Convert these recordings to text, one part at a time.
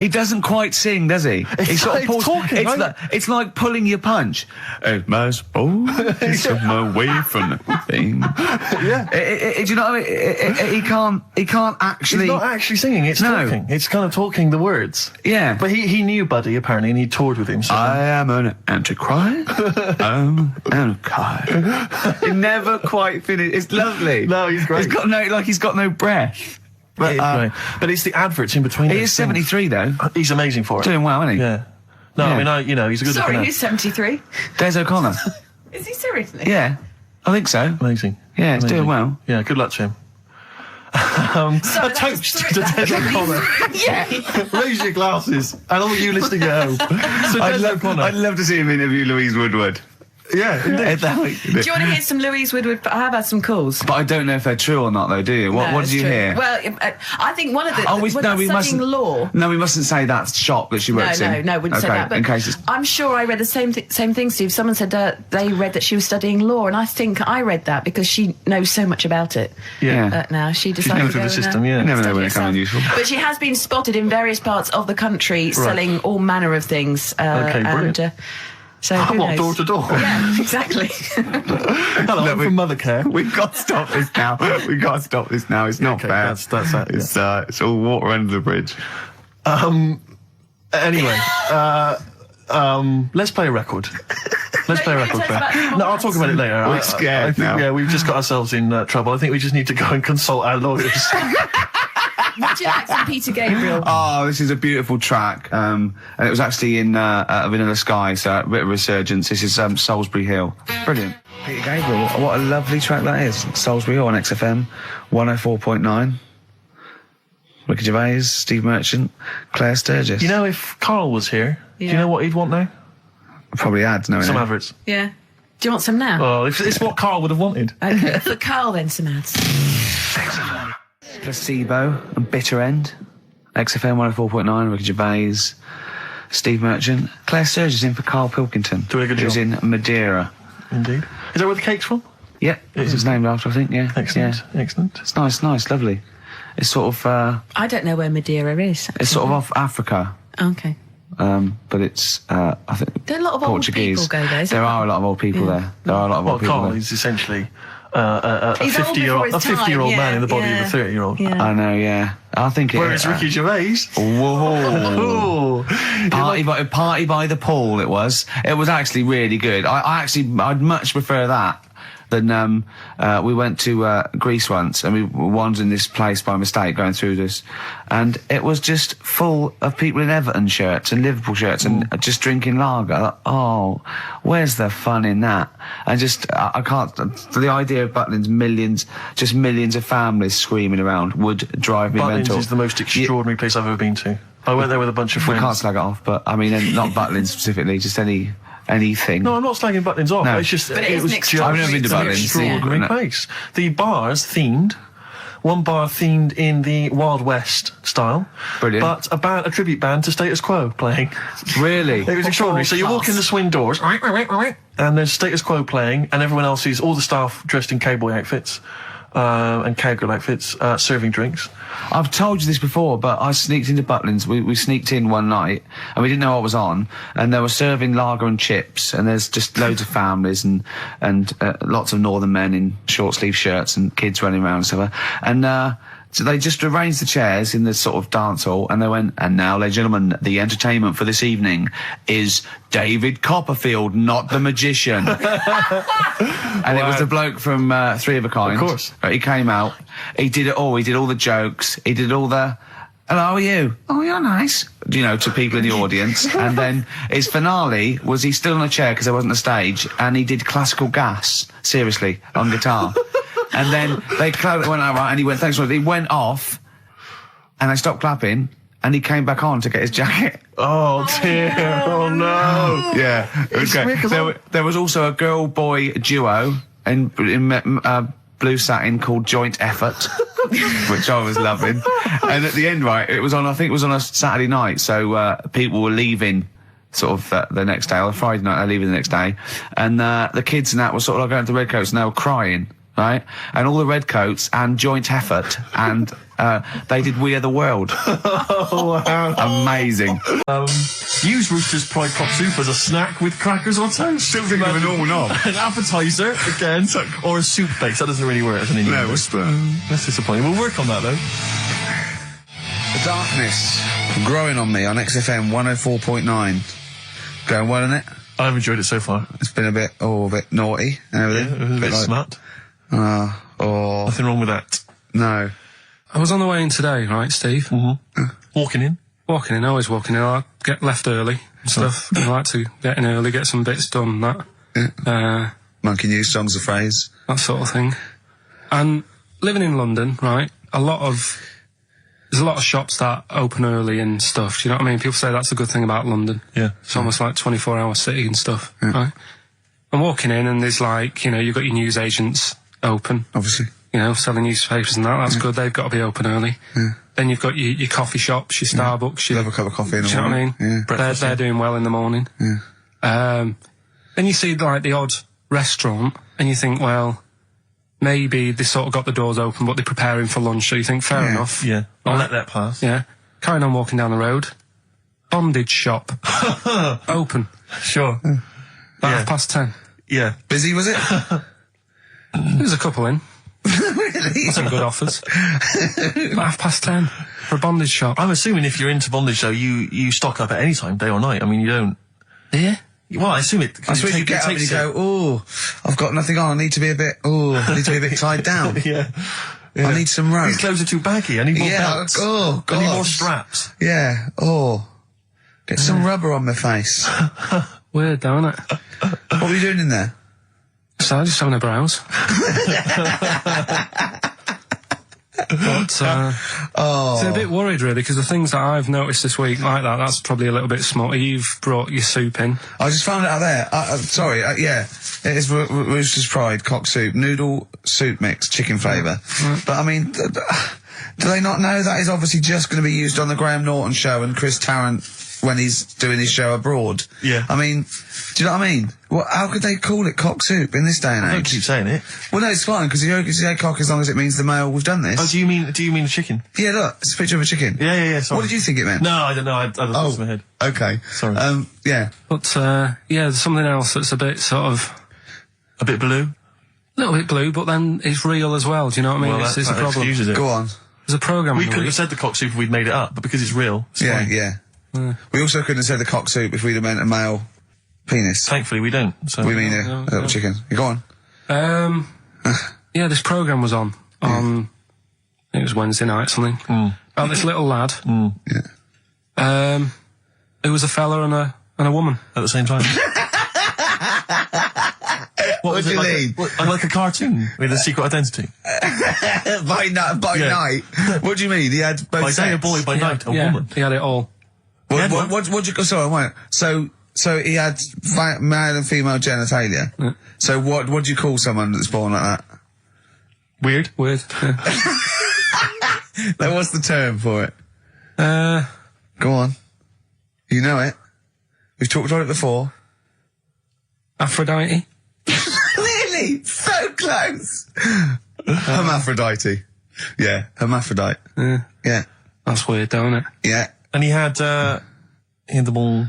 He doesn't quite sing, does he? It's talking, right? It's like pulling your punch. It's my sport, it's my way from nothing. Yeah. Do you know what I mean? He can't actually... He's not actually singing, it's talking. It's kind of talking the words. Yeah. But he knew Buddy, apparently, and he toured with him, so... I am an antichrist. I'm an antichrist. He never quite finished. It's lovely. No, he's great. He's got no breath. But, but it's the adverts in between. He is 73 though. He's amazing for it. Doing well, isn't he? Yeah. No, Yeah. I mean, he's a good Sorry, looking who's 73? Des O'Connor. Is he seriously? Yeah, I think so. Amazing. Yeah, he's Amazing. doing well. Yeah, good luck to him. Sorry, A toast to Des O'Connor. Yeah. Raise your glasses. And all you listening at home. So Des O'Connor. I'd love to see him interview Louise Woodward. Yeah, indeed. Do you want to hear some Louise Woodward? I have had some calls. But I don't know if they're true or not, though, do you? What No, did it's you true. hear? Well, I think one of the... we studying mustn't. law... No, we mustn't say that shop that she works in. No, wouldn't say that. But in case it's... I'm sure I read the same thing, Steve. Someone said they read that she was studying law, and I think I read that because she knows so much about it. Yeah. Now she decided knows to go the system, yeah. You never know study when they come in herself. useful. But she has been spotted in various parts of the country selling all manner of things. Okay, brilliant. And, so who knows? Door to door? Yeah, exactly. Hello, I'm from Mothercare. We've got to stop this now. We've got to stop this now. It's not Okay, fair. that's that, It's all water under the bridge. Anyway, let's play a record. Let's play a record. No, I'll talk about it later. We're scared I think, now. Yeah, we've just got ourselves in trouble. I think we just need to go and consult our lawyers. Would you like some Peter Gabriel? Oh, this is a beautiful track. And it was actually in Vanilla Sky, so a bit of resurgence. This is Salisbury Hill. Brilliant. Peter Gabriel, what a lovely track that is. Salisbury Hill on XFM 104.9. Ricky Gervais, Steve Merchant, Claire Sturgis. You know, if Karl was here, do you know what he'd want now? Probably ads, no? Some adverts. Yeah. Do you want some now? Oh, it's what Karl would have wanted. Okay, for Karl then, some ads. Placebo and Bitter End. XFM 104.9, Ricky Gervais, Steve Merchant. Claire Sturgis in for Karl Pilkington. Doing a good who's job. in Madeira. Indeed. Is that where the cake's from? Yeah, it was named after, I think, yeah. Excellent, Yeah. excellent. It's nice, lovely. It's sort of, I don't know where Madeira is. Actually. it's sort of off Africa. Okay. But it's, I think, There are a lot of Portuguese. old people go there. There are a lot of old people there. There are a lot of Well, old people Karl there. is essentially a He's old 50-year-old before his time, man in the body yeah. of a 30-year-old. Yeah. I know, yeah. I think Whereas Ricky Gervais... Whoa. Oh. Party by the Pool, it was. It was actually really good. I'd much prefer that than, we went to, Greece once, and we wandered in this place by mistake going through this, and it was just full of people in Everton shirts and Liverpool shirts and just drinking lager. Oh, where's the fun in that? And just, I can't, the idea of Butlins, millions of families screaming around would drive me Butlins mental. is the most extraordinary place I've ever been to. I went there with a bunch of We friends. can't slag it off, but I mean, not Butlins specifically, just anything. No, I'm not slagging Butlins off. No. It's just But it it is was an just I've never been to an Butlins. extraordinary Yeah. place. The bars themed. One bar themed in the Wild West style. Brilliant. But a tribute band to Status Quo playing. Really? It was extraordinary. So you walk in the swing doors, and there's Status Quo playing, and everyone else is all the staff dressed in cowboy outfits and cowgirl outfits, serving drinks. I've told you this before, but I sneaked into Butlins. We sneaked in one night, and we didn't know what was on, and they were serving lager and chips, and there's just loads of families and lots of northern men in short sleeve shirts and kids running around and stuff. And so they just arranged the chairs in the sort of dance hall, and they went, and now, ladies and gentlemen, the entertainment for this evening is David Copperfield, not the magician. And it was a bloke from Three of a Kind. Of course. He came out, he did it all, he did all the jokes, he did all the, hello, how are you? Oh, you're nice. You know, to people in the audience. And then his finale was he stood on a chair because there wasn't a stage, and he did Classical Gas, seriously, on guitar. And then they went out, right, and he went, thanks for it. He went off, and they stopped clapping, and he came back on to get his jacket. Oh dear! Oh no! Yeah, it was great. There was also a girl-boy duo in blue satin called Joint Effort, which I was loving. And at the end, right, it was on, I think it was on a Saturday night, so people were leaving sort of the next day, or Friday night, they're leaving the next day, and the kids and that were sort of like going to Redcoats, and they were crying. right? And all the redcoats and joint effort, and they did We Are the World. Oh, wow. Amazing. Use Rooster's Pride Pop Soup as a snack with crackers or toast. Still think of a normal knob. An appetizer, again, or a soup base. That doesn't really work as an Indian. No, dish. That's disappointing. We'll work on that, though. The darkness growing on me on XFM 104.9. Going well, isn't it? I've enjoyed it so far. It's been a bit naughty and everything. Yeah, it was a bit like, smart. Nothing wrong with that. No. I was on the way in today, right, Steve? Mm-hmm. Walking in. Always walking in. I get left early and stuff. I like to get in early, get some bits done, that. Monkey News, songs of phrase. That sort of thing. And living in London, right, there's a lot of shops that open early and stuff. Do you know what I mean? People say that's a good thing about London. Yeah. It's almost like 24-hour city and stuff, right? I'm walking in and there's like, you've got your news agents open. Obviously. Selling newspapers and that. That's good. They've got to be open early. Yeah. Then you've got your coffee shops, your Starbucks. Have a cup of coffee in the do you know what I morning. mean? Yeah. They're doing well in the morning. Yeah. Then you see like the odd restaurant and you think, well, maybe they sort of got the doors open but they're preparing for lunch, so you think, fair enough. Yeah. I'll Right. let that pass. Yeah. Carrying on walking down the road. Bondage shop. Open. Sure. About 10:30. Yeah. Busy, was it? There's a couple in. Really? Some good offers. About 10:30 for a bondage shop. I'm assuming if you're into bondage, though, you stock up at any time, day or night. I mean, you don't... Yeah. Well, I assume it... I suppose you get up and you go, I've got nothing on, I need to be a bit tied down. Yeah. I need some rope. These clothes are too baggy. I need more belts. Oh, God. I need more straps. Yeah, get some rubber on my face. Weird, don't it? What were you doing in there? So just having a browse. But, so a bit worried really, because the things that I've noticed this week like that's probably a little bit small. You've brought your soup in. I just found it out there. Sorry, yeah. It is Rooster's Pride, cock soup, noodle soup mix, chicken flavour. Right. But I mean, do they not know that is obviously just going to be used on the Graham Norton show and Chris Tarrant when he's doing his show abroad? Yeah. I mean, do you know what I mean? How could they call it cock soup in this day and age? Don't keep saying it. Well, no, it's fine, because you can say cock as long as it means the male, we've done this. Oh, do you mean a chicken? Yeah, look, it's a picture of a chicken. Yeah, sorry. What did you think it meant? No, I don't know. I just lost my head. Okay. Sorry. Yeah. But, there's something else that's a bit sort of... A bit blue? A little bit blue, but then it's real as well. Do you know what I mean? Well, it's a that problem. excuses it. Go on. There's a programme. We couldn't have said the cock soup if we'd made it up, but because it's real, it's Yeah, fine. yeah. We also couldn't have said the cock soup if we'd have meant a male penis. Thankfully, we don't. So. We mean a little chicken. You go on. Yeah, this programme was on. I think it was Wednesday night, something. About this little lad. Yeah. Who was a fella and a woman. At the same time. What do you mean? Like a cartoon with a secret identity. By night. What do you mean? He had both By day sets? a boy, by night a woman. He had it all. What'd you... Sorry, wait. So he had male and female genitalia. Yeah. So what do you call someone that's born like that? Weird. Yeah. Like, what's the term for it? Go on. You know it. We've talked about it before. Aphrodite. Really? So close. Hermaphrodite. Yeah, hermaphrodite. Yeah. That's weird, don't it? Yeah. And he had the ball.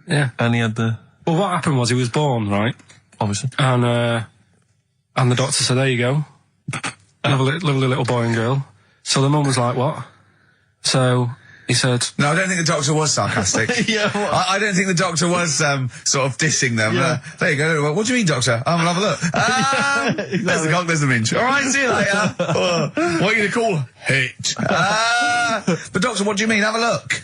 Yeah. And he had the... Well, what happened was he was born, right? Obviously. And the doctor said, there you go. Lovely little boy and girl. So the mum was like, what? So he said... No, I don't think the doctor was sarcastic. Yeah, what? I don't think the doctor was sort of dissing them. Yeah. There you go. What do you mean, doctor? I'm gonna have a look. There's the cock, there's the minge. All right, see you later. What are you going to call her? Hit. But doctor, what do you mean? Have a look.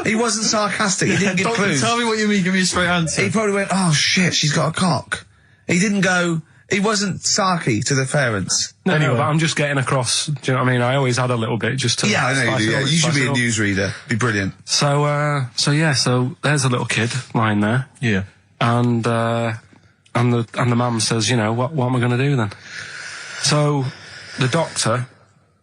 He wasn't sarcastic. He didn't give Doctor, clues. tell me what you mean. Give me a straight answer. He probably went, oh shit, she's got a cock. He didn't go... He wasn't sarky to the parents. No, Anyway. but I'm just getting across. Do you know what I mean? I always had a little bit just to... Yeah, I know you do. Yeah. You should be a news. newsreader. Be brilliant. So there's a little kid lying there. Yeah. And the mum says, what am I going to do then? So the doctor,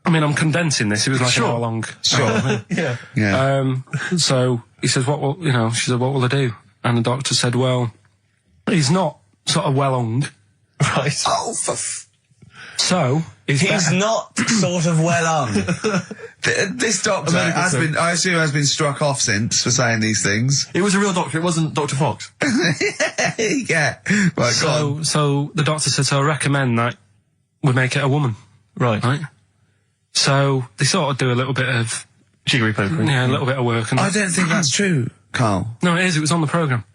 I mean, I'm condensing this. It was like an hour long. Sure. Yeah. Yeah. So he says, she said, what will I do? And the doctor said, well, he's not sort of well hung. Right. Oh, So He's not sort of well on. This doctor I assume has been struck off since for saying these things. It was a real doctor. It wasn't Dr. Fox. Yeah. Right, go on. So the doctor said, so I recommend that we make it a woman. Right. So they sort of do a little bit of jiggery pokery. Yeah, a little bit of work. And I don't think that's true, Carl. No, it is. It was on the programme.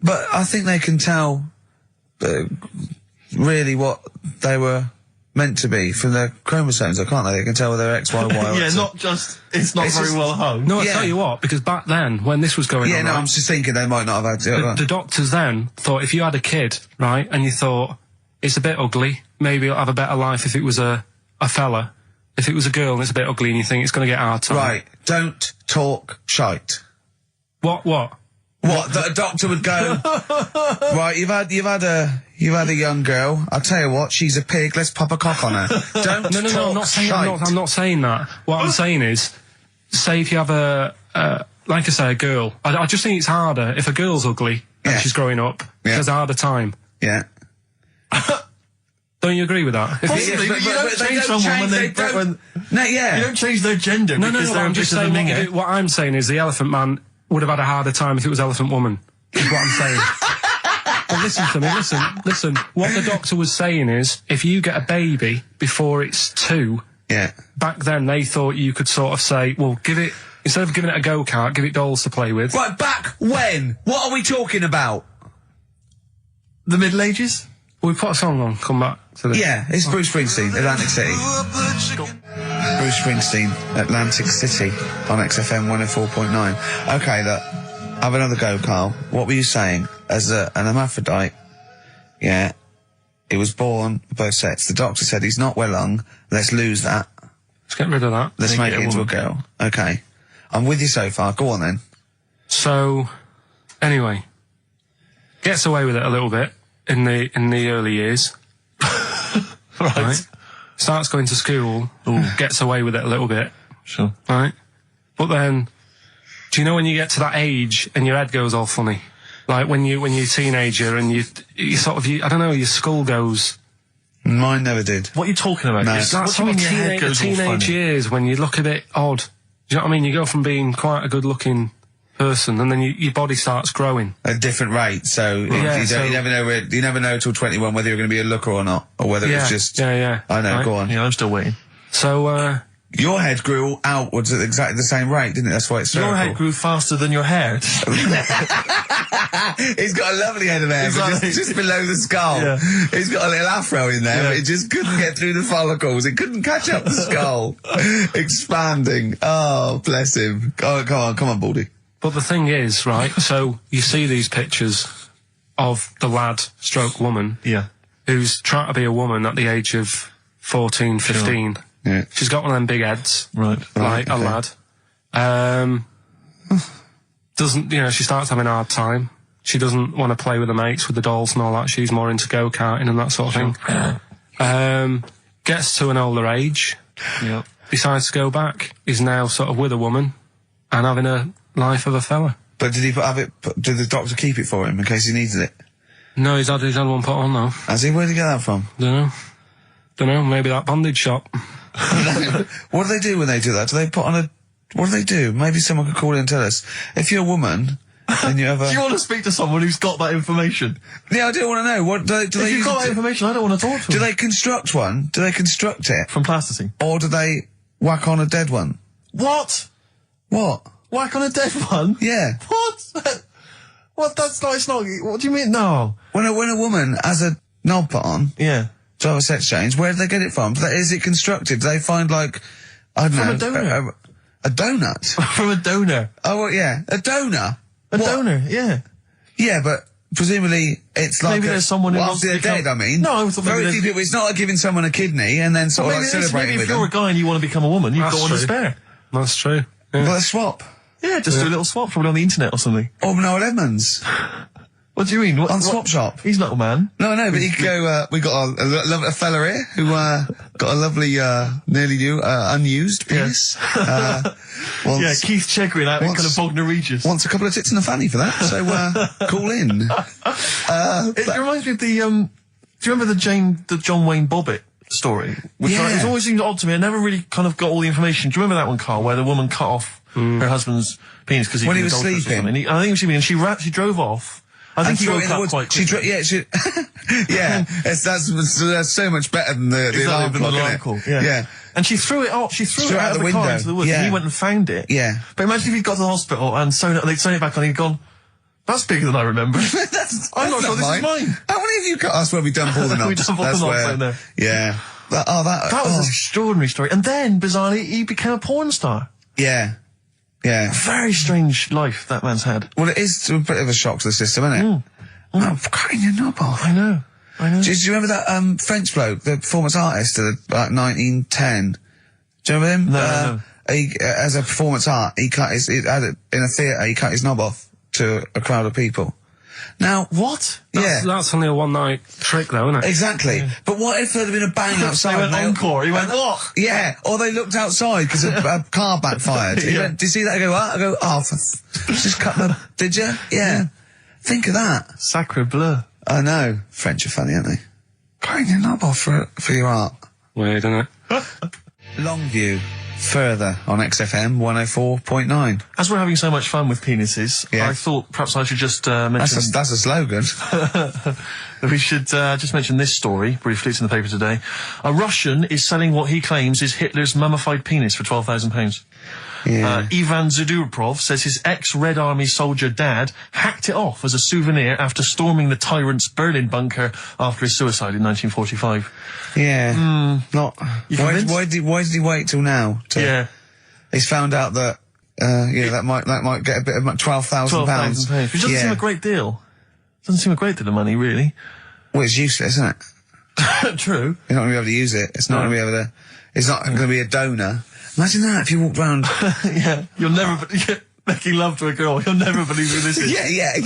But I think they can tell really what they were meant to be from their chromosomes, can't they? They can tell whether they're X, Y, Y, or yeah, X. not just, it's not very well hung. No, I'll tell you what, because back then, when this was going on... Yeah, no, I'm just thinking they might not have had... The doctors then thought if you had a kid, right, and you thought, it's a bit ugly, maybe it'll have a better life if it was a fella. If it was a girl and it's a bit ugly and you think it's going to get hard time. Right, don't talk shite. What? What, that a doctor would go, right, you've had a young girl, I'll tell you what, she's a pig, let's pop a cock on her. Don't No, talk I'm not saying, shite. I'm not saying that. What I'm saying is, say if you have like I say, a girl, I just think it's harder if a girl's ugly and she's growing up, she has a harder time. Yeah. Don't you agree with that? Possibly, but you don't change someone when they don't... No, yeah. You don't change their gender because they're I'm just saying what I'm saying is the Elephant Man would have had a harder time if it was Elephant Woman, is what I'm saying. But listen to me, listen. What the doctor was saying is, if you get a baby before it's 2, back then they thought you could sort of say, well, instead of giving it a go-kart, give it dolls to play with. Right, back when? What are we talking about? The Middle Ages? We put a song on, come back to this. Yeah, it's Bruce Springsteen, Atlantic City. Bruce Springsteen, Atlantic City, on XFM 104.9. Okay, look, have another go, Carl. What were you saying? As an hermaphrodite, he was born both sets. The doctor said he's not well hung, let's lose that. Let's get rid of that. Let's make it into a girl. Okay. I'm with you so far, go on then. So, anyway, gets away with it a little bit. In the early years, right? Starts going to school, gets away with it a little bit, sure, right? But then, do you know when you get to that age and your head goes all funny, like when you're a teenager and you sort of I don't know, your skull goes. Mine never did. What are you talking about? No. It's that sort of teenage years when you look a bit odd. Do you know what I mean? You go from being quite a good-looking person, and then your body starts growing at a different rate. So you never know till 21 whether you're going to be a looker or not, or whether it's just. I know. Right? Go on. Yeah, I'm still waiting. So your head grew outwards at exactly the same rate, didn't it? That's why it's your head grew faster than your hair. He's got a lovely head of hair, but just below the skull. Yeah. He's got a little afro in there, but it just couldn't get through the follicles. It couldn't catch up the skull. Expanding. Oh, bless him. Oh, come on, Baldy. But the thing is, right, so you see these pictures of the lad stroke woman who's trying to be a woman at the age of 14, 15. Sure. Yeah. She's got one of them big heads. Right. Like a lad. She starts having a hard time. She doesn't want to play with the mates, with the dolls and all that. She's more into go-karting and that sort of thing. Gets to an older age. Yep. Decides to go back. Is now sort of with a woman and having a life of a fella. But did did the doctor keep it for him in case he needed it? No, he's had one put on though. Has he? Where'd he get that from? Dunno, maybe that bondage shop. What do they do when they do that? Do they put on what do they do? Maybe someone could call in and tell us. If you're a woman, and you ever... Do you want to speak to someone who's got that information? Yeah, I do want to know. What do if you've got that information, I don't want to talk to them. Do they construct one? Do they construct it? From plasticine? Or do they whack on a dead one? What? What? Whack on a dead one? Yeah. What? What? That's not, it's not, what do you mean? No. When a woman has a knob put on... Yeah. To have a sex change, where do they get it from? Is it constructed? Do they find, like, I don't know... From a donor. A donut? From a donor. Oh, well, yeah. A donor? Donor, yeah. Yeah, but presumably it's like... Maybe there's someone who after they're dead, I mean. No, I thought very few people... It's not like giving someone a kidney and then sort of like celebrating with them. Maybe if you're a guy and you want to become a woman, you've got one to spare. That's true. Yeah. Well, a swap. Yeah, just do a little swap, probably on the internet or something. Or Noel Edmonds. What do you mean? On Swap Shop. He's not a man. No, but he could go, we got a fella here who, got a lovely, nearly new, unused penis. Keith Chegwin out in kind of Bognor Regis. Wants a couple of tits and a fanny for that, so, call in. It reminds me of the, do you remember the John Wayne Bobbitt story, which Yeah. it's always seemed odd to me. I never really kind of got all the information. Do you remember that one, Carl, where the woman cut off her husband's penis because When he was sleeping? I think he was sleeping, and she drove off. I think he threw it woke in the up woods. quite quickly. Yeah, that's so much better than the alarm clock, isn't it? Yeah. And she threw it out. She threw it out of the car window. into the woods. Yeah. And he went and found it. Yeah. But imagine if he'd got to the hospital and they'd sewn it back on. He'd gone, "That's bigger than I remember." I'm not sure this is mine. How many of you cut us where we dump all the knobs? We dump all the That's knobs where- out there. Yeah. That was an extraordinary story. And then, bizarrely, he became a porn star. Yeah. Yeah. Very strange life that man's had. Well, it is a bit of a shock to the system, isn't it? Oh, cutting your knob off. I know. Do you remember that French bloke, the performance artist of like 1910? Do you remember him? No. He, as a performance art, he cut in a theatre, he cut his knob off to a crowd of people. Now, What? That's only a one-night trick, though, isn't it? Exactly. But what if there had been a bang outside? They went encore. He went, "Oh!" Yeah, or they looked outside because a car backfired. He went, "Did you see that?" I go, "What?" I go, "Oh, just cut the..." Did you? Yeah. Think of that. Sacre bleu. I know. French are funny, aren't they? Cutting your knob off for your art. Weird, isn't it? Longview. Further on XFM 104.9. As we're having so much fun with penises, Yeah. I thought perhaps I should just mention... That's a slogan. We should just mention this story briefly. It's in the paper today. A Russian is selling what he claims is Hitler's mummified penis for £12,000. Yeah. Ivan Zadurprov says his ex-Red Army soldier dad hacked it off as a souvenir after storming the tyrant's Berlin bunker after his suicide in 1945. Yeah. Not. You convinced? Why did he wait till now? Yeah. He's found out that. That might get a bit of £12,000. Which doesn't seem a great deal. Doesn't seem a great deal of money, really. Well, it's useless, isn't it? True. You're not going to be able to use it. It's not going to be able to. It's not going to be a donor. Imagine that if you walked round. Yeah. You'll never... making love to a girl. You'll never believe who this is. Yeah.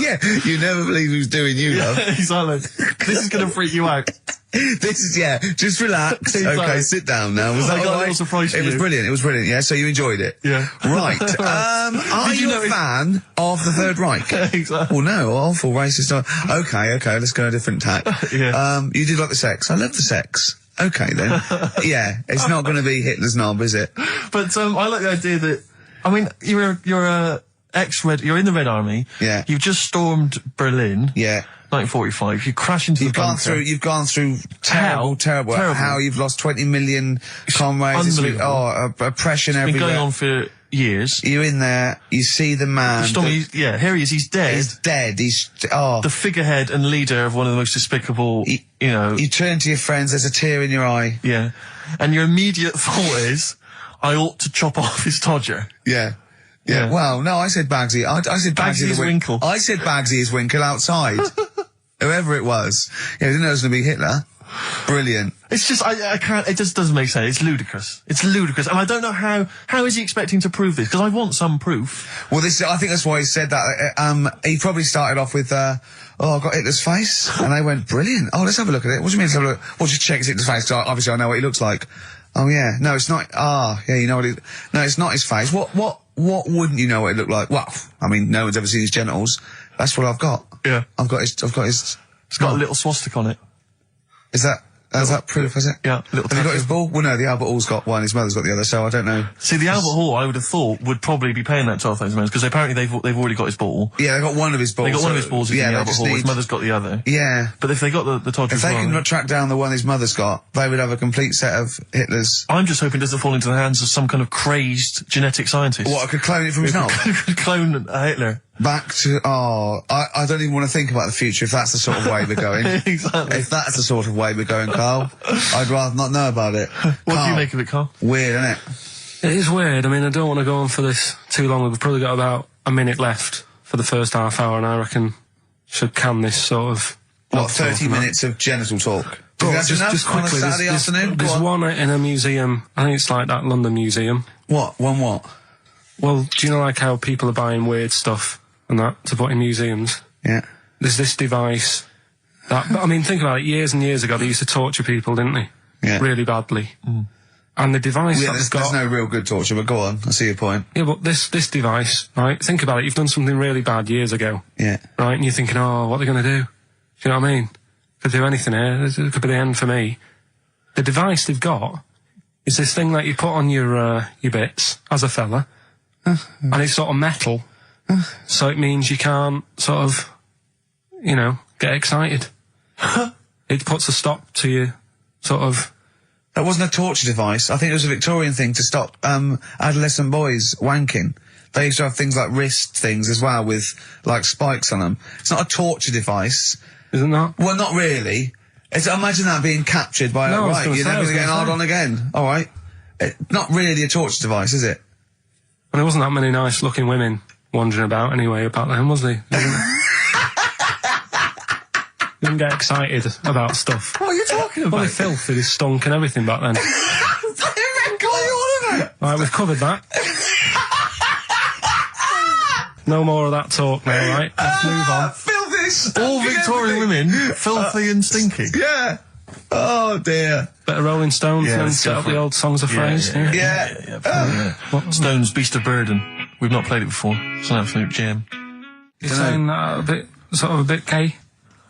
You never believe who's doing you, love. Exactly. This is going to freak you out. This is, just relax. Exactly. Okay, sit down now. Was that I got a all right? little surprise for It was you. brilliant. It was brilliant. Yeah, so you enjoyed it. Yeah. Right. Are Did you you know a fan of the Third Reich? Exactly. Well, no, awful racist. Okay, let's go a different tack. Yeah. You did like the sex. I love the sex. Okay then. Yeah, it's not going to be Hitler's knob, is it? But I like the idea that, I mean, you're you're in the Red Army. Yeah. You've just stormed Berlin. Yeah. 1945. You crash into the bunker. You've gone through terrible. Terrible. How you've lost 20 million comrades. Unbelievable. Oppression Been everywhere. going on for years. You're in there, you see the man. Here he is, he's dead. He's dead, The figurehead and leader of one of the most despicable, You turn to your friends, there's a tear in your eye. Yeah. And your immediate thought is, I ought to chop off his todger. Yeah. Yeah. Well, no, I said Bagsy. I said Bagsy is Winkle. I said Bagsy is Winkle outside. Whoever it was. Yeah, I didn't know it was going to be Hitler. Brilliant. It's just, I can't, it just doesn't make sense. It's ludicrous. It's ludicrous. And I don't know how is he expecting to prove this? Because I want some proof. Well, I think that's why he said that. He probably started off with, I've got Hitler's face. And they went, brilliant. Oh, let's have a look at it. What do you mean, let's have a look? Well, just check Hitler's face. Obviously, I know what he looks like. Oh, yeah. No, it's not. Yeah, you know what no, it's not his face. What wouldn't you know what it looked like? Well, I mean, no one's ever seen his genitals. That's what I've got. Yeah. I've got his. It's got a little swastika on it. Is that proof, is it? Yeah. Have you got his ball? Well, no, the Albert Hall's got one, his mother's got the other, so I don't know. See, the Albert Hall, I would have thought, would probably be paying that £12,000 because apparently they've already got his ball. Yeah, they got one of his balls. They got one of his balls in the Albert Hall, his mother's got the other. Yeah. But if they got the Todger If they can track down the one his mother's got, they would have a complete set of Hitler's. I'm just hoping it doesn't fall into the hands of some kind of crazed genetic scientist. What, I could clone it from his knob? Could clone Hitler. Back to, I don't even want to think about the future if that's the sort of way we're going. Exactly. If that's the sort of way we're going, Carl, I'd rather not know about it. What do you make of it, Carl? Weird, isn't it? It is weird. I mean, I don't want to go on for this too long. We've probably got about a minute left for the first half hour, and I reckon should can this sort of... What, 30 minutes of genital talk? But That's enough just on a quickly, Saturday afternoon? there's one in a museum. I think it's like that London museum. What? One what? Well, do you know like how people are buying weird stuff and that to put in museums? Yeah. There's this device that, I mean, think about it, years and years ago they used to torture people, didn't they? Yeah. Really badly. Mm. And the device Yeah, that they've got... there's no real good torture, but go on, I see your point. Yeah, but this device, right, think about it, you've done something really bad years ago. Yeah. Right, and you're thinking, oh, what are they going to do? Do you know what I mean? Could do anything here, it could be the end for me. The device they've got is this thing that you put on your bits as a fella, and it's sort of metal, so it means you can't sort of, you know, get excited. It puts a stop to you, sort of. That wasn't a torture device. I think it was a Victorian thing to stop adolescent boys wanking. They used to have things like wrist things as well with like spikes on them. It's not a torture device. Isn't that? Well, not really. Imagine that being captured by No, right, you're never going to get hard on again. All right. Not really a torture device, is it? And there wasn't that many nice looking women wandering about anyway back then, was there? Didn't get excited about stuff. What are you talking about? Well, they filth, they stunk and everything back then. Right, we've covered that. No more of that talk now, right? Let's move on. Filthy. All Victorian women, filthy and stinky. Yeah. Oh dear. Bit of Rolling Stones and then let's set go up for the it. old songs of phrase. Yeah. Stones, Beast of Burden. We've not played it before. It's an absolute gem. You're saying that a bit, sort of a bit gay?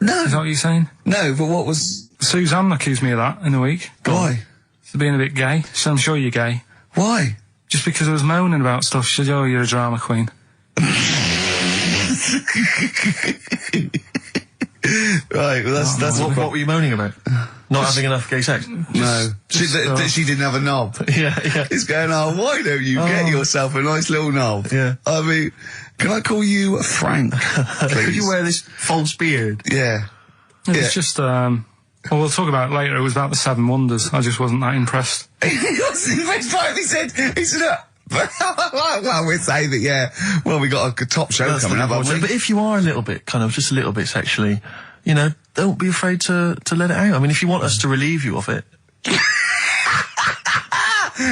No. Is that what you're saying? No, but what was... Suzanne accused me of that in the week. Why? For being a bit gay. She said, I'm sure you're gay. Why? Just because I was moaning about stuff. She said, oh, you're a drama queen. Right, well that's What were you moaning about? Not having enough gay sex? No. She didn't have a knob. Yeah. It's going, oh, why don't you get yourself a nice little knob? Yeah. I mean, can I call you Frank, please? Could you wear this false beard? Yeah. It was just, well, we'll talk about it later. It was about the Seven Wonders. I just wasn't that impressed. He wasn't impressed by it. He said, well, we're saying that, yeah. Well, we got a top show coming up, haven't we? But if you are a little bit, kind of, just a little bit sexually, you know, don't be afraid to let it out. I mean, if you want us to relieve you of it.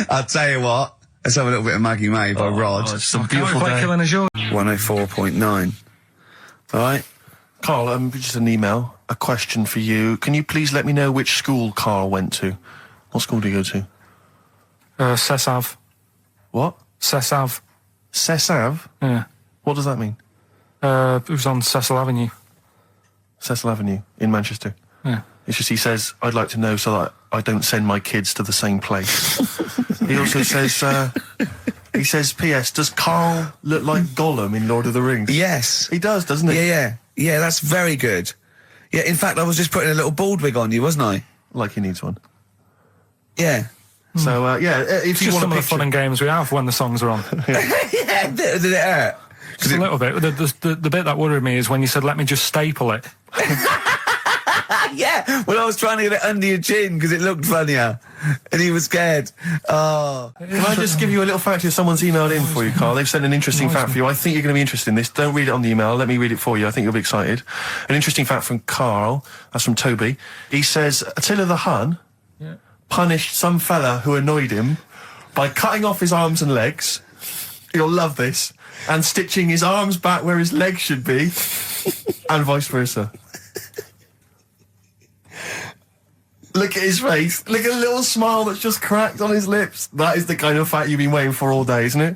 I'll tell you what. Let's have a little bit of Maggie May by Rod. Oh, it's a Can't beautiful quite day. killing a joy. 104.9. All right. Carl, just an email, a question for you. Can you please let me know which school Carl went to? What school do you go to? Cessav. What? Cessav. Cessav? Yeah. What does that mean? It was on Cecil Avenue. Cecil Avenue in Manchester. Yeah. It's just he says, I'd like to know so that I don't send my kids to the same place. He also says, he says, P.S., does Carl look like Gollum in Lord of the Rings? Yes. He does, doesn't he? Yeah. Yeah, that's very good. Yeah, in fact, I was just putting a little bald wig on you, wasn't I? Like he needs one. Yeah. So, if It's you just want some to of the fun and games we have when the songs are on. Yeah, did it hurt? Just a little bit. The bit that worried me is when you said, let me just staple it. Yeah, well, I was trying to get it under your chin because it looked funnier. And he was scared. Oh. Can I just give you a little fact here? Someone's emailed in for you, Carl. They've sent an interesting fact for you. I think you're going to be interested in this. Don't read it on the email. Let me read it for you. I think you'll be excited. An interesting fact from Carl. That's from Toby. He says, Attila the Hun punished some fella who annoyed him by cutting off his arms and legs. You'll love this. And stitching his arms back where his legs should be. And vice versa. Look at his face. Look at the little smile that's just cracked on his lips. That is the kind of fact you've been waiting for all day, isn't it?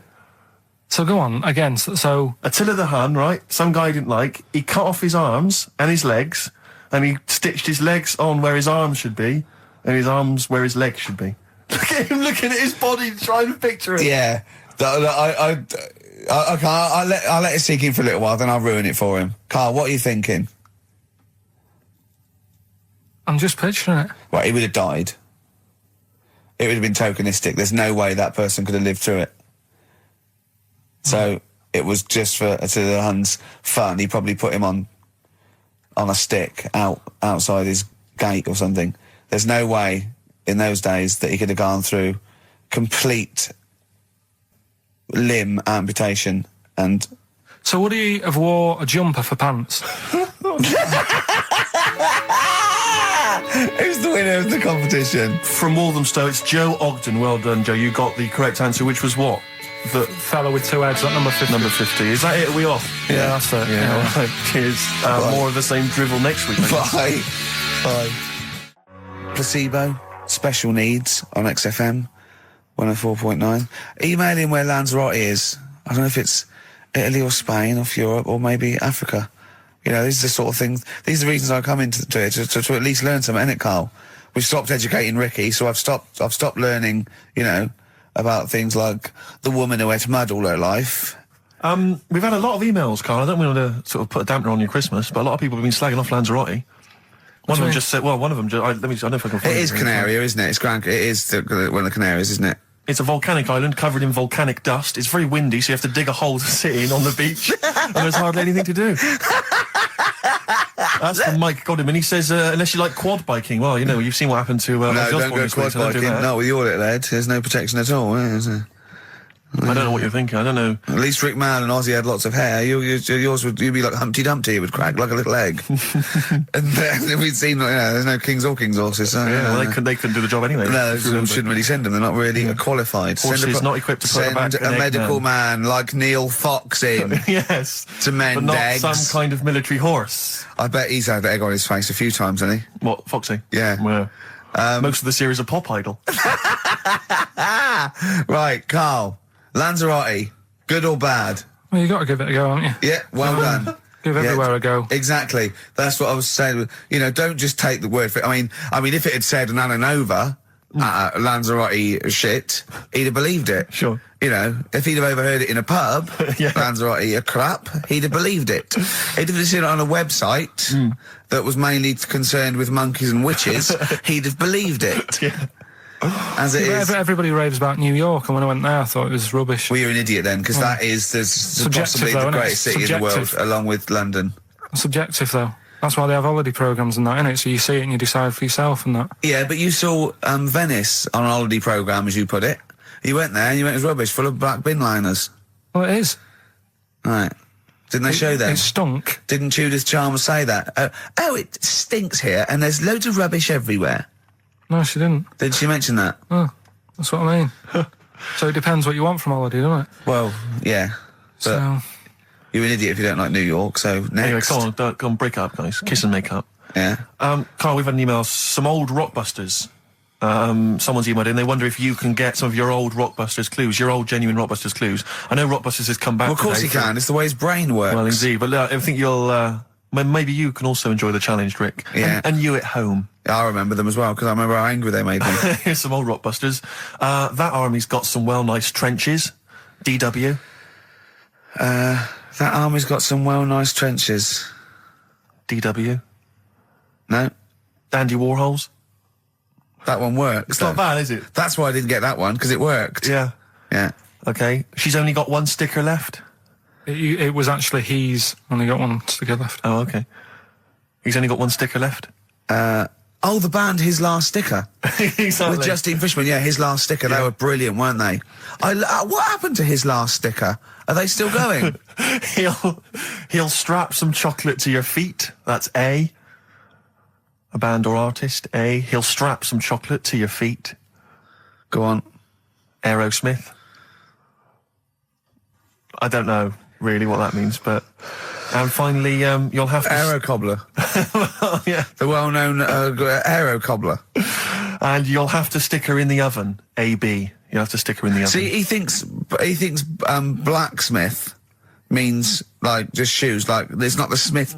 So go on, again, so... Attila the Hun, right? Some guy he didn't like. He cut off his arms and his legs, and he stitched his legs on where his arms should be, and his arms where his legs should be. Look at him looking at his body, trying to picture it. Yeah. I'll let it sink in for a little while, then I'll ruin it for him. Carl, what are you thinking? I'm just picturing it. Right, he would have died. It would have been tokenistic. There's no way that person could have lived through it. So it was just for Attila the Hun's fun. He probably put him on a stick outside his gate or something. There's no way in those days that he could have gone through complete limb amputation and... So would he have wore a jumper for pants? Who's the winner of the competition? From Walthamstow, it's Joe Ogden. Well done, Joe. You got the correct answer, which was what? The Fella with two heads at number 50. number 50. Is that it? Are we off? Yeah, that's it. Yeah, all right. Cheers. More of the same drivel next week. I guess. Bye. Placebo, special needs on XFM 104.9. Email in where Lanzarote is. I don't know if it's Italy or Spain or Europe or maybe Africa. You know, these are the sort of things, these are the reasons I come into it, to at least learn something, innit, Carl? we've stopped educating Ricky, so I've stopped learning, you know, about things like the woman who ate mud all her life. We've had a lot of emails, Carl. I don't want to sort of put a dampener on your Christmas, but a lot of people have been slagging off Lanzarote. One of them just said, well, one of them, I don't know if I can find it. It is Canaria, isn't it? It is one of the Canaries, isn't it? It's a volcanic island covered in volcanic dust. It's very windy, so you have to dig a hole to sit in on the beach, and there's hardly anything to do. That's from Mike Godham, and he says, unless you like quad biking, well, you know, you've seen what happened to no, don't go quad biking. Not with your little head. There's no protection at all, is there? I don't know what you're thinking. I don't know. At least Rick Mann and Ozzy had lots of hair. You'd be like Humpty Dumpty. It would crack like a little egg. And then we'd seen, there's no kings or kings horses. So, yeah, well, they couldn't do the job anyway. No, we shouldn't really send them. They're not really qualified. Horses not equipped to put back a medical man like Neil Fox in. Yes. To mend but not eggs. some kind of military horse. I bet he's had egg on his face a few times, hasn't he? What, Foxy? Yeah. Well, most of the series are Pop Idol. Right, Carl. Lanzarote, good or bad? Well, you got to give it a go, haven't you? Yeah, well done. Give everywhere a go. Exactly. That's what I was saying. You know, don't just take the word for it. I mean, if it had said Nananova, Lanzarote shit, he'd have believed it. Sure. You know, if he'd have overheard it in a pub, Lanzarote a crap, he'd have believed it. He'd have seen it on a website that was mainly concerned with monkeys and witches, he'd have believed it. Yeah. As it is. Everybody raves about New York, and when I went there, I thought it was rubbish. Well, you're an idiot then, because that is possibly the greatest city in the world, along with London. Subjective, though. That's why they have holiday programmes and that, innit? So you see it and you decide for yourself and that. Yeah, but you saw Venice on a holiday programme, as you put it. You went there and you went, it was rubbish, full of black bin liners. Well, it is. Right. Didn't they show that? It stunk. Didn't Judith Chalmers say that? Oh, it stinks here, and there's loads of rubbish everywhere. No, she didn't. Did she mention that? Oh, that's what I mean. So it depends what you want from holiday, doesn't it? Well, yeah. But So you're an idiot if you don't like New York, so next. Anyway, go on, break up, guys. Kiss and make up. Yeah. Carl, we've had an email. Some old Rockbusters. Someone's emailed in. They wonder if you can get some of your old Rockbusters clues, your old genuine Rockbusters clues. I know Rockbusters has come back. Well, of course he can. It's the way his brain works. Well, indeed. But I think you'll. Maybe you can also enjoy the challenge, Rick. Yeah. And you at home. I remember them as well, because I remember how angry they made me. Here's some old Rockbusters. That army's got some nice trenches. DW. That army's got some nice trenches. DW. No. Dandy Warhols. That one works. It's not bad, is it? That's why I didn't get that one, because it worked. Yeah. Yeah. Okay. She's only got one sticker left. it was actually he's only got one sticker left. Oh, okay. He's only got one sticker left. Oh, the band His Last Sticker. Exactly. With Justine Fishman, yeah, His Last Sticker. They were brilliant, weren't they? What happened to His Last Sticker? Are they still going? He'll strap some chocolate to your feet. That's A. A band or artist. A. He'll strap some chocolate to your feet. Go on. Aerosmith. I don't know really what that means, but... And finally, you'll have to... Aero Cobbler. Well, yeah. The well-known Aero Cobbler. And you'll have to stick her in the oven. A-B. You'll have to stick her in the oven. See, he thinks blacksmith means, like, just shoes. Like, it's not the smith.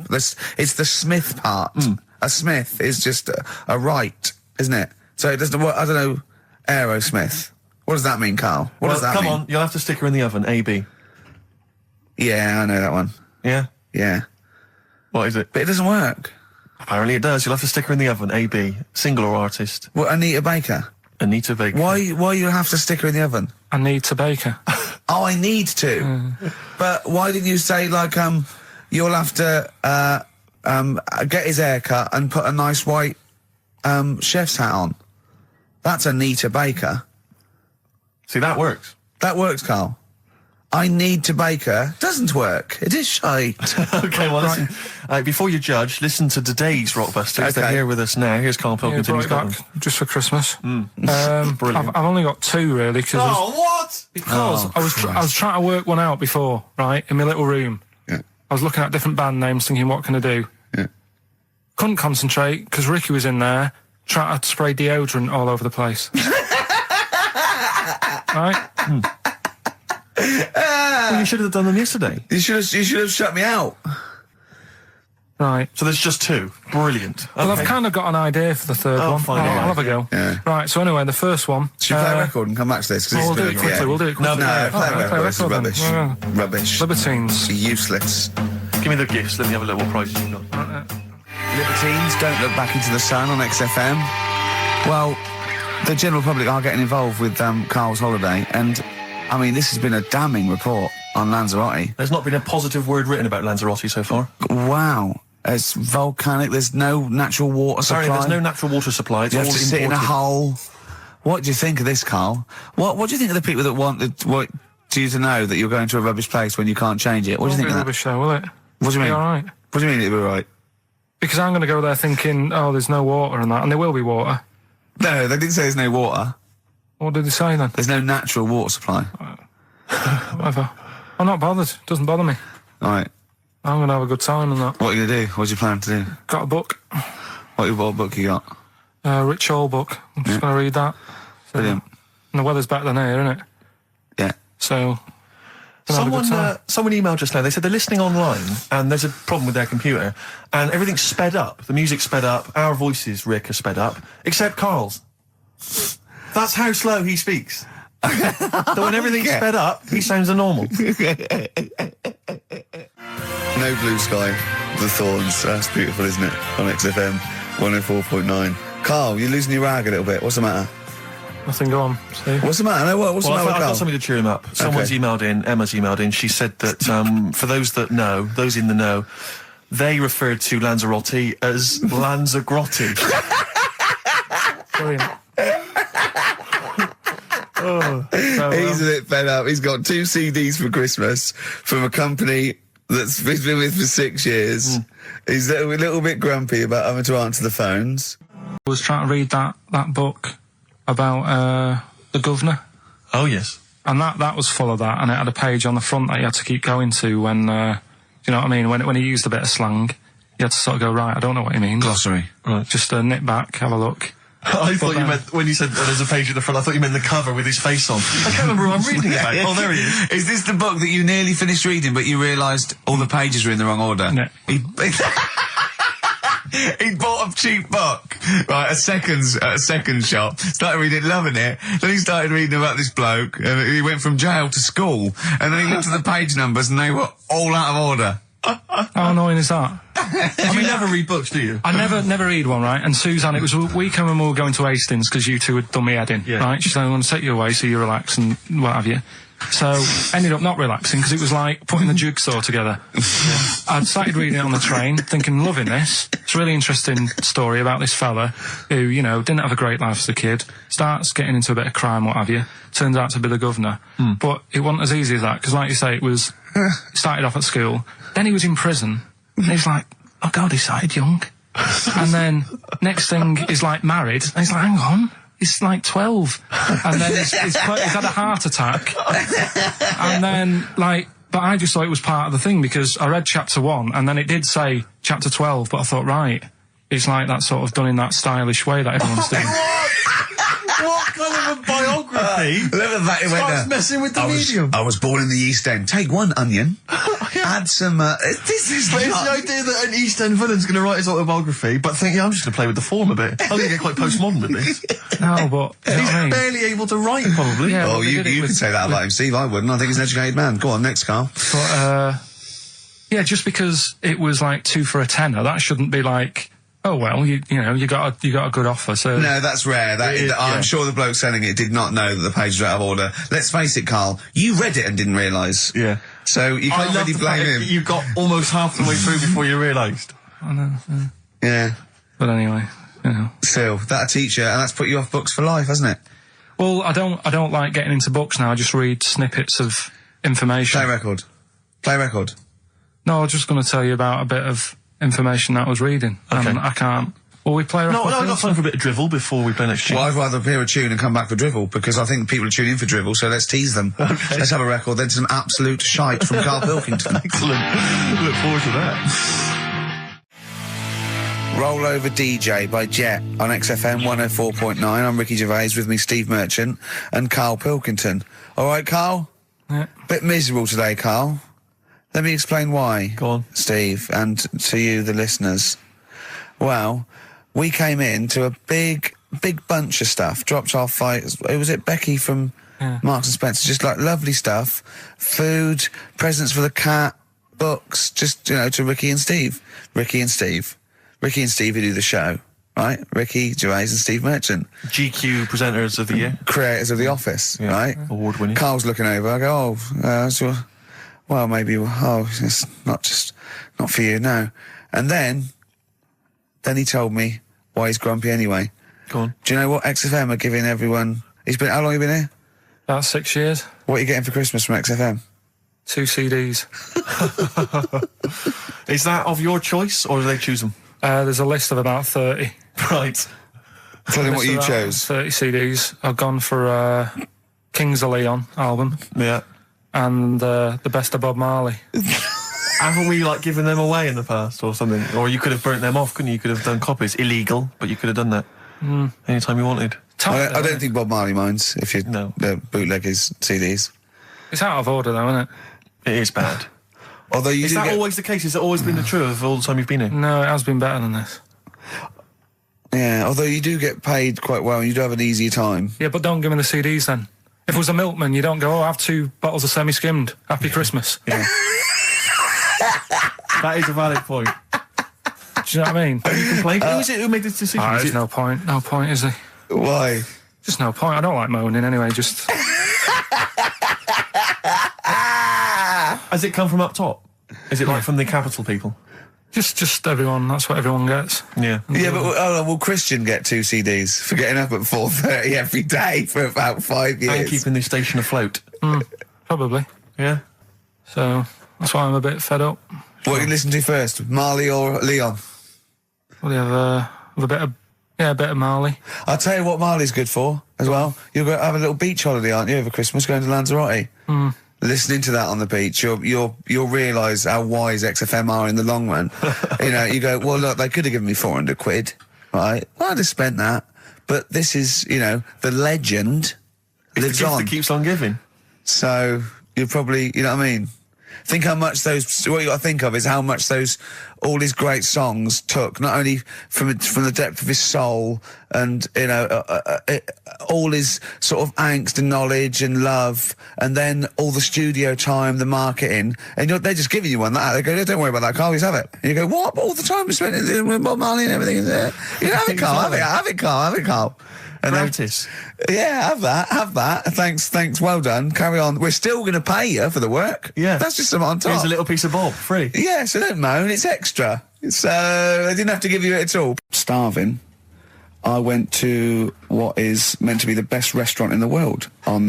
It's the smith part. A smith is just a right, isn't it? So it doesn't... I don't know... Aerosmith. What does that mean, Carl? What does that mean? Come on. You'll have to stick her in the oven. A-B. Yeah, I know that one. Yeah? Yeah. What is it? But it doesn't work. Apparently it does. You'll have to stick her in the oven. A-B. Single or artist. What, Anita Baker? Anita Baker. Why you have to stick her in the oven? I need to bake her. Oh, I need to. But why didn't you say, like, you'll have to get his hair cut and put a nice white chef's hat on? That's Anita Baker. See, that works. That works, Carl. I need to bake her. Doesn't work. It is shite. Okay, well, listen. Before you judge, listen to today's Rockbusters. Okay. They're here with us now. Here's Karl Pilkington. Yeah, He's got them. back just for Christmas. Brilliant. I've only got two really because what? I was trying to work one out before, right, in my little room. Yeah. I was looking at different band names, thinking, what can I do? Yeah. Couldn't concentrate because Ricky was in there trying to spray deodorant all over the place. Right? Well, you should have done them yesterday. You should have shut me out. Right. So there's just 2. Brilliant. Well, Okay. I've kind of got an idea for the third Oh, one. fine, I'll all right. have a go. Yeah. Right, so anyway, the first one... Should we play a record and come back to this? 'Cause Well, it's we'll do been it quickly, we'll do it quickly. No, No, play a Alright, record. This is then. rubbish. Yeah. Rubbish. Libertines. Useless. Give me the gifts. Let me have a look what prizes you've got. Libertines, Don't Look Back Into the Sun on XFM. Well, the general public are getting involved with Karl's holiday, and, I mean, this has been a damning report on Lanzarote. There's not been a positive word written about Lanzarote so far. Wow. It's volcanic, there's no natural water supply. Sorry, there's no natural water supply. It's You all have to sit in a imported. hole. What do you think of this, Karl? What do you think of the people that want you to know that you're going to a rubbish place when you can't change it? What do you think of that? Rubbish show, will it? What do you mean? Be all right. What do you mean it'll be right? Because I'm going to go there thinking, oh, there's no water and that, and there will be water. No, they didn't say there's no water. What did they say then? There's no natural water supply. Whatever. I'm not bothered. Doesn't bother me. All right. I'm going to have a good time and that. What are you going to do? What do you plan to do? Got a book. What book you got? Rich Hall book. I'm just going to read that. Brilliant. And the weather's better than here, isn't it? Yeah. So... gonna have a good time. Someone emailed just now. They said they're listening online and there's a problem with their computer and everything's sped up. The music's sped up. Our voices, Rick, are sped up, except Karl's. That's how slow he speaks. So when everything's sped up, he sounds normal. No Blue Sky, The Thorns. That's beautiful, isn't it? On XFM 104.9. Karl, you're losing your rag a little bit. What's the matter? Nothing, go on, Steve. What's the matter? No, what's the Well, matter with I've got Karl? something to cheer him up. Someone's emailed in, Emma's emailed in, she said that for those that know, those in the know, they referred to Lanzarote as Lanzagrotte. Brilliant. He's a bit fed up. He's got 2 CDs for Christmas from a company that's he's been with for 6 years. He's a little bit grumpy about having to answer the phones. I was trying to read that book about the governor. Oh, yes. And that was full of that, and it had a page on the front that you had to keep going to when, do you know what I mean? When he used a bit of slang, you had to sort of go, right, I don't know what he means. Glossary. Right. Just nip back, have a look. I thought you meant, when you said there's a page at the front, I thought you meant the cover with his face on. I can't remember who I'm reading about. Oh, there he is. Is this the book that you nearly finished reading, but you realised all the pages were in the wrong order? No. He bought a cheap book, right, at a second shop, started reading, loving it, then he started reading about this bloke, and he went from jail to school, and then he looked at the page numbers and they were all out of order. How annoying is that? You never read books, do you? I never read one, right? And Suzanne, it was a weekend when we were going to Hastings because you two had done me head in, right? She said, I'm going to take you away so you relax and what have you. So, ended up not relaxing because it was like putting the jigsaw together. I'd started reading it on the train, thinking, loving this. It's a really interesting story about this fella who, you know, didn't have a great life as a kid, starts getting into a bit of crime, what have you, turns out to be the governor. But it wasn't as easy as that, because like you say, it started off at school, then he was in prison, and he's like, oh God, he started young. And then, next thing, he's like married, and he's like, hang on. He's like 12. And then he's had a heart attack. And then, like, but I just thought it was part of the thing because I read chapter 1 and then it did say chapter 12, but I thought, right, it's like that sort of done in that stylish way that everyone's doing. What kind of a biography starts messing with the medium? I was born in the East End. Take 1 onion, add some, this is But it's the idea that an East End villain's going to write his autobiography, but think, yeah, I'm just going to play with the form a bit. I'm going to get quite postmodern with this. No, but... you know He's what I mean? barely able to write, probably. Yeah, Oh, but they you did it can say that about him, Steve. I wouldn't. I think he's an educated man. Go on, next, Karl. But, yeah, just because it was like 2 for a tenner, that shouldn't be like... Oh well, you know, you got a good offer. So No, that's rare. I'm sure the bloke selling it did not know that the pages were out of order. Let's face it, Karl. You read it and didn't realise. Yeah. So you can't really blame him. You got almost half the way through before you realised. I know. Yeah. But anyway, you know. Still, that'll teach you, and that's put you off books for life, hasn't it? Well, I don't like getting into books now. I just read snippets of information. Play record. Play record. No, I was just going to tell you about a bit of information that I was reading. Okay. And I can't... Will we play a record? No, I've got first? time for a bit of drivel before we play next tune. Well, I'd rather hear a tune and come back for drivel, because I think people are tuning in for drivel, so let's tease them. Okay. Let's have a record, then some absolute shite from Karl Pilkington. Excellent. Look forward to that. Roll Over DJ by Jet on XFM 104.9. I'm Ricky Gervais, with me Steve Merchant and Karl Pilkington. All right, Karl? Yeah. Bit miserable today, Karl. Let me explain why. Go on. Steve, and to you, the listeners. Well, we came in to a big bunch of stuff. Dropped off was it Becky from Marks and Spencer? Just like lovely stuff. Food, presents for the cat, books, just, to Ricky and Steve. Ricky and Steve who do the show, right? Ricky Gervais and Steve Merchant. GQ presenters of the year. Creators of The Office, right? Award-winning. Carl's looking over. I go, well, maybe, it's not for you, no. And then he told me why he's grumpy anyway. Go on. Do you know what XFM are giving everyone? How long have you been here? About 6 years. What are you getting for Christmas from XFM? 2 CDs. Is that of your choice, or do they choose them? There's a list of about 30. Right. Tell him what you About chose. 30 CDs. I've gone for Kings of Leon album. Yeah. And the best of Bob Marley. Haven't we, given them away in the past or something? Or you could have burnt them off, couldn't you? You could have done copies. Illegal, but you could have done that anytime you wanted. I don't think Bob Marley minds if you bootleg his CDs. It's out of order, though, isn't it? It is bad. Although Is that always the case? Has it always been the truth of all the time you've been here? No, it has been better than this. Yeah, although you do get paid quite well and you do have an easier time. Yeah, but don't give me the CDs then. If it was a milkman, you don't go, have 2 bottles of semi-skimmed. Happy Christmas. Yeah. That is a valid point. Do you know what I mean? You complain? Who is it who made this decision? There's no point. No point, is there? Why? Just no point. I don't like moaning anyway, just... Has it come from up top? Is it from the capital people? Just everyone. That's what everyone gets. Yeah. Yeah, but will Christian get 2 CDs for getting up at 4:30 every day for about 5 years? And keeping this station afloat. Probably. Yeah. So that's why I'm a bit fed up. What do you listen to first, Marley or Leon? Well, you have a bit of Marley. I'll tell you what Marley's good for as well. You're going to have a little beach holiday, aren't you, over Christmas, going to Lanzarote? Listening to that on the beach, you'll realise how wise XFM are in the long run. You go, well, look, they could have given me 400 quid, right? Well, I'd have spent that. But this is, the legend lives the gift on. that keeps on giving. So you'll probably, you know what I mean? Think how much what you got to think of is how much all his great songs took, not only from the depth of his soul and, all his sort of angst and knowledge and love, and then all the studio time, the marketing, and they're just giving you one that. They go, don't worry about that, Carl, just have it. And you go, what? All the time we spent with Bob Marley and everything is there. Have it, Carl, have it, Carl. And Practice. Yeah, have that. Thanks, well done. Carry on. We're still going to pay you for the work. Yeah. That's just some on top. Here's a little piece of Bob, free. Yeah, so don't moan, it's extra. So, I didn't have to give you it at all. Starving. I went to what is meant to be the best restaurant in the world on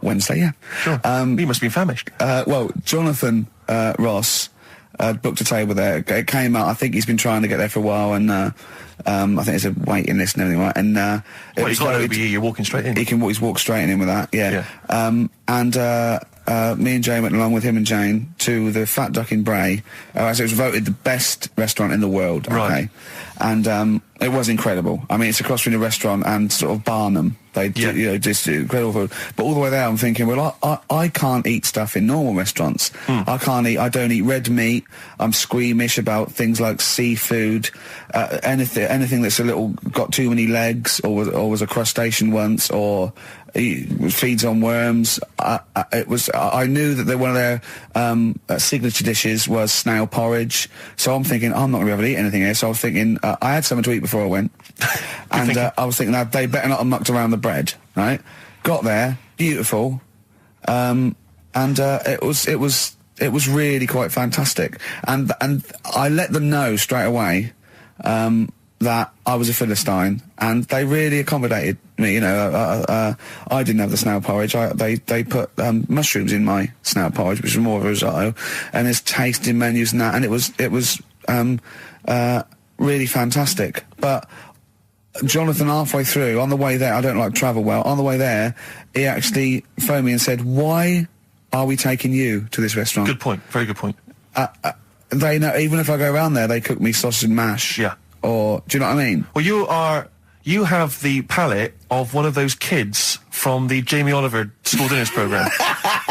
Wednesday, yeah. Sure. You must be famished. Well, Jonathan Ross booked a table there. It came out, I think he's been trying to get there for a while, and I think there's a waiting list and everything, right? And It's not OBE, you're walking straight in. He's walked straight in with that, yeah. Me and Jane went along with him and Jane to the Fat Duck in Bray. So it was voted the best restaurant in the world, okay? Right. And it was incredible. I mean, it's across from the restaurant and sort of Barnum. They do, just incredible food. But all the way there, I'm thinking, well, I can't eat stuff in normal restaurants. I don't eat red meat. I'm squeamish about things like seafood, anything that's got too many legs, or was a crustacean once, or feeds on worms. I knew that one of their signature dishes was snail porridge. So I'm thinking, I'm not going to be able to eat anything here. So I was thinking, I had something to eat before I went. And I was thinking, they better not have mucked around the bread, right? Got there, beautiful. And it was really quite fantastic. And I let them know straight away, that I was a Philistine, and they really accommodated me. I didn't have the snail porridge. They put mushrooms in my snail porridge, which was more of a risotto, and there's tasting menus and that, and it was really fantastic. But Jonathan, halfway through, on the way there, I don't like travel well, on the way there, he actually phoned me and said, why are we taking you to this restaurant? Good point, very good point. They know, even if I go around there, they cook me sausage and mash. Yeah. Or, do you know what I mean? Well, you have the palate of one of those kids from the Jamie Oliver school dinners programme.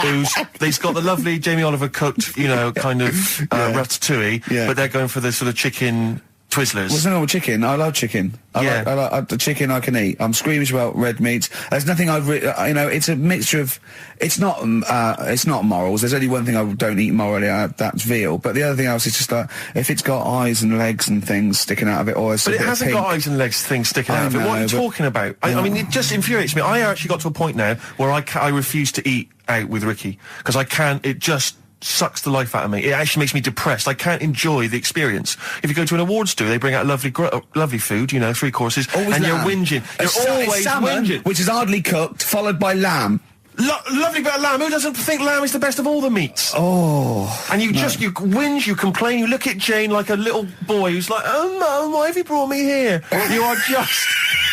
He's got the lovely Jamie Oliver cooked, you know, kind of ratatouille, Yeah. but they're going for the sort of chicken Twizzlers. What's wrong with chicken? I love chicken. I like the chicken I can eat. I'm squeamish about red meat. There's nothing you know, it's a mixture of, it's not morals. There's only one thing I don't eat morally, that's veal. But the other thing else is just like, if it's got eyes and legs and things sticking out of it, or it's But a it bit hasn't pink. got eyes and legs things sticking out of it. What are you but- talking about? I mean, it just infuriates me. I actually got to a point now where I refuse to eat out with Ricky, because I can't, it just sucks the life out of me. It actually makes me depressed. I can't enjoy the experience. If you go to an awards do, they bring out lovely food, you know, 3 courses, Always and lamb. you're whinging. It's You're always salmon, whinging. which is hardly cooked, followed by lamb. Lovely bit of lamb. Who doesn't think lamb is the best of all the meats? Oh. And you whinge, you complain, you look at Jane like a little boy who's like, oh no, why have you brought me here? You are just,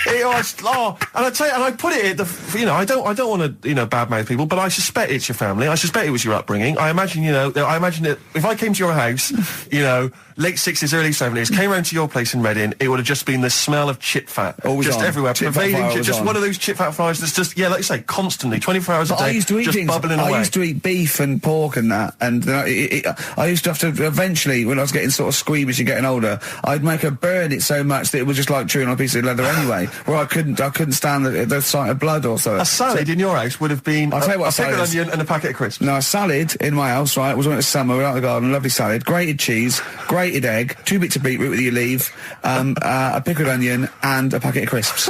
and I tell you, and I put it at the, you know, I don't want to, you know, badmouth people, but I suspect it's your family. I suspect it was your upbringing. I imagine, you know, that if I came to your house, you know, late 60s, early 70s, came round to your place in Reading, it would have just been the smell of chip fat. Always just on. everywhere, Chip fat pervading, fry always just on. one of those chip fat fries that's just, like you say, constantly, 24 hours a But day, I used to eat just things. bubbling away. I used to eat beef and pork and that, and I used to have to eventually, when I was getting sort of squeamish and getting older, I'd make her burn it so much that it was just like chewing on a piece of leather anyway. Where I couldn't stand the sight of blood or so. A salad in your house would have been I'll tell you what a a salad pickled is. onion and a packet of crisps. No, a salad in my house, right, was when it was summer, we were out in the garden, lovely salad, grated cheese, grated egg, 2 bits of beetroot with your leaf, a pickled onion, and a packet of crisps.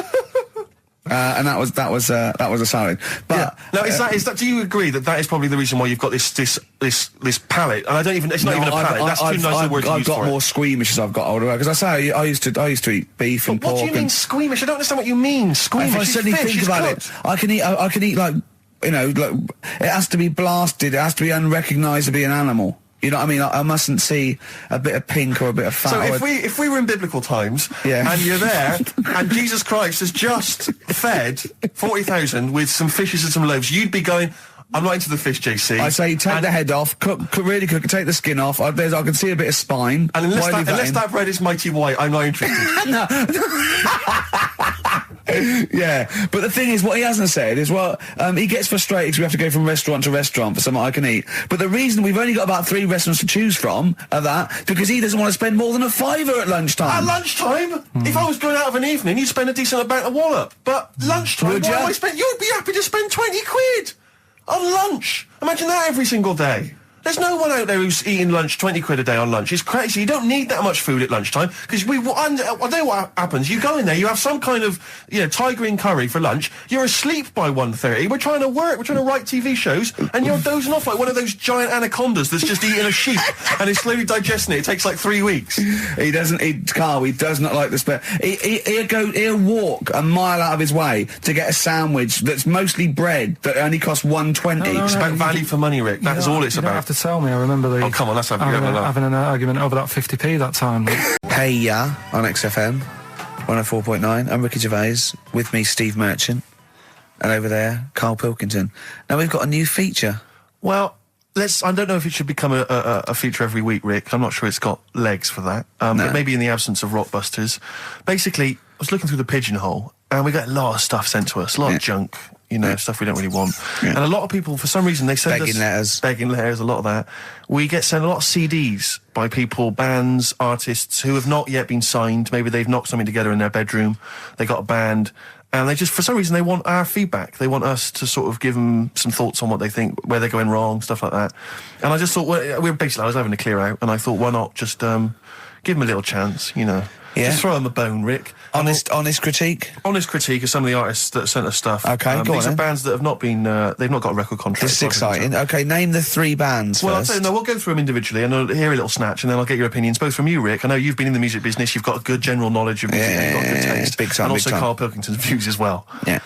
And that was a salad. But Now, is that? Do you agree that is probably the reason why you've got this palate? And I don't even. It's not even a palate. That's too nice a word to I've use got for more it. squeamish as I've got older. Because I say I used to eat beef and What pork. do you mean and squeamish? I don't understand what you mean. Squeamish. if I It's suddenly fish, think it's about cooked. it, I can eat like, you know, like, it has to be blasted. It has to be unrecognisably an animal. You know what I mean? I mustn't see a bit of pink or a bit of fat. So or if we were in biblical times, Yeah. and you're there, and Jesus Christ has just fed 40,000 with some fishes and some loaves, you'd be going, I'm not into the fish, JC. I say take the head off, really cook it, take the skin off. I can see a bit of spine. And unless Why leave unless in? that bread is mighty white, I'm not interested. Yeah, but the thing is, what he hasn't said is, well, he gets frustrated because we have to go from restaurant to restaurant for something I can eat. But the reason we've only got about 3 restaurants to choose from are that because he doesn't want to spend more than a £5 at lunchtime. At lunchtime, if I was going out of an evening, you'd spend a decent amount of wallop. But lunchtime, Would what ya? do I spend? You'd be happy to spend 20 quid on lunch. Imagine that every single day. There's no one out there who's eating lunch 20 quid a day on lunch. It's crazy. You don't need that much food at lunchtime because I know what happens. You go in there, you have some kind of, you know, Thai green curry for lunch. You're asleep by 1:30. We're trying to work. We're trying to write TV shows, and you're dozing off like one of those giant anacondas that's just eating a sheep and is slowly digesting it. It takes like 3 weeks. He doesn't eat Carl. He does not like the spare. He'll walk a mile out of his way to get a sandwich that's mostly bread that only costs £1.20. It's about value for money, Rick. That is all it's You don't about. have to tell me. I remember Oh, come on, let's have having an argument over that 50p that time. Hey ya on XFM 104.9. I'm Ricky Gervais. With me, Steve Merchant, and over there, Karl Pilkington. Now we've got a new feature. Well, I don't know if it should become a feature every week, Rick. I'm not sure it's got legs for that. But maybe in the absence of Rockbusters. Basically, I was looking through the pigeonhole, and we got a lot of stuff sent to us, a lot of junk. You know, stuff we don't really want. Yeah. And a lot of people, for some reason, they send Begging letters. Begging letters, a lot of that. We get sent a lot of CDs by people, bands, artists, who have not yet been signed. Maybe they've knocked something together in their bedroom. They got a band. And they just, for some reason, they want our feedback. They want us to sort of give them some thoughts on what they think, where they're going wrong, stuff like that. And I just thought, I was having a clear out, and I thought, why not just give them a little chance, you know. Yeah. Just throw them a bone, Rick. Honest critique. Honest critique of some of the artists that sent us stuff. Okay, go on these are then. bands that have not been, they've not got a record contract. This is exciting. Okay, name the 3 bands Well, I'll first. tell you, no, we'll go through them individually, and I'll hear a little snatch, and then I'll get your opinions, both from you, Rick. I know you've been in the music business, you've got a good general knowledge of music, you've got good taste. big time, and big also time. Karl Pilkington's views as well. Yeah.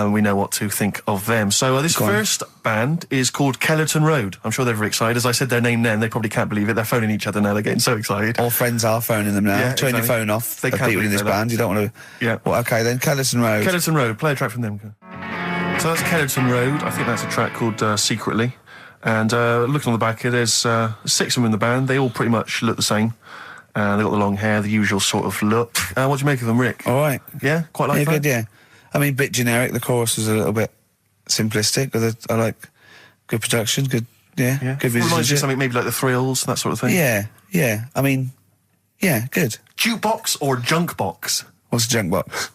We know what to think of them. So this Go on. first band is called Kellerton Road. I'm sure they're very excited. As I said their name then, they probably can't believe it. They're phoning each other now, they're getting so excited. All friends are phoning them now. Yeah, Turn your exactly. phone off. They Of can't people in believe this that. band. You don't want to. Yeah. Well, okay then. Kellerton Road. Kellerton Road, play a track from them. So that's Kellerton Road. I think that's a track called Secretly. And looking on the back here, there's 6 of them in the band. They all pretty much look the same. They've got the long hair, the usual sort of look. What do you make of them, Rick? All right. Yeah? Quite like Yeah, that? good. Yeah. I mean, bit generic. The chorus is a little bit simplistic, but I like Good production, good, yeah. Good Reminds you of musicianship. something maybe like The Thrills, that sort of thing. Yeah. I mean, yeah, good. Jukebox or junk box? What's a junk box?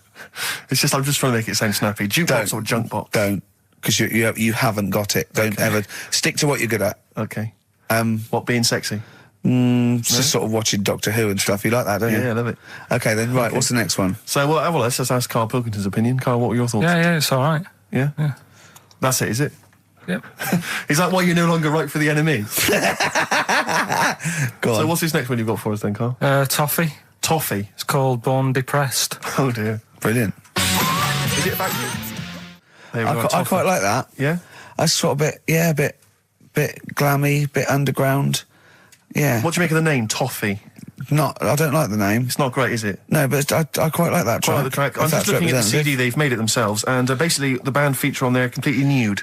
It's just, I'm just trying to make it sound snappy. Jukebox or junk box? Don't, because you haven't got it. Don't ever stick to what you're good at. Okay. What, being sexy? Just sort of watching Doctor Who and stuff. You like that, don't you? Yeah, I love it. Okay, then, right, what's the next one? So, well, let's just ask Karl Pilkington's opinion. Karl, what were your thoughts? Yeah, it's all right. Yeah? Yeah. That's it, is it? Yep. Is that why you're no longer right for the enemy? Go on. So what's this next one you've got for us then, Karl? Toffee. Toffee. It's called Born Depressed. Oh, dear. Brilliant. Is it about you? There we go, I Toffee. quite like that. Yeah? That's sort of a bit glammy, bit underground. Yeah. What do you make of the name, Toffee? I don't like the name. It's not great, is it? No, but I quite like that track. Quite like the track. I'm If just that's looking at the representative. CD, they've made it themselves, and basically the band feature on there completely nude.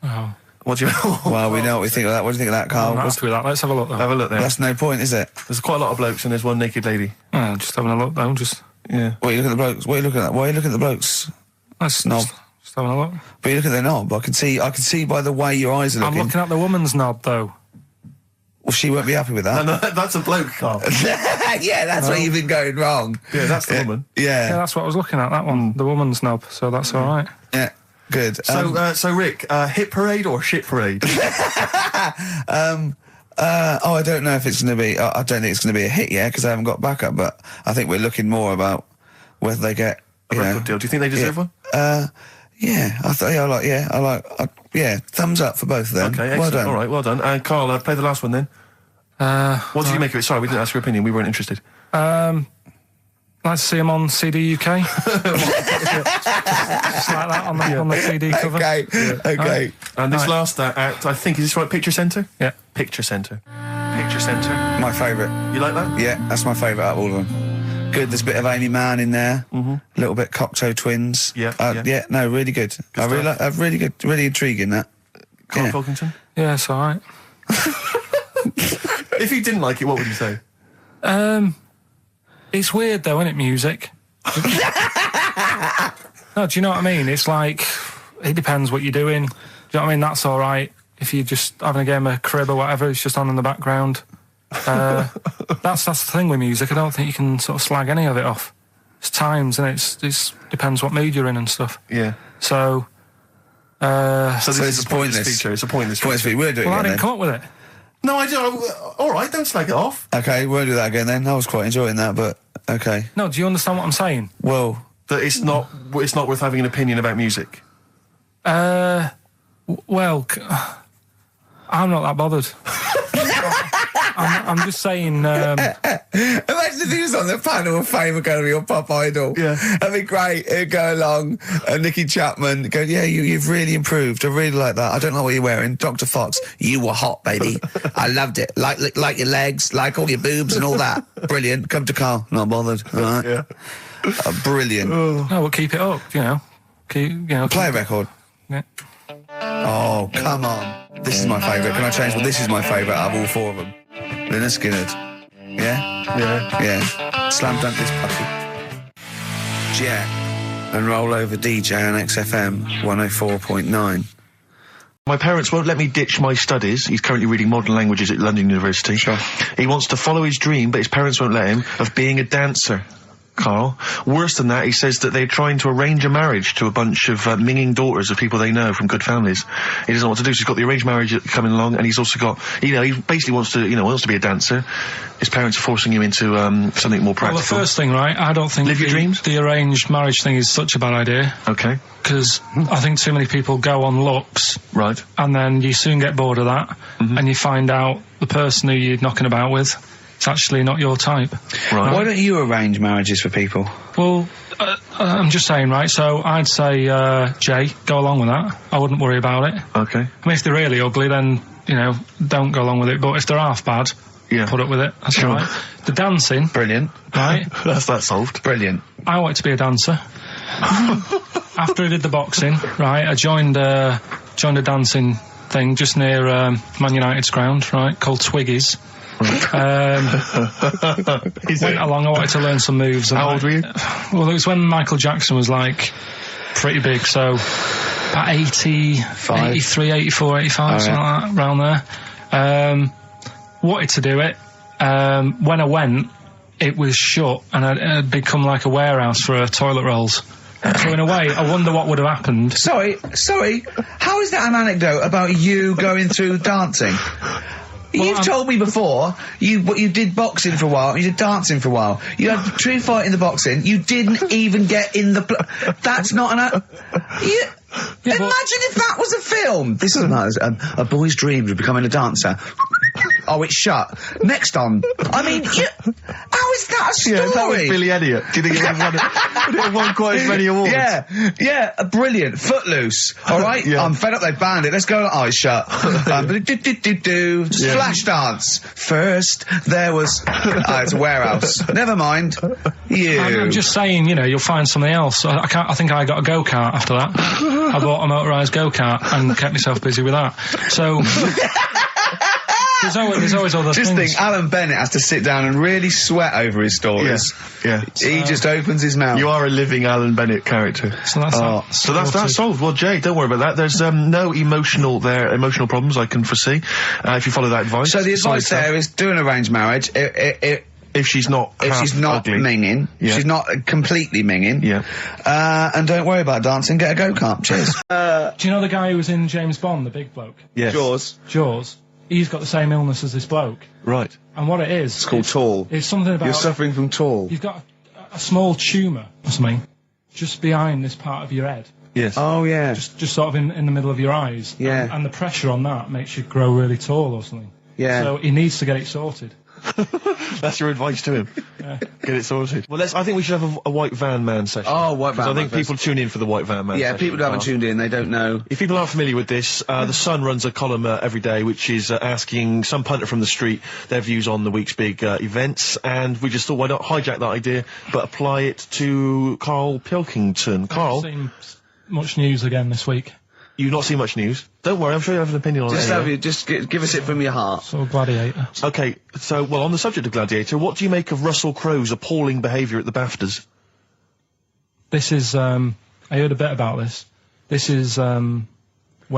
Oh. What do you... Well, we know what we think of that. What do you think of that, Carl? I'm happy with that. Let's have a look, though. Have a look there. That's no point, is it? There's quite a lot of blokes and there's one naked lady. Just having a look, though. Just... Yeah. What are you looking at the blokes? What are you looking at? Why are you looking at the blokes? Let's Knob. just having a look. But you look at their knob. I can see by the way your eyes are I'm looking. looking at the woman's knob, though. Well, she won't be happy with that. No, that's a bloke, Karl. Yeah, that's where you've been going wrong. Yeah, that's the woman. Yeah, Yeah, that's what I was looking at, that one. The woman's knob, so that's all right. yeah, good. So Rick, hit parade or shit parade? I don't know if it's going to be. I don't think it's going to be a hit yet because I haven't got backup. But I think we're looking more about whether they get A record deal. Do you think they deserve one? Yeah, I like. Thumbs up for both of them. Okay, excellent. Well done. All right, well done. And Karl, play the last one then. What did you make of it? Sorry, we didn't ask your opinion. We weren't interested. Like to see him on CD UK. Just like that on the CD cover. Okay. And this last act, I think, is this right? Picture Centre? Yeah. Picture Centre. Picture Centre. My favourite. You like that? Yeah, that's my favourite out of all of them. Good. There's a bit of Amy Mann in there. A little bit Cocteau Twins. Yeah. No, really good. I really like. Really good. Really intriguing that. Karl Yeah. Pilkington? Yeah, it's all right. If you didn't like it, what would you say? It's weird, though, isn't it, music? No, do you know what I mean? It's like, it depends what you're doing. Do you know what I mean? That's all right. If you're just having a game of crib or whatever, it's just on in the background. That's the thing with music. I don't think you can sort of slag any of it off. It's times, and it depends what mood you're in and stuff. Yeah. So So this it's is a pointless pointless. feature. It's a pointless feature. Points for you. We'll do it well, I again didn't come up with it. No, I do. All right, don't slag it off. then. Okay, we'll do that again then. I was quite enjoying that, but okay. No, do you understand what I'm saying? Well, That it's not worth having an opinion about music. Well, I'm not that bothered. I'm just saying. imagine if he was on the panel of fame going to be your pop idol. Yeah. That'd be great. He'd go along, and Nicky Chapman go, yeah, you've really improved. I really like that. I don't know what you're wearing. Dr. Fox, you were hot, baby. I loved it. Like your legs, like all your boobs and all that. Brilliant. Come to Karl. Not bothered. All right. Yeah. Brilliant. No, we'll keep it up. You know, Play a record. Yeah. Oh, come on. This is my favourite. Can I change? Well, this is my favourite out of all four of them. Lynyrd Skynyrd. Yeah? Yeah. Yeah. Slam dunk this puppy. Jack. And roll over DJ on XFM 104.9. My parents won't let me ditch my studies. He's currently reading modern languages at London University. Sure. He wants to follow his dream, but his parents won't let him, of being a dancer. Karl. Worse than that, he says that they're trying to arrange a marriage to a bunch of minging daughters of people they know from good families. He doesn't know what to do, so he's got the arranged marriage coming along, and he's also got, he basically wants to be a dancer. His parents are forcing him into something more practical. Well, the first thing, right? I don't think Live your dreams? the arranged marriage thing is such a bad idea. Okay. Because I think too many people go on looks, Right. and then you soon get bored of that, and you find out the person who you're knocking about with, it's actually not your type. Right. Why don't you arrange marriages for people? Well, I'm just saying, right? So I'd say, Jay, go along with that. I wouldn't worry about it. Okay. I mean, if they're really ugly, then, don't go along with it. But if they're half bad, Yeah. put up with it. That's Sure. all right. The dancing, Brilliant. right? That's that solved. Brilliant. I wanted to be a dancer. After I did the boxing, right, I joined a dancing thing just near Man United's ground, right, called Twiggies. Went along, I wanted to learn some moves. How old were you? Well, it was when Michael Jackson was, pretty big, so about 83, 84, 85, something like that, around there. Wanted to do it. When I went, it was shut, and it had become like a warehouse for toilet rolls. So in a way, I wonder what would have happened. Sorry, how is that an anecdote about you going through dancing? You've told me before you did boxing for a while, you did dancing for a while. You had a true fight in the boxing. You didn't even get in the. That's not an. Imagine if that was a film. This is a boy's dreams of becoming a dancer. Oh, it's shut. Next on. I mean, how is that a story? Yeah, that was Billy Elliot. Do you think it would have won quite as many awards? Yeah, brilliant. Footloose. All right, I'm fed up. They banned it. Let's go. Eyes shut. Flash dance. First, there was. It's a warehouse. Never mind. I'm just saying, you'll find something else. I think I got a go-kart after that. I bought a motorised go-kart and kept myself busy with that. So. There's always other things. Just think, Alan Bennett has to sit down and really sweat over his stories. Yeah. He just opens his mouth. You are a living Alan Bennett character. So that's solved. Well, Jay, don't worry about that. There's no emotional problems I can foresee if you follow that advice. So the advice there is do an arranged marriage. If she's not ugly. minging, she's not completely minging. Yeah. And don't worry about dancing. Get a go-kart. Cheers. Do you know the guy who was in James Bond, the big bloke? Yes. Jaws. He's got the same illness as this bloke. Right. And what it is... It's called tall. It's something about... You're suffering from tall. You've got a small tumour or something just behind this part of your head. Yes. Oh, yeah. Just sort of in the middle of your eyes. Yeah. And the pressure on that makes you grow really tall or something. Yeah. So he needs to get it sorted. That's your advice to him. Yeah. Get it sorted. Well, I think we should have a white van man session. Oh, white van man. I think people tune in for the white van man. Yeah, session. people who haven't tuned in, they don't know. If people aren't familiar with this, the Sun runs a column every day, which is asking some punter from the street their views on the week's big events, and we just thought, why not hijack that idea, but apply it to Karl Pilkington. Karl, I haven't seen much news again this week. You've not seen much news. Don't worry, I'm sure you have an opinion on it. Just give us it from your heart. So Gladiator. Okay, so, well, on the subject of Gladiator, what do you make of Russell Crowe's appalling behaviour at the BAFTAs? This is, I heard a bit about this. This is, when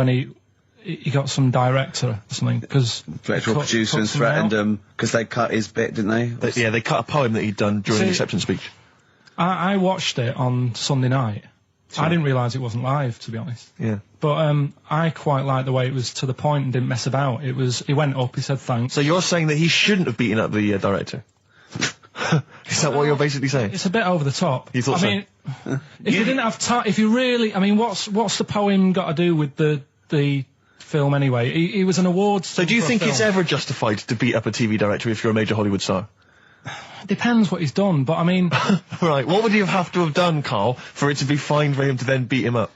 he got some director or something, because... Director or producer and threatened him, because they cut his bit, didn't they? They cut a poem that he'd done during the acceptance speech. I watched it on Sunday night. Sure. I didn't realise it wasn't live, to be honest. Yeah. But I quite liked the way it was to the point and didn't mess about. He went up, he said thanks. So you're saying that he shouldn't have beaten up the director? Is that what you're basically saying? It's a bit over the top. You thought I mean, if you didn't have time, if you really, I mean, what's the poem got to do with the film anyway? He was an awards. So do you think it's ever justified to beat up a TV director if you're a major Hollywood star? Depends what he's done, but I mean... Right, what would he have to have done, Karl, for it to be fine for him to then beat him up?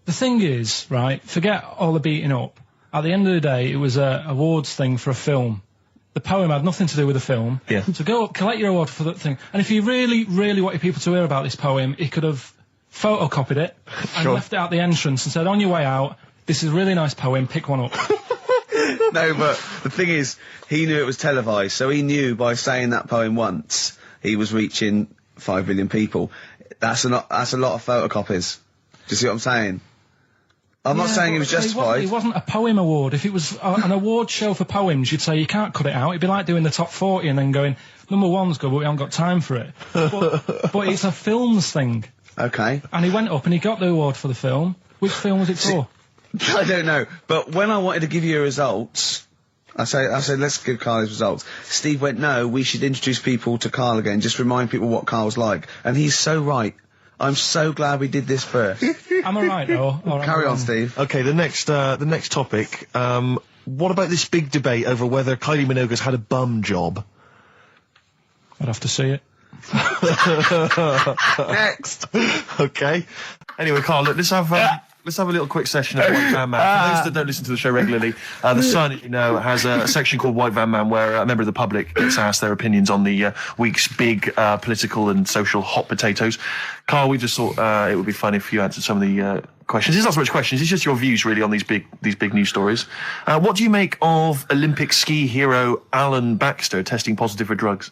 The thing is, right, forget all the beating up. At the end of the day, it was a awards thing for a film. The poem had nothing to do with the film. Yeah. So go up, collect your award for that thing. And if he really, really wanted people to hear about this poem, he could have photocopied it and left it at the entrance and said, on your way out, this is a really nice poem, pick one up. No, but the thing is, he knew it was televised, so he knew by saying that poem once, he was reaching 5 billion people. That's a lot of photocopies. Do you see what I'm saying? I'm not saying he was justified. It wasn't a poem award. If it was an award show for poems, you'd say you can't cut it out. It'd be like doing the top 40 and then going, number one's good, but we haven't got time for it. But it's a films thing. Okay. And he went up and he got the award for the film. Which film was it for? I don't know, but when I wanted to give you results, I said let's give Karl his results. Steve went, no, we should introduce people to Karl again, just remind people what Karl's like. And he's so right. I'm so glad we did this first. Am I right, though? Carry on, Steve. Okay, the next topic. What about this big debate over whether Kylie Minogue's had a bum job? I'd have to see it. Next. Okay. Anyway, Karl, look, let's have a little quick session of White Van Man. For those that don't listen to the show regularly, The Sun, as you know, has a section called White Van Man where a member of the public gets asked their opinions on the week's big political and social hot potatoes. Karl, we just thought it would be fun if you answered some of the questions. It's not so much questions, it's just your views, really, on these big news stories. What do you make of Olympic ski hero Alan Baxter testing positive for drugs?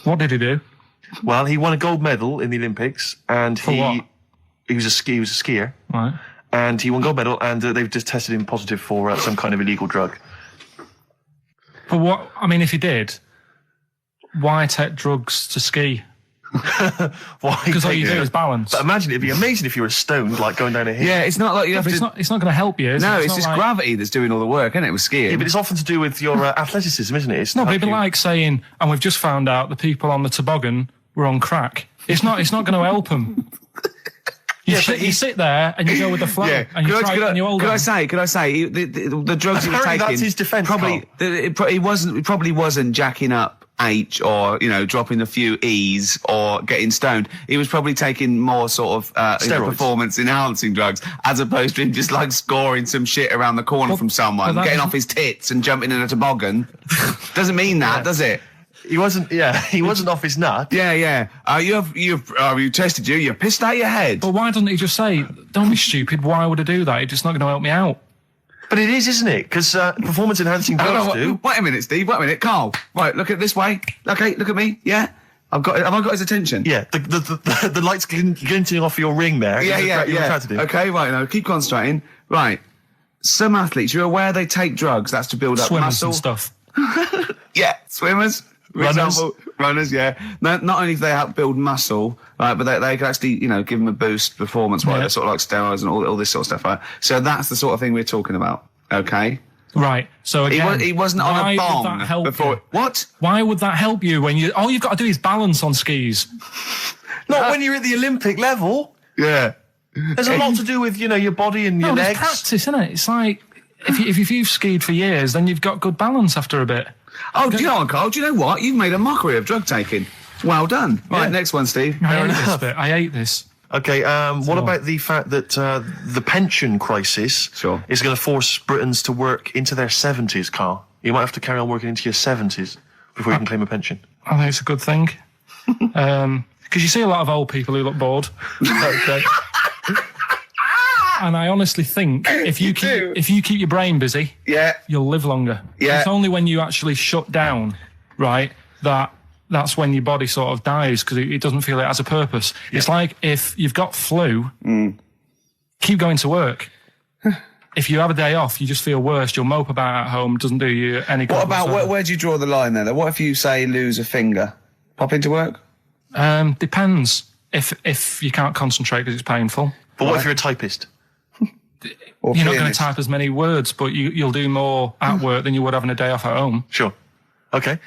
What did he do? Well, he won a gold medal in the Olympics, and For what? he was a skier. Right. And he won gold medal, and they've just tested him positive for some kind of illegal drug. But what, I mean, if he did, why take drugs to ski? Why? Because all you do is balance. But imagine, it'd be amazing if you were stoned, like going down a hill. Yeah, it's not like you have But to... it's not going to help you, is it? No, it's not just like, gravity that's doing all the work, isn't it, with skiing? Yeah, but it's often to do with your athleticism, isn't it? It's No, to but help it'd be you. like saying, and we've just found out the people on the toboggan were on crack. It's not going to help them. You sit there and you go with the flow, and you try and you hold on. Could I say, the drugs he was Apparently taking... that's his defence, It probably wasn't jacking up H or, dropping a few E's or getting stoned. He was probably taking more sort of Steroids. performance-enhancing drugs, as opposed to him just, like, scoring some shit around the corner from someone, getting off his tits and jumping in a toboggan. Doesn't mean that, does it? He wasn't off his nut. Yeah. You tested you? You pissed out your head. But why doesn't he just say, don't be stupid, why would I do that? It's just not going to help me out. But it is, isn't it? Because performance-enhancing drugs do. Wait a minute, Steve. Wait a minute, Carl. Right, look at this way. Okay, look at me. Yeah, have I got his attention? Yeah, the lights glinting off your ring there. Yeah. Okay, right. Now keep concentrating. Right. Some athletes, you're aware they take drugs. That's to build up Swimmers muscle and stuff. Yeah, swimmers. For example, runners, yeah. Not only do they help build muscle, right, but they can actually, give them a boost performance-wise. They're sort of like steroids and all this sort of stuff, right? So that's the sort of thing we're talking about, okay? Right. So again, he wasn't on a bong would that help before. you? What? Why would that help you when all you've got to do is balance on skis? Not when you're at the Olympic level. Yeah. There's a lot to do with, your body and your There's legs. practice, isn't it? It's like if you've skied for years, then you've got good balance after a bit. Oh, do you know what, Carl? Do you know what? You've made a mockery of drug taking. Well done. Right, Yeah. next one, Steve. I hate this bit. I hate this. Okay, what about the fact that the pension crisis Sure. is going to force Britons to work into their 70s, Carl? You might have to carry on working into your 70s before you can claim a pension. I think it's a good thing. Because you see a lot of old people who look bored. Okay. And I honestly think if you keep your brain busy, Yeah. you'll live longer. Yeah. It's only when you actually shut down, right, that's when your body sort of dies because it doesn't feel it has a purpose. Yeah. It's like if you've got flu, keep going to work. If you have a day off, you just feel worse. You'll mope about at home. Doesn't do you any good. What about, where do you draw the line then? What if you say lose a finger? Pop into work? Depends. If you can't concentrate because it's painful. But what if you're a typist? Or You're not going to pianist? type as many words, but you'll do more at work than you would having a day off at home. Sure. Okay.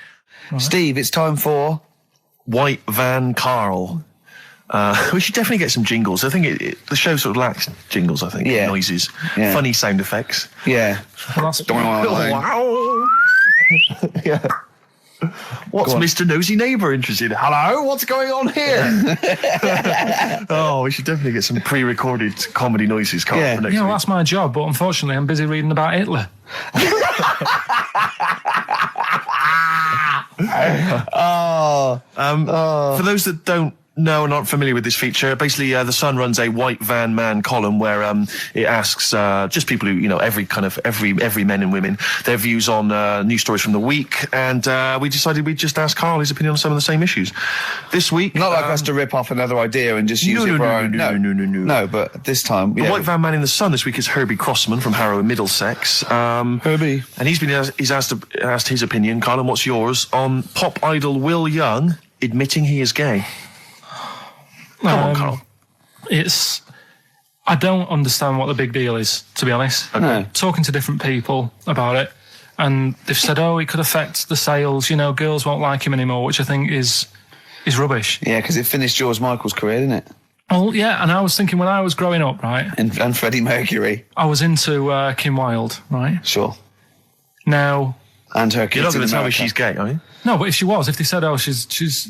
Steve, it's time for... White Van Karl. We should definitely get some jingles. I think the show sort of lacks jingles, I think. Yeah. Noises. Yeah. Funny sound effects. Yeah. Well, that's Wow. Yeah. What's Mr. Nosy Neighbour interested in? Hello, what's going on here? Oh, we should definitely get some pre-recorded comedy noises, Carl, Yeah. for next Yeah, well, week. that's my job, but unfortunately I'm busy reading about Hitler. For those that don't know and aren't familiar with this feature, basically The Sun runs a White Van Man column where it asks just people who, every men and women, their views on news stories from the week, and we decided we'd just ask Carl his opinion on some of the same issues. This week... Not like us to rip off another idea and just use it for our own... No. No, but this time... The White Van Man in the Sun this week is Herbie Crossman from Harrow in Middlesex. Herbie. And he's asked his opinion, Carl, and what's yours, on pop idol Will Young admitting he is gay. Come on, Carl. I don't understand what the big deal is, to be honest. No. Talking to different people about it, and they've said, it could affect the sales, girls won't like him anymore, which I think is rubbish. Yeah, because it finished George Michael's career, didn't it? Oh, yeah, and I was thinking when I was growing up, right, And Freddie Mercury. I was into Kim Wilde, right? Sure. Now... And her You're kids not going in to tell me America. she's gay, are you? No, but if they said, she's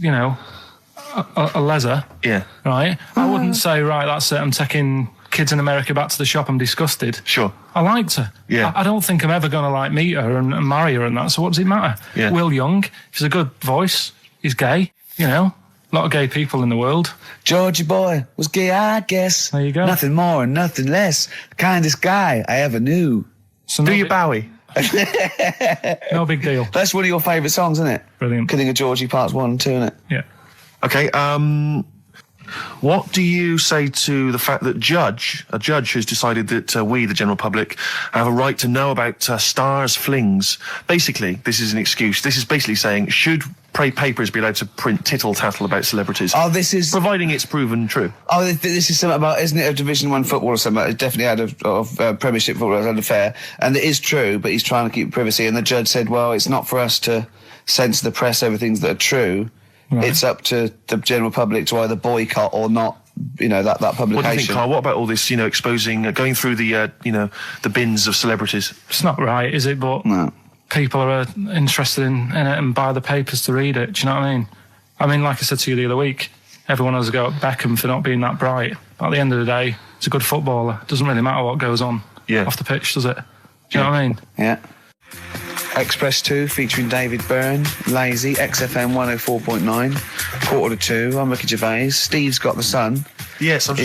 a leather, Yeah. right? I wouldn't say, right, that's it, I'm taking kids in America back to the shop, I'm disgusted. Sure. I liked her. Yeah. I don't think I'm ever going to meet her and marry her and that, so what does it matter? Yeah. Will Young, he's a good voice, he's gay, a lot of gay people in the world. Georgie boy was gay, I guess. There you go. Nothing more and nothing less. The kindest guy I ever knew. So Do you Bowie? no big deal. That's one of your favourite songs, isn't it? Brilliant. Killing of Georgie Parts 1 and 2, isn't it? Yeah. Okay, What do you say to the fact that a judge has decided that we, the general public, have a right to know about stars' flings? Basically, this is an excuse. This is basically saying, should papers be allowed to print tittle-tattle about celebrities? Oh, this is... providing it's proven true. Oh, this is something about, isn't it, a Division 1 football or something? It's definitely had Premiership football as an affair. And it is true, but he's trying to keep privacy. And the judge said, well, it's not for us to censor the press over things that are true. Right. It's up to the general public to either boycott or not, that publication. What do you think, Carl? What about all this, exposing, going through the, the bins of celebrities? It's not right, is it? But no. People are interested in it and buy the papers to read it. Do you know what I mean? I mean, like I said to you the other week, everyone has a go at Beckham for not being that bright. But at the end of the day, he's a good footballer. It doesn't really matter what goes on off the pitch, does it? Do you know what I mean? Yeah. Express 2 featuring David Byrne, Lazy, XFM 104.9, 1:45. I'm Ricky Gervais. Steve's got the Sun. Yes, we're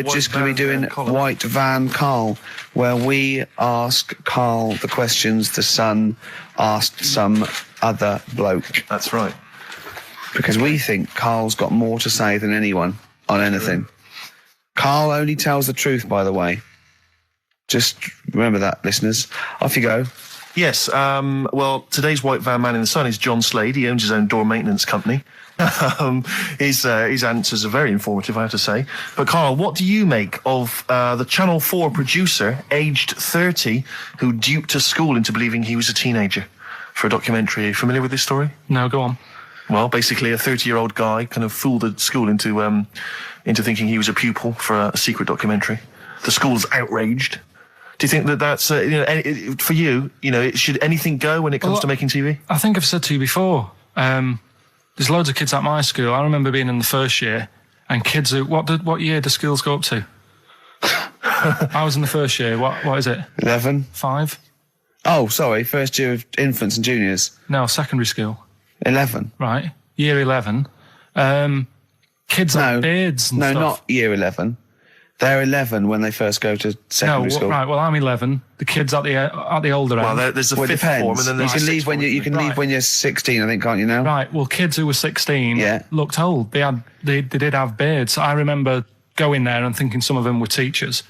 just going to be doing White Van Carl, where we ask Carl the questions the Sun asked some other bloke. That's right. Because we think Carl's got more to say than anyone on anything. Carl only tells the truth, by the way. Just remember that, listeners. Off you go. Yes, well, today's White Van Man in the Sun is John Slade. He owns his own door maintenance company. His answers are very informative, I have to say. But, Carl, what do you make of the Channel 4 producer, aged 30, who duped a school into believing he was a teenager for a documentary? Are you familiar with this story? No, go on. Well, basically, a 30-year-old guy kind of fooled the school into thinking he was a pupil for a secret documentary. The school's outraged. Do you think that that's, for you, should anything go when it comes to making TV? I think I've said to you before, there's loads of kids at my school. I remember being in the first year, and kids who, what year do schools go up to? I was in the first year. What is it? 11. 5? Oh, sorry, first year of infants and juniors. No, secondary school. 11. Right, year 11. Kids have beards and stuff. No, not year 11. They're 11 when they first go to secondary school. Right. Well, I'm 11. The kids at the older end. Well, there's a fifth form, and then there's you can leave when you're 16. I think, can't you now? Right. Well, kids who were 16 looked old. They did have beards. I remember going there and thinking some of them were teachers.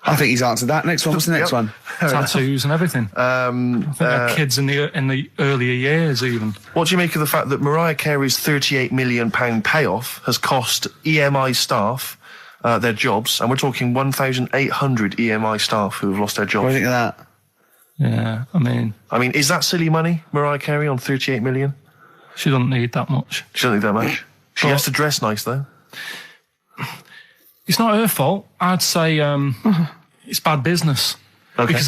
I think he's answered that. Next one. What's the next one? Tattoos and everything. I think they're kids in the earlier years even. What do you make of the fact that Mariah Carey's £38 million payoff has cost EMI staff their jobs, and we're talking 1,800 EMI staff who have lost their jobs? What do you think of that? Yeah, I mean, is that silly money, Mariah Carey, on 38 million? She doesn't need that much. She doesn't need that much. She has to dress nice, though. It's not her fault. I'd say it's bad business. Okay. Because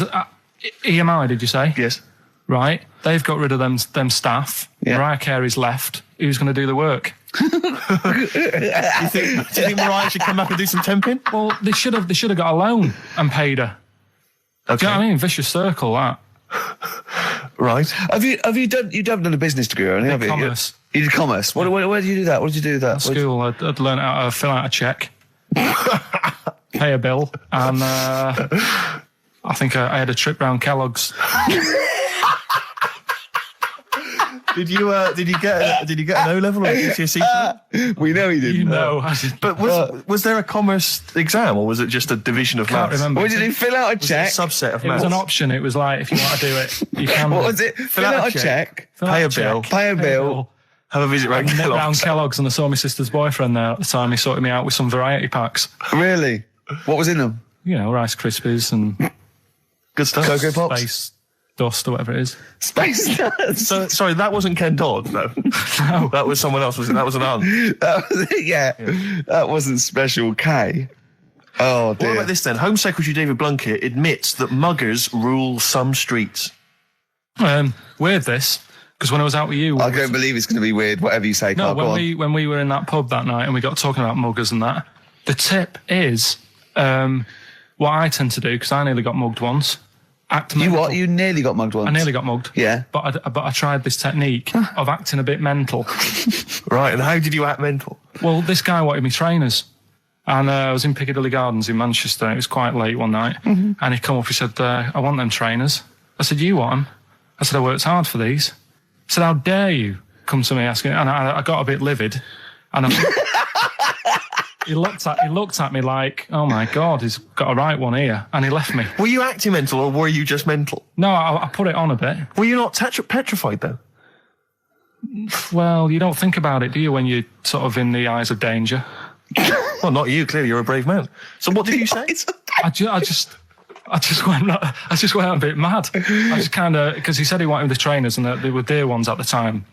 EMI, did you say? Yes. Right. They've got rid of them staff. Yeah. Mariah Carey's left. Who's going to do the work? Do you think Mariah should come back and do some temping? Well, they should have got a loan and paid her. Okay. Do you know what I mean? Vicious circle, that. Right. Have you done a business degree or anything? Commerce. You did commerce. Where did you do that? What did you do with that? At school, I'd learned how to fill out a cheque, pay a bill, and I think I had a trip round Kellogg's. Did you get an O level or a GCSE? We know he didn't. You know. But was there a commerce exam, or was it just a division of maths? Remember. What did he fill out a check? Was it a subset of It maths? was an option. It was like, if you want to do it, you can. What was it? Fill out a check. Pay a bill. Pay a bill. Have a visit round Kellogg's. Round Kellogg's, and I saw my sister's boyfriend there at the time. He sorted me out with some variety packs. Really? What was in them? You know, Rice Krispies and Good stuff. Cocoa Pops? Space Dust or whatever it is. Space Nuts. So, sorry, that wasn't Ken Dodd, no. No. That was someone else, wasn't it? That was an aunt. That wasn't Special K. Oh, dear. What about this then? Home Secretary David Blunkett admits that muggers rule some streets. Weird this, because when I was out with you... I don't believe it's going to be weird, whatever you say, Carl. No, when we were in that pub that night and we got talking about muggers and that, the tip is what I tend to do, because I nearly got mugged once. Act mental. You what? You nearly got mugged once? I nearly got mugged. Yeah. But I tried this technique of acting a bit mental. Right, and how did you act mental? Well, this guy wanted me trainers. And I was in Piccadilly Gardens in Manchester. It was quite late one night. Mm-hmm. And he come up, he said, I want them trainers. I said, you want them? I said, I worked hard for these. He said, how dare you come to me asking? And I got a bit livid. And I He looked at me like, oh my God, he's got a right one here, and he left me. Were you acting mental or were you just mental? No, I put it on a bit. Were you not petrified though? Well, you don't think about it, do you, when you're sort of in the eyes of danger? Well, not you. Clearly, you're a brave man. So, what did you say? I just went a bit mad. I just kind of, because he said he wanted the trainers and they were dear ones at the time,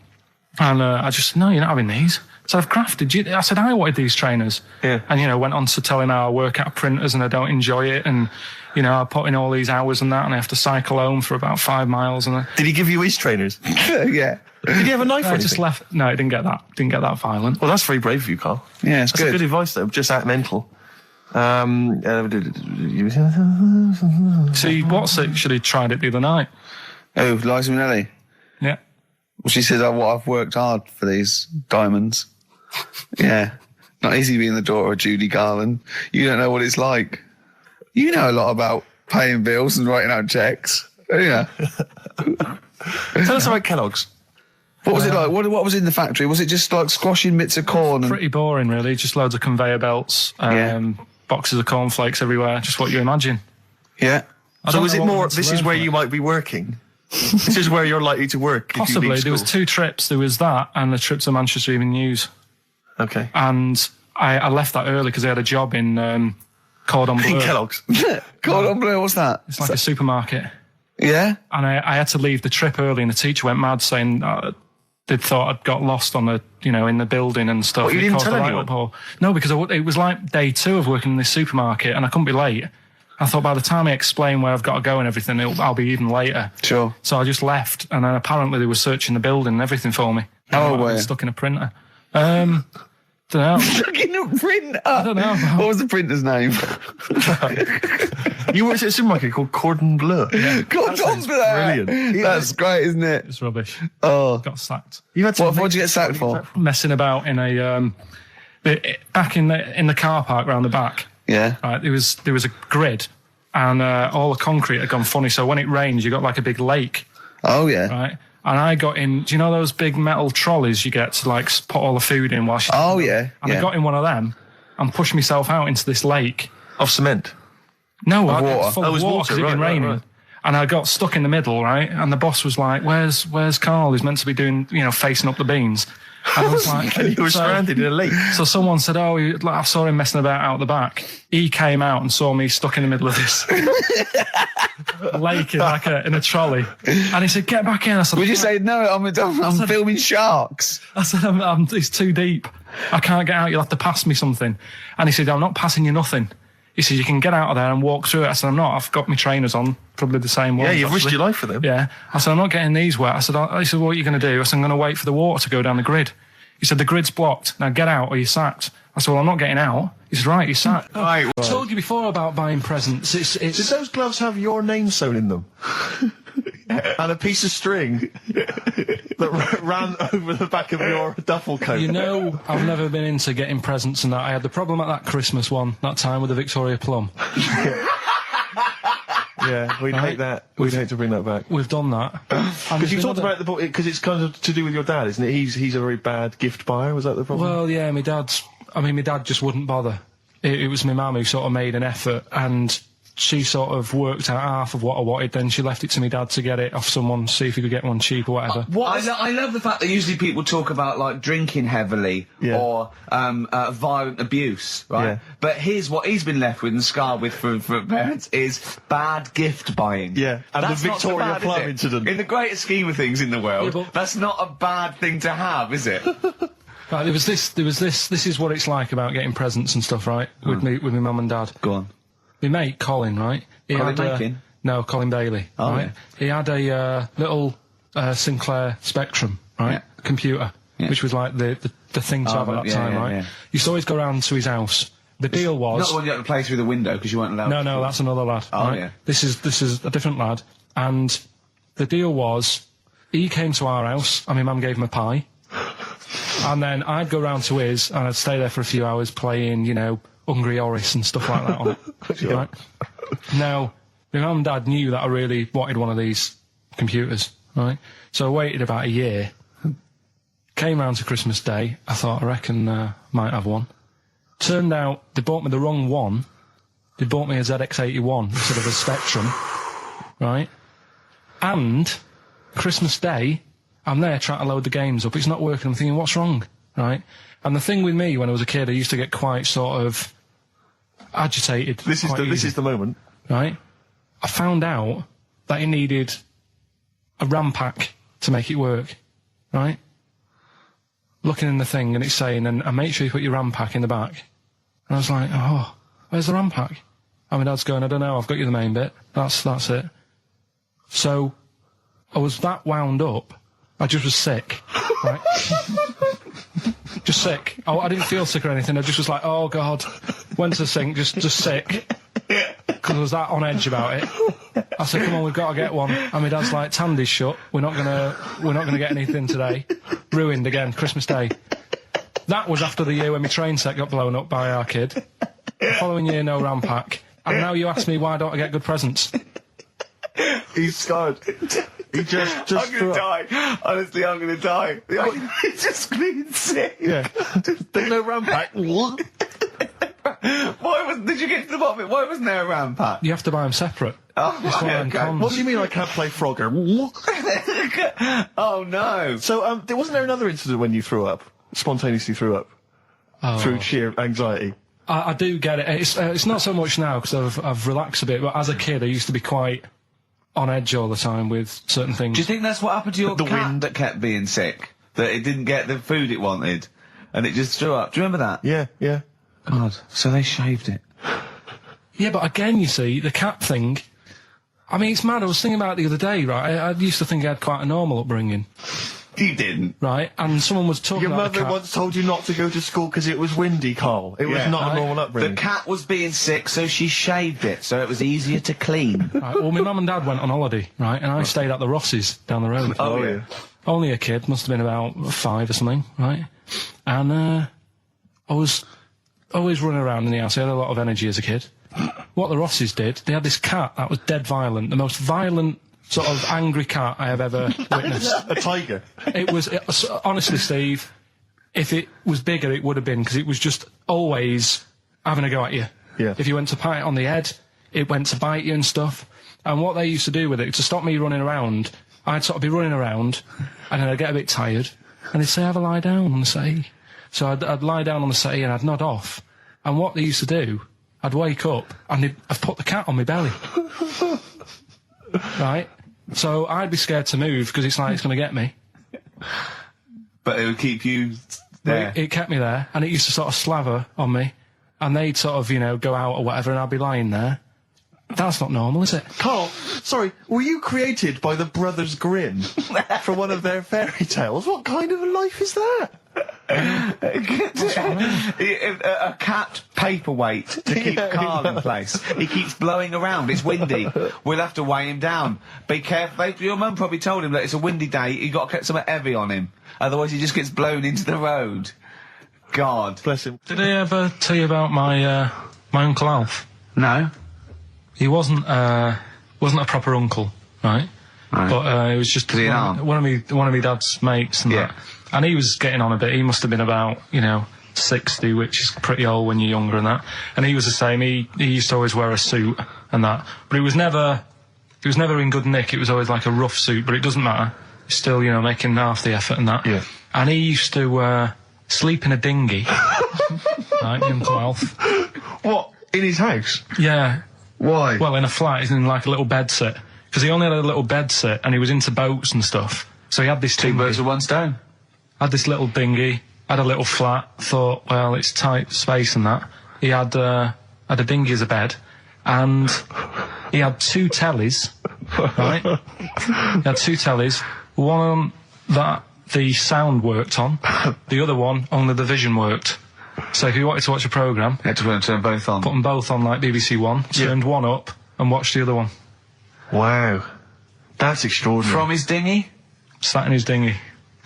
and I just, no, you're not having these. So I've crafted you. I said I wanted these trainers. Yeah. And went on to tell him how I work at printers and I don't enjoy it, and I put in all these hours and that, and I have to cycle home for about 5 miles. And did he give you his trainers? Yeah. Did he have a knife? I just left. No, it didn't get that. Didn't get that violent. Well, that's very brave of you, Carl. Yeah, it's That's good. good advice, though. Just act mental. See, what's actually tried it the other night. Oh, Liza Minnelli. Yeah. Well, she said, I've worked hard for these diamonds. Yeah. Not easy being the daughter of Judy Garland. You don't know what it's like. You know a lot about paying bills and writing out checks. Yeah. Tell us about Kellogg's. What was it like? What was in the factory? Was it just like squashing bits of corn? Pretty boring, really. Just loads of conveyor belts, boxes of cornflakes everywhere. Just what you imagine. Yeah. So is it more, this is where you might be working? This is where you're likely to work? Possibly. If you There was 2 trips. There was that and the trip to Manchester Evening News. Okay. And I left that early because I had a job in Cordon Bleu. In Kellogg's. Cordon Bleu, what's that? It's like a supermarket. Yeah? And I had to leave the trip early, and the teacher went mad saying they'd thought I'd got lost on the, in the building and stuff. What, you didn't tell anyone? No, because it was like day 2 of working in this supermarket, and I couldn't be late. I thought by the time I explain where I've got to go and everything, I'll be even later. Sure. So I just left, and then apparently they were searching the building and everything for me. Oh, I where? was stuck in a printer. Don't know. Stuck in a printer? I don't know. What was the printer's name? You worked at a supermarket called Cordon Bleu. Yeah. Cordon Bleu! Brilliant. That's great, isn't it? It's rubbish. Oh. Got sacked. You had to What'd you get sacked for? Messing about in a back in the car park round the back. Yeah. Right, there was a grid, and all the concrete had gone funny. So when it rains, you got like a big lake. Oh, yeah. Right. And I got in. Do you know those big metal trolleys you get to like put all the food in whilst? Oh, yeah. And I got in one of them and pushed myself out into this lake. Of cement? No, water. Full Oh, it of was water water, because it'd been right, raining. right. And I got stuck in the middle, right? And the boss was like, "Where's Carl? He's meant to be doing, facing up the beans." And I was like, And you were stranded in a lake. So someone said, "Oh, I saw him messing about out the back." He came out and saw me stuck in the middle of this lake in a trolley, and he said, "Get back in." I said, Would you say, no, I'm filming sharks? I said, "It's too deep. I can't get out. You'll have to pass me something." And he said, "I'm not passing you nothing." He said, "You can get out of there and walk through it." I said, "I'm not. I've got my trainers on, probably the same ones." Yeah, you've risked actually. your life for them. Yeah. I said, "I'm not getting these wet." I said, "What are you going to do?" I said, "I'm going to wait for the water to go down the grid." He said, "The grid's blocked. Now get out or you're sacked." I said, "Well, I'm not getting out." He said, "Right, you're sacked." Right. I told you before about buying presents. Did those gloves have your name sewn in them? And a piece of string that ran over the back of your duffel coat? I've never been into getting presents and that. I had the problem at that Christmas one, that time with the Victoria Plum. Yeah, we'd hate that. We'd hate to bring that back. We've done that. Because you talked about the book, because it's kind of to do with your dad, isn't it? He's a very bad gift buyer. Was that the problem? Well, yeah, my dad just wouldn't bother. It was my mum who sort of made an effort, and she sort of worked out half of what I wanted, then she left it to me dad to get it off someone, see if he could get one cheap or whatever. I love the fact that usually people talk about like drinking heavily or violent abuse, right? Yeah. But here's what he's been left with and scarred with from parents is bad gift buying. Yeah, and that's the Victoria Plum incident. In the greater scheme of things in the world, that's not a bad thing to have, is it? Right, there was this. This is what it's like about getting presents and stuff, right? With my mum and dad. Go on. My mate Colin, right? Colin Bacon? No, Colin Bailey. Oh, right? yeah. He had a little Sinclair Spectrum, right? Computer, which was like the thing to have at that time, right? Yeah. You used to always go round to his house. The deal was not the one you had to play through the window because you weren't allowed. No, that's another lad. Oh, right? yeah. This is a different lad, and the deal was he came to our house, and my mum gave him a pie, and then I'd go round to his, and I'd stay there for a few hours playing, Hungry Horace and stuff like that on it. Right? Now, my mum and dad knew that I really wanted one of these computers, right? So I waited about a year. Came round to Christmas Day. I thought, I reckon might have one. Turned out they bought me the wrong one. They bought me a ZX81 instead of a Spectrum, right? And Christmas Day, I'm there trying to load the games up. It's not working. I'm thinking, what's wrong, right? And the thing with me, when I was a kid, I used to get quite sort of agitated. This is the moment. Right? I found out that it needed a RAM pack to make it work, right? Looking in the thing and it's saying, and make sure you put your RAM pack in the back. And I was like, oh, where's the RAM pack? And my dad's going, I don't know, I've got you the main bit. That's it. So, I was that wound up, I just was sick, right? Just sick. I didn't feel sick or anything, I just was like, oh God. Went to the sink, just sick. Because I was that on edge about it. I said, come on, we've got to get one. And my dad's like, Tandy's shut, we're not gonna get anything today. Ruined again, Christmas Day. That was after the year when my train set got blown up by our kid. The following year, no RAM pack. And now you ask me, why don't I get good presents? He's scarred. He just I'm gonna die. Honestly, I'm gonna die. He's just clean sick. Yeah. There's no RAM pack. What? Did you get to the bottom of it? Why wasn't there a RAM pack? You have to buy them separate. Oh, It's one of them okay. cons. What do you mean I can't play Frogger? Oh no. So, wasn't there another incident when you threw up? Spontaneously threw up? Through sheer anxiety? I do get it. It's not so much now because I've relaxed a bit, but as a kid I used to be quite on edge all the time with certain things. Do you think that's what happened to your cat that kept being sick? That it didn't get the food it wanted, and it just threw up? Do you remember that? Yeah. God, so they shaved it. Yeah, but again, you see, the cat thing, I mean, it's mad. I was thinking about it the other day, right? I used to think I had quite a normal upbringing, You didn't. right? And someone was talking Your about the mother cat. once told you not to go to school because it was windy, Carl. It was Yeah. not a Right. normal The upbringing. cat was being sick, so she shaved it, so it was easier to clean. Right, well, my mum and dad went on holiday, right? And I stayed at the Ross's down the road. Oh, yeah. Only a kid, must have been about 5 or something, right? And I was always running around in the house. I had a lot of energy as a kid. What the Rosses did, they had this cat that was dead violent, the most violent sort of angry cat I have ever witnessed. A tiger. It was, honestly, Steve, if it was bigger, it would have been, because it was just always having a go at you. Yeah. If you went to pat it on the head, it went to bite you and stuff. And what they used to do with it, to stop me running around, I'd sort of be running around, and then I'd get a bit tired, and they'd say, have a lie down on the settee. So I'd lie down on the settee and I'd nod off. And what they used to do, I'd wake up and I'd put the cat on my belly. Right? So I'd be scared to move because it's like it's going to get me. But it would keep you there. It kept me there, and it used to sort of slaver on me, and they'd sort of, go out or whatever, and I'd be lying there. That's not normal, is it? Carl, sorry, were you created by the Brothers Grimm for one of their fairy tales? What kind of a life is that? A cat paperweight to keep Carl in place. He keeps blowing around. It's windy. We'll have to weigh him down. Be careful. Your mum probably told him that it's a windy day. You got to get something heavy on him, otherwise he just gets blown into the road. God, Bless him. Did I ever tell you about my Uncle Alf? no. He wasn't a proper uncle, right? But it was just he an aunt? one of my dad's mates and Yeah. that. And he was getting on a bit. He must have been about 60, which is pretty old when you're younger and that. And he was the same. He used to always wear a suit and that, but it was never in good nick. It was always like a rough suit, but it doesn't matter. He's still making half the effort and that. Yeah. And he used to sleep in a dinghy. Right, Uncle Alf. What? In his house? Yeah. Why? Well, in a flat, he's in like a little bed sit. Because he only had a little bed sit, and he was into boats and stuff. So he had this Two dinghy. birds with one stone. Had this little dinghy, had a little flat, thought, well, it's tight space and that. He had a dinghy as a bed, and he had 2 tellies, right? He had 2 tellies, one that the sound worked on, the other one only the vision worked. So if you wanted to watch a programme, You had to turn both on. put them both on like BBC One, turned one up, and watched the other one. Wow. That's extraordinary. From his dinghy? Sat in his dinghy.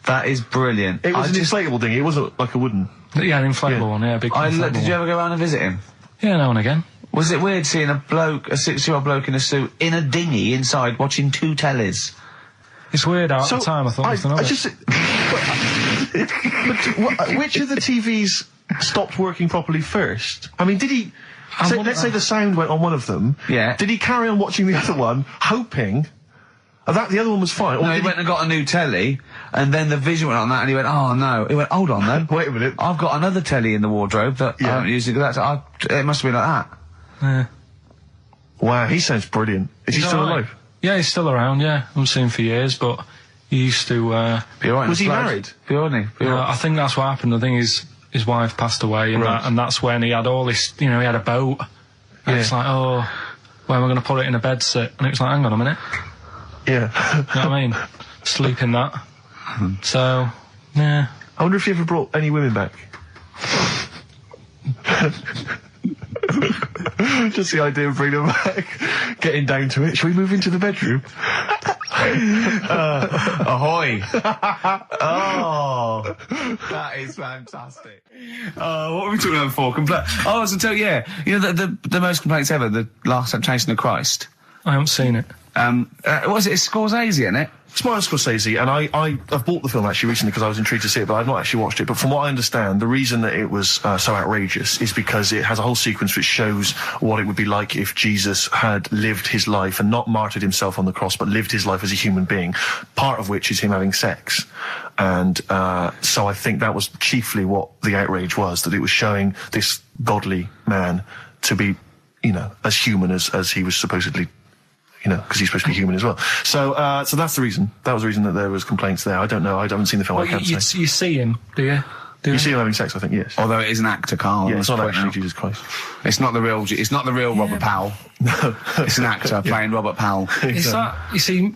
That is brilliant. It was an inflatable dinghy, it wasn't like a wooden... Yeah, an inflatable one, yeah, big inflatable Did you one. ever go around and visit him? Yeah, now and again. Was it weird seeing a 6-year-old bloke in a suit, in a dinghy inside, watching 2 tellies? It's weird at the time, I thought. Which of the TVs stopped working properly first? I mean, did he... let's say the sound went on one of them. Yeah. Did he carry on watching the other one, hoping that the other one was fine? Or No, he went and got a new telly, and then the vision went on that, and he went, oh no. He went, hold on then. Wait a minute. I've got another telly in the wardrobe that I haven't used it. It must have been like that. Wow, he sounds brilliant. Is he still alive? Yeah, he's still around, yeah. I haven't seen him for years, but he used to... Be all right. Was he married? Be all right. I think that's what happened. I think his wife passed away, and that's when he had all this... You know, he had a boat. And it's like, oh, where am I going to put it in a bed sit? And it was like, hang on a minute. Yeah. You know what I mean? Sleep in that. So, yeah. I wonder if he ever brought any women back. Just the idea of bringing them back, getting down to it. Shall we move into the bedroom? Ahoy! Oh, that is fantastic. What were we talking about before? I was to tell you, you know the most complaints ever, the Last Temptation of Christ. I haven't seen it. Was it Scorsese, isn't it? It's Martin Scorsese, and I've bought the film actually recently because I was intrigued to see it, but I've not actually watched it. But from what I understand, the reason that it was so outrageous is because it has a whole sequence which shows what it would be like if Jesus had lived his life and not martyred himself on the cross, but lived his life as a human being, part of which is him having sex. And so I think that was chiefly what the outrage was, that it was showing this godly man to be, you know, as human as he was supposedly, you know, because he's supposed to be human as well. So that's the reason. That was the reason that there was complaints there. I don't know. I haven't seen the film. Well, I can't say. You see him, do you? You see him having sex, I think, yes. Although it is an actor, Carl. Yeah, it's not actually Jesus Christ. It's not the real Robert Powell. No. It's an actor playing Robert Powell. It's that, you see,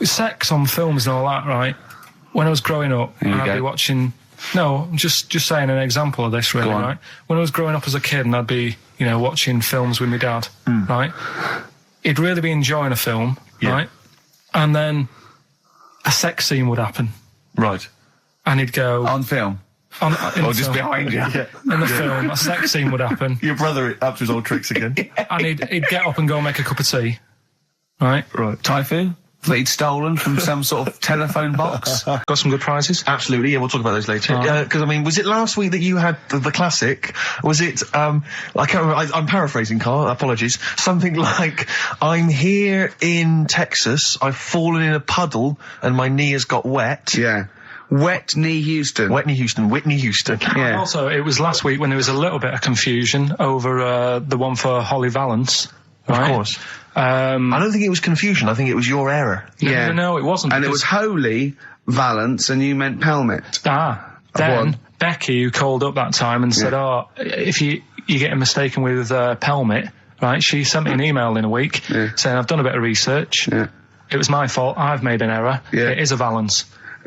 sex on films and all that, right? When I was growing up, I'd be watching... No, just saying an example of this, really, right? When I was growing up as a kid and I'd be, you know, watching films with my dad, right? He'd really be enjoying a film, right? And then a sex scene would happen. Right. And he'd go... On film? Or just behind you? In the film, a sex scene would happen. Your brother up to his old tricks again. And he'd get up and go make a cup of tea, right? Right. Typhoon? That he'd stolen from some sort of telephone box? Got some good prizes? Absolutely, yeah, we'll talk about those later. Because, I mean, was it last week that you had the classic? Was it, I can't remember, I'm paraphrasing, Carl, apologies. Something like, I'm here in Texas, I've fallen in a puddle, and my knee has got wet. Yeah. Wet Knee Houston. Whitney Houston. Yeah. And also, it was last week when there was a little bit of confusion over the one for Holly Valance. Right? Of course. I don't think it was confusion, I think it was your error. No, it wasn't. And it was Holy Valance, and you meant Pelmet. Then Becky, who called up that time and said, if you're getting mistaken with Pelmet, right, she sent me an email in a week saying, I've done a bit of research. Yeah. It was my fault, I've made an error. Yeah. It is a Valance.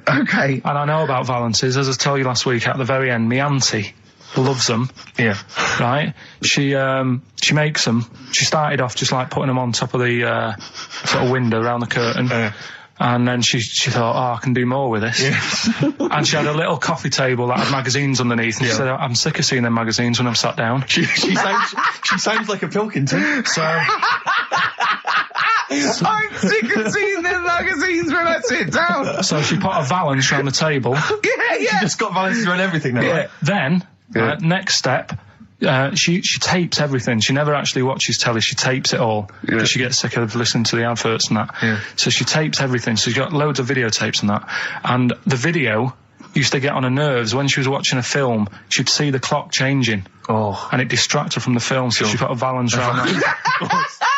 Okay. And I know about Valances, as I told you last week, at the very end, my auntie loves them. Yeah. Right? She makes them. She started off just like putting them on top of the sort of window around the curtain. And then she thought, I can do more with this. Yeah. And she had a little coffee table that had magazines underneath. And she said, I'm sick of seeing them magazines when I'm sat down. She sounds like a Pilkington. So... I'm sick of seeing them magazines when I sit down. So she put a Valance around the table. Yeah. She just got Valances around everything now. Yeah. Right? Then, next step... she tapes everything. She never actually watches telly. She tapes it all because she gets sick of listening to the adverts and that. Yeah. So she tapes everything. So she's got loads of videotapes and that. And the video used to get on her nerves. When she was watching a film, she'd see the clock changing. Oh. And it distracted her from the film. So she put a Valance around that.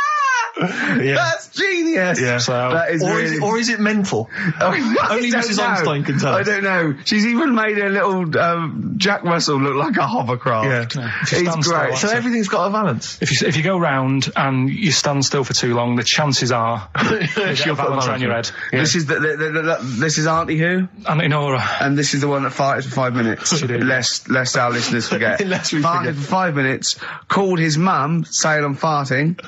Yeah. That's genius. Yeah. So that is or is it mental? Only Mrs. Einstein can tell. I don't know. She's even made a little Jack Russell look like a hovercraft. Yeah. It's great. So everything's got a Valance. If you go round and you stand still for too long, the chances are she'll put a Valance around your head. Yeah. This is this is Auntie who? Auntie Nora. And this is the one that farted for 5 minutes. Lest our listeners forget. Farted for 5 minutes. Called his mum, saying I'm farting.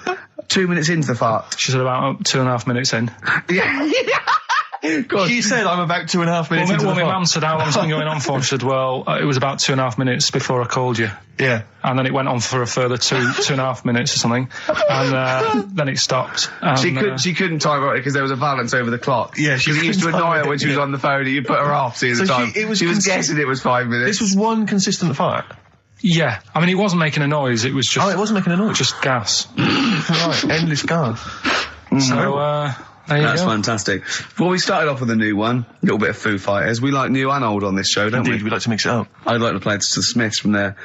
2 minutes into the fart. She's about 2.5 minutes in. Yeah. You said I'm about 2.5 minutes into the my pod. mum said, how long's it been going on for? I said, well, it was about 2.5 minutes before I called you. Yeah. And then it went on for a further 2.5 minutes or something. And then it stopped. And, She couldn't time it because there was a balance over the clock. Yeah, she Because it used to couldn't annoy time her when it, she was yeah. on the phone and you put her off seeing the So time. She was guessing it was 5 minutes. This was one consistent fart. Yeah. I mean, it wasn't making a noise. It was just... Oh, it wasn't making a noise. Just gas. Right, endless gas. So, there you That's go. fantastic. Well, we started off with a new one, a little bit of Foo Fighters. We like new and old on this show, don't Indeed, we? we like to mix it up. I'd like to play the Smiths from their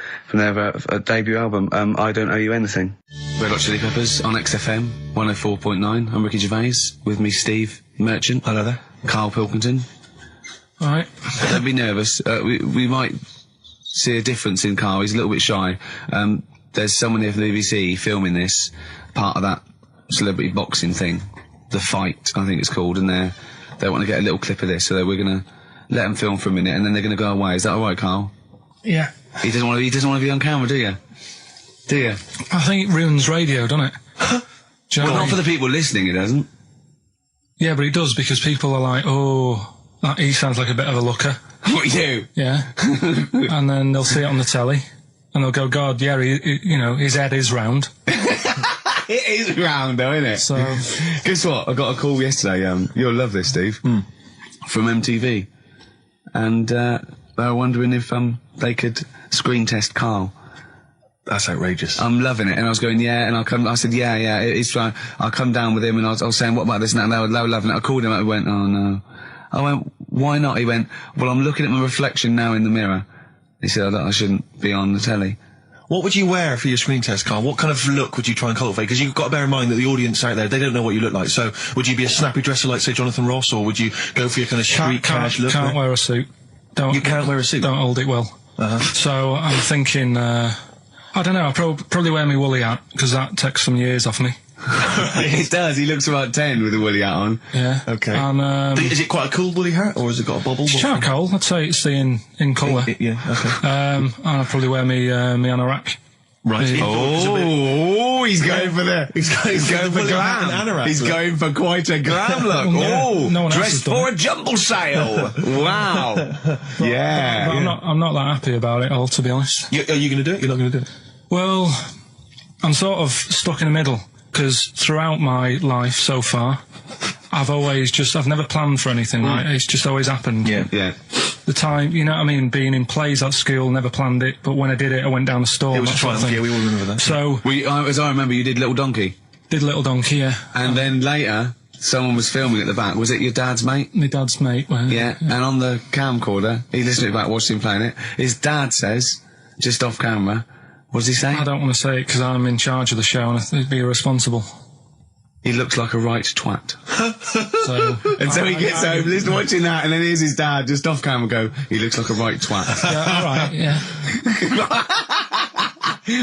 debut album, I Don't Owe You Anything. Red Hot Chili Peppers on XFM 104.9. I'm Ricky Gervais, with me Steve Merchant. Hello there. Karl Pilkington. All right. Don't be nervous. We might see a difference in Karl. He's a little bit shy. There's someone here from the BBC filming this, part of that celebrity boxing thing. The Fight, I think it's called, and they want to get a little clip of this, so we're going to let them film for a minute, and then they're going to go away. Is that all right, Karl? Yeah. He doesn't want to be on camera, do you? Do you? I think it ruins radio, doesn't it? Do you know Well, what I not for mean? the people listening, it doesn't. Yeah, but it does, because people are like, oh, he sounds like a bit of a looker. What you? Yeah. And then they'll see it on the telly, and they'll go, God, yeah, his head is round. It is round, though, isn't it? So, guess what? I got a call yesterday. You'll love this, Steve. From MTV, and they were wondering if they could screen test Karl. That's outrageous. I'm loving it, and I was going, yeah, and I said, yeah, it's fine. I'll come down with him, and I was saying, what about this and that, and they were loving it. I called him up and went, oh no. I went, why not? He went, well, I'm looking at my reflection now in the mirror. He said, I shouldn't be on the telly. What would you wear for your screen test, Karl? What kind of look would you try and cultivate? Because you've got to bear in mind that the audience out there, they don't know what you look like. So, would you be a snappy dresser like, say, Jonathan Ross, or would you go for your kind of street cash look? Can't wear a suit. You can't wear a suit? Don't hold it well. So I'm thinking, I don't know, I'll probably wear my woolly hat, because that takes some years off me. It does. He looks about 10 with a woolly hat on. Yeah. Okay. And, Is it quite a cool woolly hat, or has it got a bobble? it's charcoal. I'd say it's in colour. Yeah, okay. And I'll probably wear me anorak. Right. Oh, he's going for He's going for glam. He's going for quite a glam look. Yeah, no one else has dressed done for it. a jumble sale. Wow. Yeah. But I'm not that happy about it all, to be honest. Are you going to do it? You're not going to do it? Well, I'm sort of stuck in the middle, because throughout my life so far, I've never planned for anything, right? It's just always happened. Yeah. The time, you know what I mean, being in plays at school, never planned it, but when I did it, I went down the store. It was a that sort of triumph, thing. yeah, we all remember that. So, As I remember, you did Little Donkey. did Little Donkey, yeah. And then later, someone was filming at the back. Was it your dad's mate? My dad's mate. Well, Yeah. And on the camcorder, he listened to it back, watched him playing it. His dad says, just off camera, what does he say? I don't want to say it because I'm in charge of the show and I'd be irresponsible. He looks like a right twat. So, And so he gets home, listening, watching that, and then here's his dad just off camera go, he looks like a right twat. yeah, all right, yeah.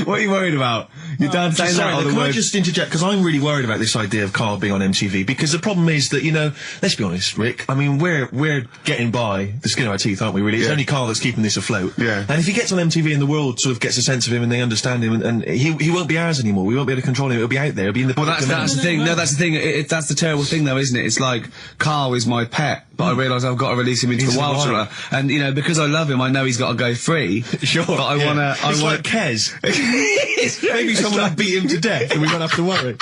What are you worried about? Your dad saying that Sorry, all the can I words? just interject? Because I'm really worried about this idea of Karl being on MTV. Because the problem is that, you know, let's be honest, Rick. I mean, we're getting by the skin of our teeth, aren't we? Really, it's Yeah. only Karl that's keeping this afloat. Yeah. And if he gets on MTV and the world sort of gets a sense of him and they understand him, and he won't be ours anymore. We won't be able to control him. It'll be out there. It'll be in the. Well, public that's the domain. thing. No, that's the thing. That's the terrible thing, though, isn't it? It's like Karl is my pet, but I realise I've got to release him into He's the wild. wild. And you know, because I love him, I know he's got to go free. Sure. But I wanna. It's like Kez. Maybe someone will beat him to death, and we won't have to worry.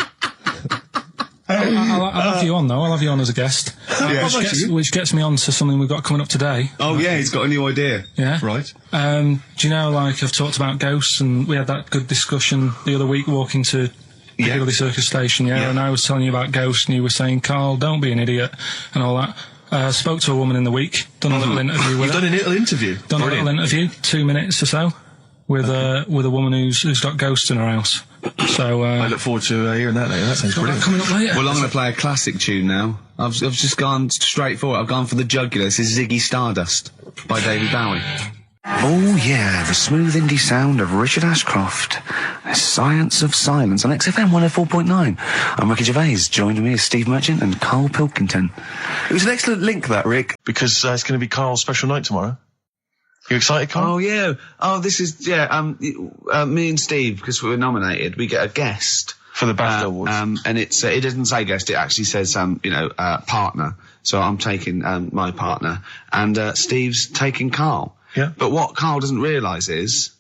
I'll have you on, though. I'll have you on as a guest. Yeah. Which gets me on to something we've got coming up today. Oh yeah, he's got a new idea. Yeah. Right. Do you know, like, I've talked about ghosts, and we had that good discussion the other week walking to Piccadilly Circus Station, yeah, and I was telling you about ghosts, and you were saying, Karl, don't be an idiot, and all that. Spoke to a woman in the week, done a little interview with You've her. done a little interview. Done a little interview, 2 minutes or so, with a woman who's got ghosts in her house. So, I look forward to hearing that later. That sounds got that brilliant. coming up later. Well, I'm going to play a classic tune now. I've just gone straight for it. I've gone for the jugular. This is Ziggy Stardust by David Bowie. Oh yeah, the smooth indie sound of Richard Ashcroft. The Science of Silence on XFM 104.9. I'm Ricky Gervais. Joined me is Steve Merchant and Karl Pilkington. It was an excellent link, that, Rick, because it's going to be Karl's special night tomorrow. You excited, Karl? Oh yeah. Oh, this is me and Steve, because we were nominated. We get a guest For the BAFTA Awards. And it's it doesn't say guest, it actually says partner. So I'm taking my partner, and Steve's taking Karl. Yeah. But what Karl doesn't realise is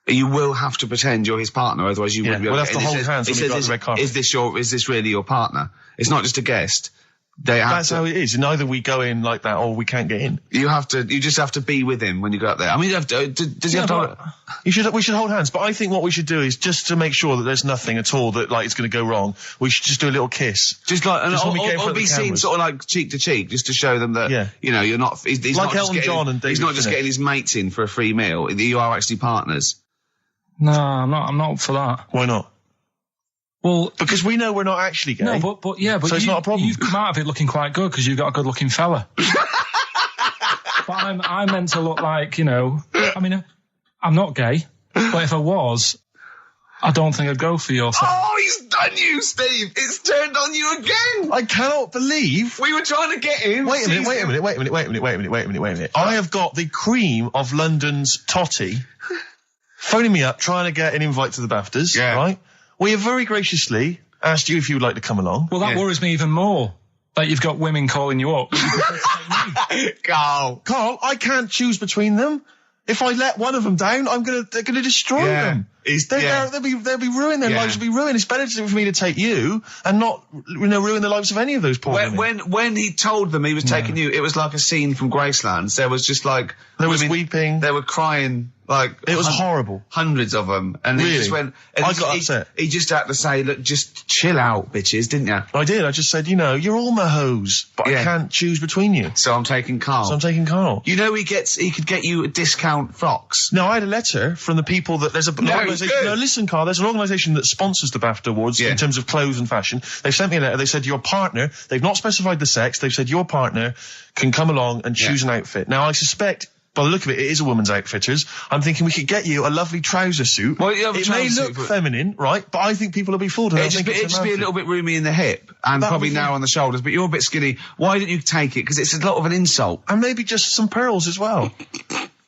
you will have to pretend you're his partner, otherwise you wouldn't be able we'll to have to hold hands when we go on the red carpet. Is this really your partner? It's not just a guest. That's how it is. And either we go in like that or we can't get in. You just have to be with him when you go up there. I mean, you have to, does he have to? We should hold hands, but I think what we should do is just to make sure that there's nothing at all that like it's going to go wrong. We should just do a little kiss, just like, or be seen sort of like cheek to cheek, just to show them that you're not. He's like not Elton John and David. He's not just getting his mates in for a free meal. You are actually partners. No, I'm not up for that. Why not? Well, because we know we're not actually gay. No, but so it's not a problem. You've come out of it looking quite good because you've got a good-looking fella. But I'm meant to look like, I mean, I'm not gay, but if I was, I don't think I'd go for your thing. Oh, he's done you, Steve. It's turned on you again. I cannot believe we were trying to get him. Wait a minute. I have got the cream of London's totty phoning me up, trying to get an invite to the BAFTAs. Yeah. Right. We have very graciously asked you if you would like to come along. Well, that worries me even more, that you've got women calling you up. Karl, I can't choose between them. If I let one of them down, they're gonna destroy them. They'll be ruined. Their lives will be ruined. It's better for me to take you and not, ruin the lives of any of those poor women. When he told them he was taking you, it was like a scene from Graceland. There was just like there was weeping. They were crying. Like it was horrible. Hundreds of them, and really? He just went. And I got upset. He just had to say, "Look, just chill out, bitches," didn't you? I did. I just said, you're all my hoes, but I can't choose between you. So I'm taking Karl. You know, he could get you a discount frocks. No, I had a letter from the people that there's an organisation. No, listen, Karl. There's an organisation that sponsors the BAFTA Awards in terms of clothes and fashion. They've sent me a letter. They said your partner. They've not specified the sex. They've said your partner can come along and choose an outfit. Now, I suspect, by the look of it, it is a woman's outfitters. I'm thinking we could get you a lovely trouser suit. Well, it may look feminine, right? But I think people will be fooled. It'd just be a little bit roomy in the hip and probably narrow on the shoulders, but you're a bit skinny. Why don't you take it? Because it's a lot of an insult. And maybe just some pearls as well.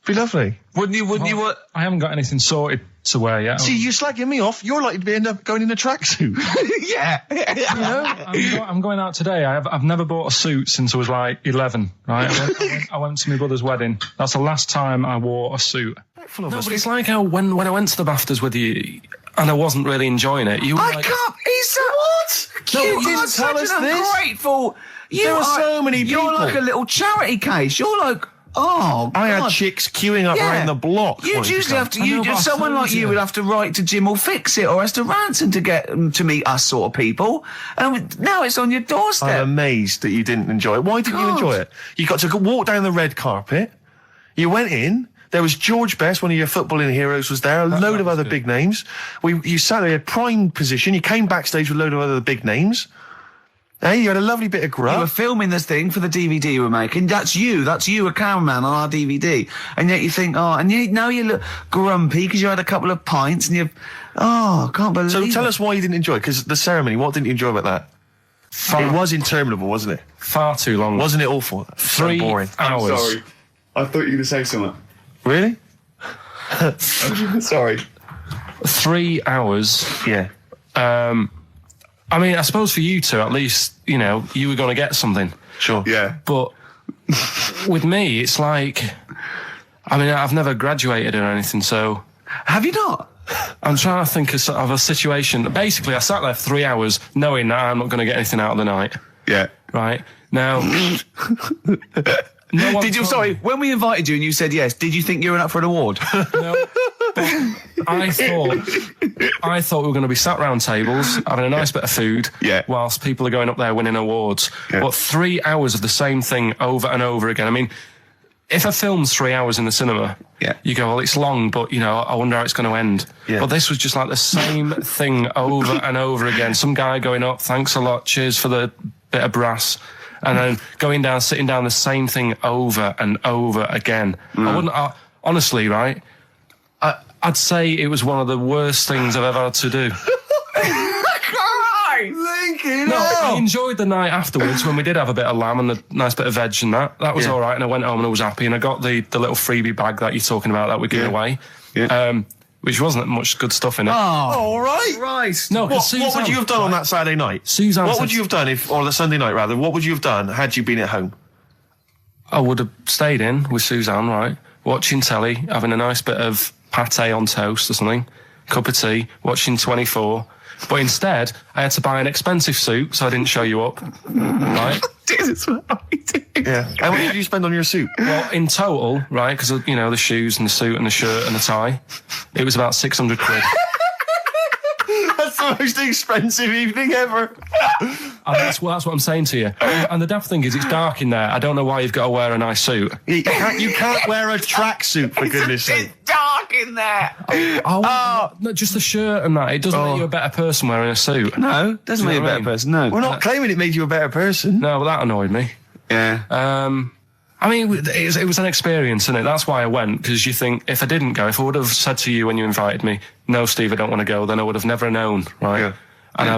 Be lovely. Wouldn't you? I haven't got anything sorted to wear yet. See, you're slagging me off. You're likely to end up going in a tracksuit. Yeah. I'm going out today. I've never bought a suit since I was like 11, right? I went to my brother's wedding. That's the last time I wore a suit. No, but it's like how when I went to the BAFTAs with you and I wasn't really enjoying it, you were I like... can't... He's what? No, you didn't are tell us such an this. ungrateful... There are so many people. You're like a little charity case. You're like... Oh, I had chicks queuing up around the block. You'd usually have to. Someone like you would have to write to Jim or Fix It or has to Ransom to get them to meet us sort of people. And now it's on your doorstep. I'm amazed that you didn't enjoy it. Why didn't you enjoy it? You got to walk down the red carpet. You went in. There was George Best, one of your footballing heroes, was there. A load of other big names. You sat there in prime position. You came backstage with a load of other big names. Hey, you had a lovely bit of grub. You were filming this thing for the DVD we were making. That's you, a cameraman on our DVD. And yet you think, now you look grumpy because you had a couple of pints and I can't believe So tell us why you didn't enjoy it, because the ceremony, what didn't you enjoy about that? It was interminable, wasn't it? Far too long. Wasn't it awful? 3 boring. hours. I'm sorry. I thought you were going to say something. Really? Sorry. 3 hours. Yeah. I mean, I suppose for you two, at least, you were going to get something. Sure. Yeah. But with me, it's like, I've never graduated or anything, so... Have you not? I'm trying to think of a situation. Basically, I sat there for 3 hours knowing that I'm not going to get anything out of the night. Yeah. Right? Now... when we invited you and you said yes, did you think you were up for an award? No. I thought we were going to be sat round tables, having a nice bit of food, whilst people are going up there winning awards. Yeah. But 3 hours of the same thing over and over again. I mean, if a film's 3 hours in the cinema, you go, well, it's long, but, I wonder how it's going to end. Yeah. But this was just like the same thing over and over again. Some guy going up, thanks a lot, cheers for the bit of brass. And then going down, sitting down, the same thing over and over again. Honestly, right, I'd say it was one of the worst things I've ever had to do. I enjoyed the night afterwards when we did have a bit of lamb and a nice bit of veg and that. That was all right, and I went home and I was happy, and I got the little freebie bag that you're talking about that we're giving away. Yeah. which wasn't much good stuff in it. Oh, all right. Christ. No, What, because what would you have done on that Saturday night? Suzanne What said- would you have done or the Sunday night rather? What would you have done had you been at home? I would have stayed in with Suzanne, right, watching telly, having a nice bit of pate on toast or something, cup of tea, watching 24. But instead, I had to buy an expensive suit, so I didn't show you up, right? Jesus, what are we doing? Yeah. How much did you spend on your suit? Well, in total, right, because, you know, the shoes and the suit and the shirt and the tie, it was about 600 quid. That's the most expensive evening ever. And that's what I'm saying to you. And the daft thing is, it's dark in there. I don't know why you've got to wear a nice suit. You can't wear a tracksuit, for goodness sake. It's dark in there. No, just the shirt and that. It doesn't make you a better person wearing a suit. No, doesn't make you a better person. No. We're not claiming it made you a better person. No, well, that annoyed me. Yeah. I mean, it was an experience, isn't it? That's why I went, because you think, if I didn't go, if I would have said to you when you invited me, no, Steve, I don't want to go, then I would have never known, right? Yeah. And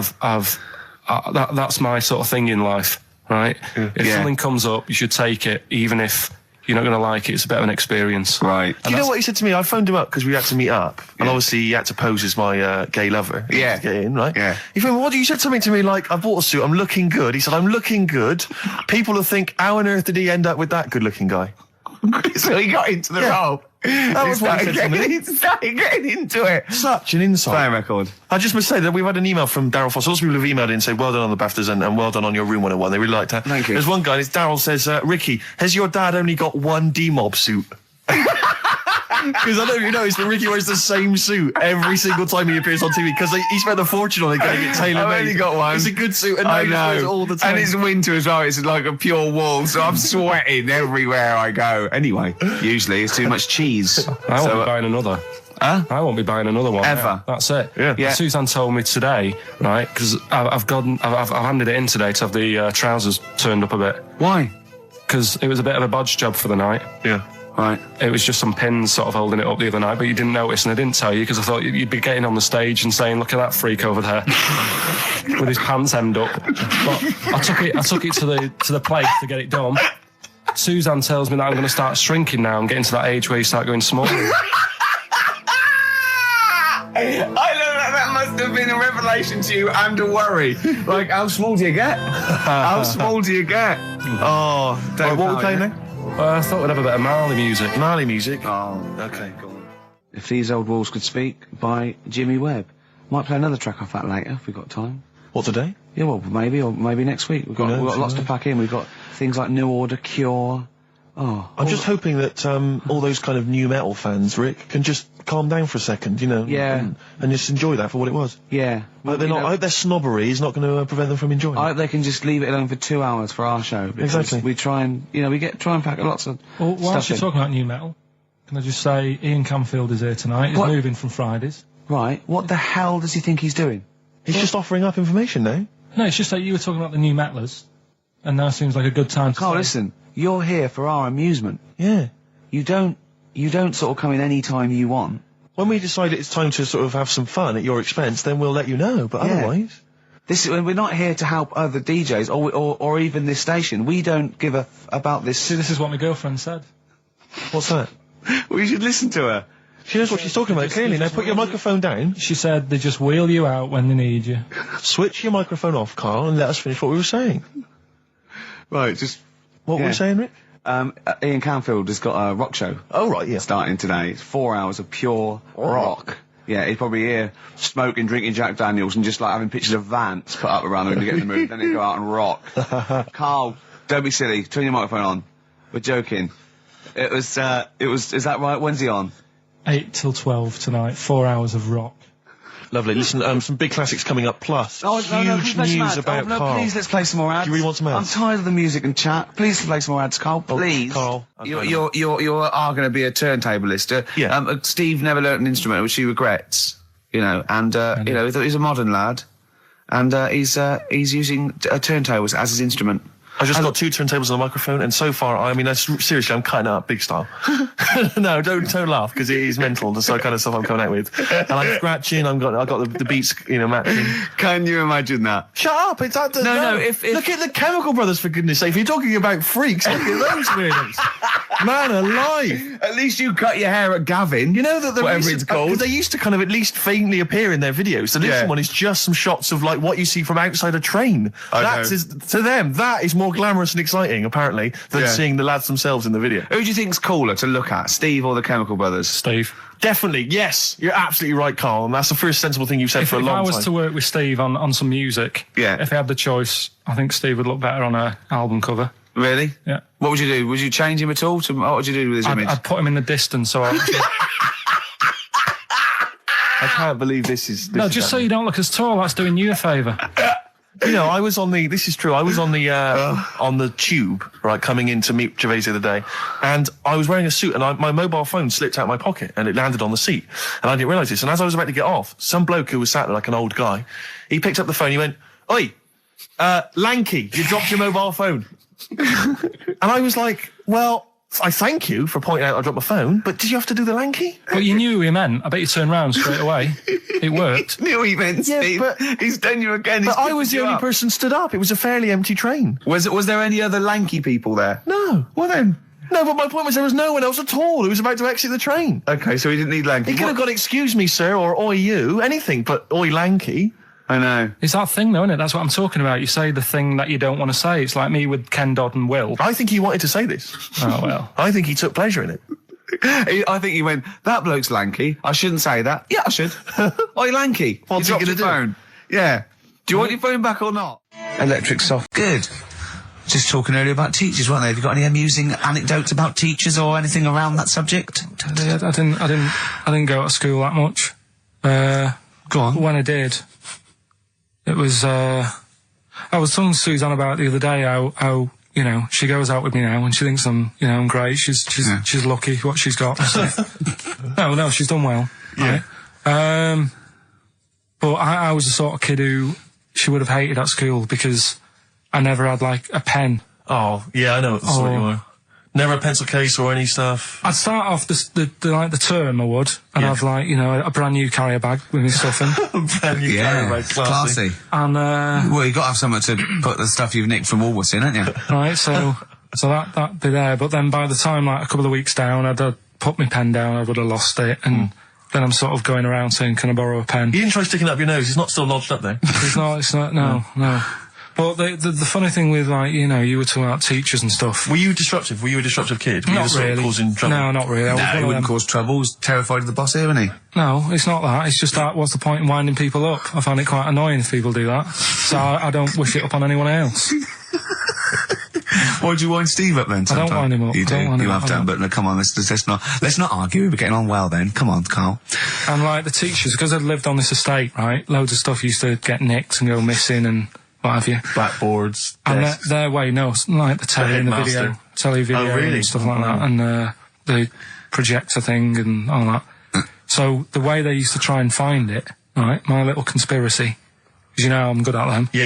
that's my sort of thing in life, right? Yeah. If something comes up, you should take it, even if you're not going to like it. It's a bit of an experience. Right. Do you know what he said to me? I phoned him up because we had to meet up. And obviously he had to pose as my gay lover. Yeah. To get in, right? Yeah. He phoned me, what? You said something to me like, I bought a suit, I'm looking good. He said, I'm looking good. People will think, how on earth did he end up with that good-looking guy? So he got into the role. That was what he said to me. He started getting into it. Such an insight. Fire record. I just must say that we've had an email from Daryl Foss. Lots of people have emailed in and say, well done on the BAFTAs and well done on your Room 101. They really liked that. Thank you. There's one guy, Daryl says, Ricky, has your dad only got one D-Mob suit? Because I don't know if you noticed, but Ricky wears the same suit every single time he appears on TV because he spent a fortune on it getting it tailor-made. I've only got one. It's a good suit and I he wears it know. all the time. And it's winter as well. It's like a pure wool, so I'm sweating everywhere I go. Anyway, usually it's too much cheese. I won't be buying another. Huh? I won't be buying another one. Ever. Yeah, that's it. Yeah. Suzanne told me today, right, because I've handed it in today to have the trousers turned up a bit. Why? Because it was a bit of a bodge job for the night. Yeah. Right. It was just some pins sort of holding it up the other night, but you didn't notice, and I didn't tell you because I thought you'd be getting on the stage and saying, "Look at that freak over there with his pants hemmed up." But I took it to the place to get it done. Suzanne tells me that I'm going to start shrinking now and getting to that age where you start going small. I know that must have been a revelation to you and a worry. Like, how small do you get? How small do you get? Oh, Don't what are we know, playing yeah. now? I thought we'd have a bit of Marley music. Marley music. Oh, Okay. go on. If These Old Walls Could Speak by Jimmy Webb. Might play another track off that later if we've got time. What, today? Yeah, well, maybe next week. We've got lots to pack in. We've got things like New Order, Cure. Oh, I'm just hoping that all those kind of new metal fans, Rick, can just calm down for a second, you know, Yeah. and just enjoy that for what it was. yeah. I hope their snobbery is not going to prevent them from enjoying I it. hope they can just leave it alone for 2 hours for our show. Because Exactly. We try and, try and pack lots of Well, whilst stuff you're in. talking about new metal, can I just say Ian Camfield is here tonight. He's What? moving from Fridays. Right, what the hell does he think he's doing? He's just offering up information now. No, it's just that you were talking about the new metalers, and now seems like a good time to Carl, say- listen, you're here for our amusement. Yeah. You don't sort of come in any time you want. When we decide it's time to sort of have some fun at your expense, then we'll let you know. But Yeah. otherwise, We're not here to help other DJs or even this station. We don't give a about this. See, this is what my girlfriend said. what's that? We should listen to her. She knows what she's talking about clearly. Now put your microphone down, She said they just wheel you out when they need you. switch your microphone off, Carl, and let us finish what we were saying. Right, just What were Yeah. we saying, Rick? Ian Canfield has got a rock show Oh, right, yeah. starting today. It's 4 hours of pure rock. Yeah, he's probably here smoking, drinking Jack Daniels, and just like having pictures of Vance put up around him to get in the mood. Then he'll go out and rock. Carl, don't be silly. Turn your microphone on. We're joking. Is that right? When's he on? 8 till 12 tonight, 4 hours of rock. Lovely. Listen, some big classics coming up, plus huge please play some news ads. about no, Carl. please, let's play some more ads. Do you really want some ads? I'm tired of the music and chat. Please play some more ads, Carl. Please. Carl. You are going to be a turntablist. Yeah. Steve never learnt an instrument, which he regrets. And he's a modern lad, and he's using turntables as his instrument. I just got 2 turntables and a microphone, and so far, I mean, seriously, I'm cutting out big style. No, don't laugh, because it is mental, the sort of kind of stuff I'm coming out with. And I'm scratching, I've got the beats, matching. Can you imagine that? Shut up! It's that. No. If look at the Chemical Brothers, for goodness sake. If you're talking about freaks, look at those weirdos. Man alive! At least you cut your hair at Gavin. You know that whatever it's called. They used to kind of at least faintly appear in their videos. The recent one is just some shots of like what you see from outside a train. To them, that is more glamorous and exciting, apparently, than seeing the lads themselves in the video. Who do you think's cooler to look at, Steve or the Chemical Brothers? Steve. Definitely, yes. You're absolutely right, Carl, and that's the first sensible thing you've said for a long time. If I was to work with Steve on some music, if I had the choice, I think Steve would look better on an album cover. Really? Yeah. What would you do? Would you change him at all? What would you do with his image? I'd put him in the distance, so I can't believe this is so you don't look as tall. That's doing you a favour. I was on the. This is true. I was on the tube, right, coming in to meet Gervais the other day, and I was wearing a suit, and my mobile phone slipped out my pocket, and it landed on the seat, and I didn't realise this. And as I was about to get off, some bloke who was sat there like an old guy, he picked up the phone. He went, "Oi, lanky, you dropped your mobile phone." And I was like, "Well, I thank you for pointing out I dropped my phone, but did you have to do the lanky?" Well, you knew who he meant. I bet you turned round straight away. It worked. Knew he meant, Steve. But he's done you again. But I was the only person stood up. It was a fairly empty train. Was there any other lanky people there? No. Well then. No, but my point was there was no one else at all who was about to exit the train. Okay, so he didn't need lanky. He could have got "excuse me, sir," or "oi you," anything, but "oi lanky." I know. It's that thing, though, isn't it? That's what I'm talking about. You say the thing that you don't want to say. It's like me with Ken Dodd and Will. I think he wanted to say this. Oh, well. I think he took pleasure in it. I think he went, "That bloke's lanky. I shouldn't say that." Yeah, I should. Oi, lanky. What's he dropped gonna your phone. Yeah. Do you want your phone back or not? Electric soft. Good. Just talking earlier about teachers, weren't they? Have you got any amusing anecdotes about teachers or anything around that subject? I didn't go to school that much. Go on. When I did, it was, I was talking to Suzanne about the other day how she goes out with me now and she thinks I'm great. She's lucky what she's got. No, she's done well. Yeah. Right? But I was the sort of kid who she would have hated at school because I never had, like, a pen. Oh, yeah, I know what the sort you are. Never a pencil case or any stuff? I'd start off the term, I would, and have, like, a brand new carrier bag with my stuff in. Brand new carrier bag, classy. And, well, you got to have somewhere to put the stuff you've nicked from Woolworths in, haven't you? Right, so that'd be there. But then by the time, like, a couple of weeks down, I'd put my pen down, I would have lost it, and then I'm sort of going around saying, "Can I borrow a pen?" You didn't try sticking it up your nose. It's not still lodged up there. It's not, no. But the funny thing with, like, you were talking about teachers and stuff. Were you disruptive? Were you a disruptive kid? Were you Not sort of really. causing trouble? No, not really. He wouldn't cause trouble. He's terrified of the boss here, isn't he? No, it's not that. It's just that, what's the point in winding people up? I find it quite annoying if people do that. So I don't wish it upon anyone else. Why'd you wind Steve up then? Sometime? I don't wind him up. You do. You have done, but no, come on, let's not argue. We're getting on well then. Come on, Carl. And, like, the teachers, because I'd lived on this estate, right, loads of stuff used to get nicked and go missing and what have you. Blackboards, and desks. their way, like the telly and the video. Telly, video, really? and stuff like that. And the projector thing and all that. So the way they used to try and find it, right, my little conspiracy, because I'm good at them. Yeah,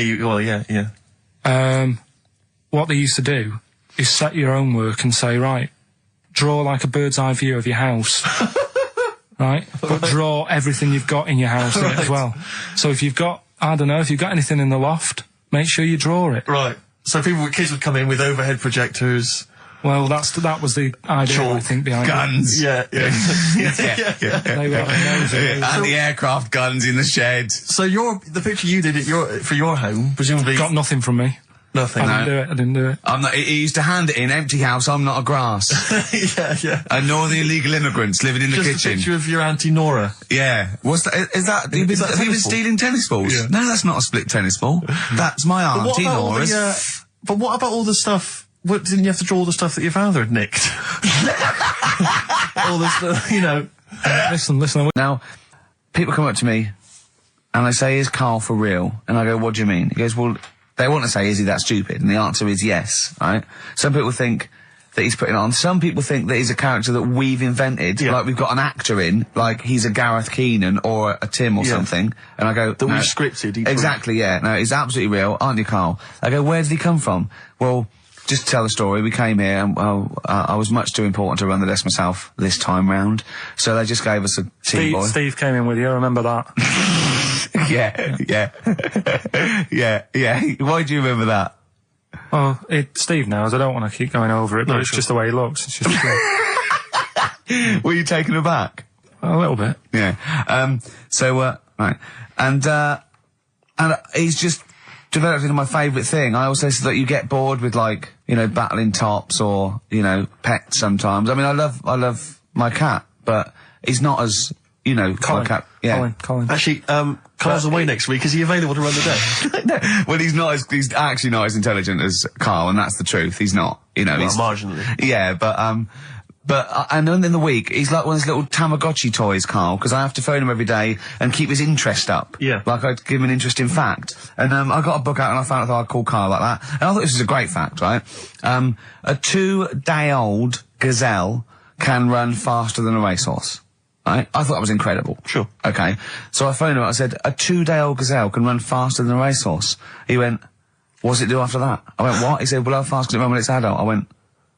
What they used to do is set your own work and say, right, draw like a bird's eye view of your house. Right? But draw everything you've got in your house in it as well. So if you've got, if you've got anything in the loft, make sure you draw it. Right. So kids would come in with overhead projectors. Well, that was the idea, Chalk, I think, behind guns. it. Yeah. They were And the aircraft guns in the shed. So the picture you did for your home, presumably got nothing from me. Nothing. I didn't do it. I'm not. He used to hand it in empty house. I'm not a grass. Yeah. And nor the illegal immigrants living in the Just kitchen. a picture of your Auntie Nora. Yeah. What's that? Is that? Have you been stealing tennis balls? Yeah. No, that's not a split tennis ball. That's my Auntie Nora's. But what about all the stuff? Didn't you have to draw all the stuff that your father had nicked? All this stuff, Listen. Now, people come up to me and they say, "Is Carl for real?" And I go, "What do you mean?" He goes, "Well, they want to say, is he that stupid?" And the answer is yes, right? Some people think that he's putting on. Some people think that he's a character that we've invented, like we've got an actor in, like he's a Gareth Keenan or a Tim or something. And I go, that we've scripted. Exactly, yeah. No, he's absolutely real, aren't you, Carl? I go, where did he come from? Well, just to tell the story, we came here and, I was much too important to run the desk myself this time round. So they just gave us a tea boy. Steve came in with you, I remember that. yeah. Why do you remember that? Oh, Steve knows. I don't want to keep going over it, but it's just the way he looks. It's just Were you taken aback? a little bit. Yeah. Right. And he's just developed into my favourite thing. I also said that you get bored with, like, you know, battling tops or, you know, pets sometimes. I mean, I love my cat, but he's not as, you know, Colin. my cat. Yeah. Colin. Actually, Carl's away next week. Is he available to run the desk? No, well, he's actually not as intelligent as Carl, and that's the truth. He's not, you know. Well, he's marginally. Yeah, and then in the week, he's like one of those little Tamagotchi toys, Carl, because I have to phone him every day and keep his interest up. Yeah. Like I'd give him an interesting fact. And I got a book out and I found out I'd call Carl like that. And I thought this was a great fact, right? A 2-day-old gazelle can run faster than a racehorse. Right? I thought that was incredible. Sure. Okay. So I phoned him up, I said, a 2-day-old gazelle can run faster than a racehorse. He went, what does it do after that? I went, what? He said, well, how fast can it run when it's adult? I went,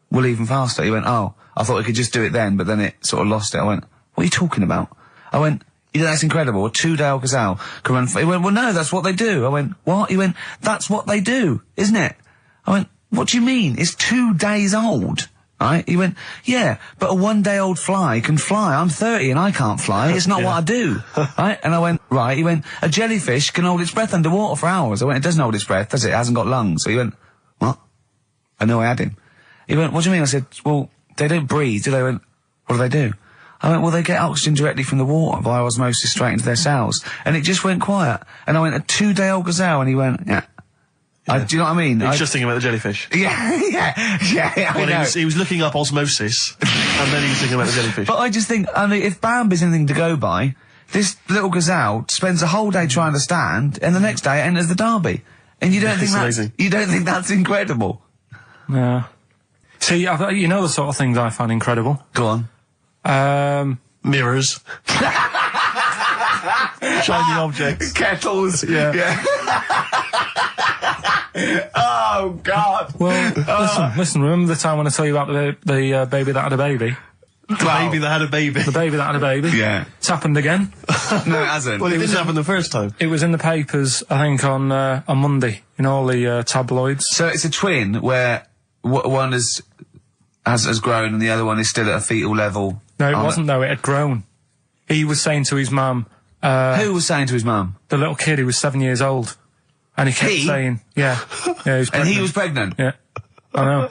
well, even faster. He went, oh, I thought we could just do it then, but then it sort of lost it. I went, what are you talking about? I went, you know, that's incredible. A 2-day-old gazelle can run. He went, well, no, that's what they do. I went, what? He went, that's what they do, isn't it? I went, what do you mean? It's 2 days old. Right? He went, yeah, but a 1-day-old fly can fly. I'm 30 and I can't fly. It's not what I do. Right? And I went, right. He went, a jellyfish can hold its breath underwater for hours. I went, it doesn't hold its breath, does it? It hasn't got lungs. So he went, what? I know I had him. He went, what do you mean? I said, well, they don't breathe, do they? He went, what do they do? I went, well, they get oxygen directly from the water via osmosis straight into their cells. And it just went quiet. And I went, a 2-day-old gazelle? And he went, yeah. Do you know what I mean? He was just thinking about the jellyfish. Yeah. Well, he was looking up osmosis, and then he was thinking about the jellyfish. But I just think, I mean, if Bambi's anything to go by, this little gazelle spends a whole day trying to stand, and the next day it enters the derby. And you don't think that's incredible? Yeah. See, you know the sort of things I find incredible. Go on. Mirrors. Shiny objects. Kettles. Yeah. Oh, God. Well, listen, remember the time when I told you about the baby that had a baby? The baby that had a baby. The baby that had a baby? Yeah. It's happened again. No, it hasn't. Well, it didn't happen the first time. It was in the papers, I think, on Monday, in all the tabloids. So it's a twin where one has grown and the other one is still at a fetal level. No, it wasn't, though. It had grown. He was saying to his mum... Who was saying to his mum? The little kid who was 7 years old. And he kept saying... Yeah. He was pregnant. And he was pregnant? Yeah. I know.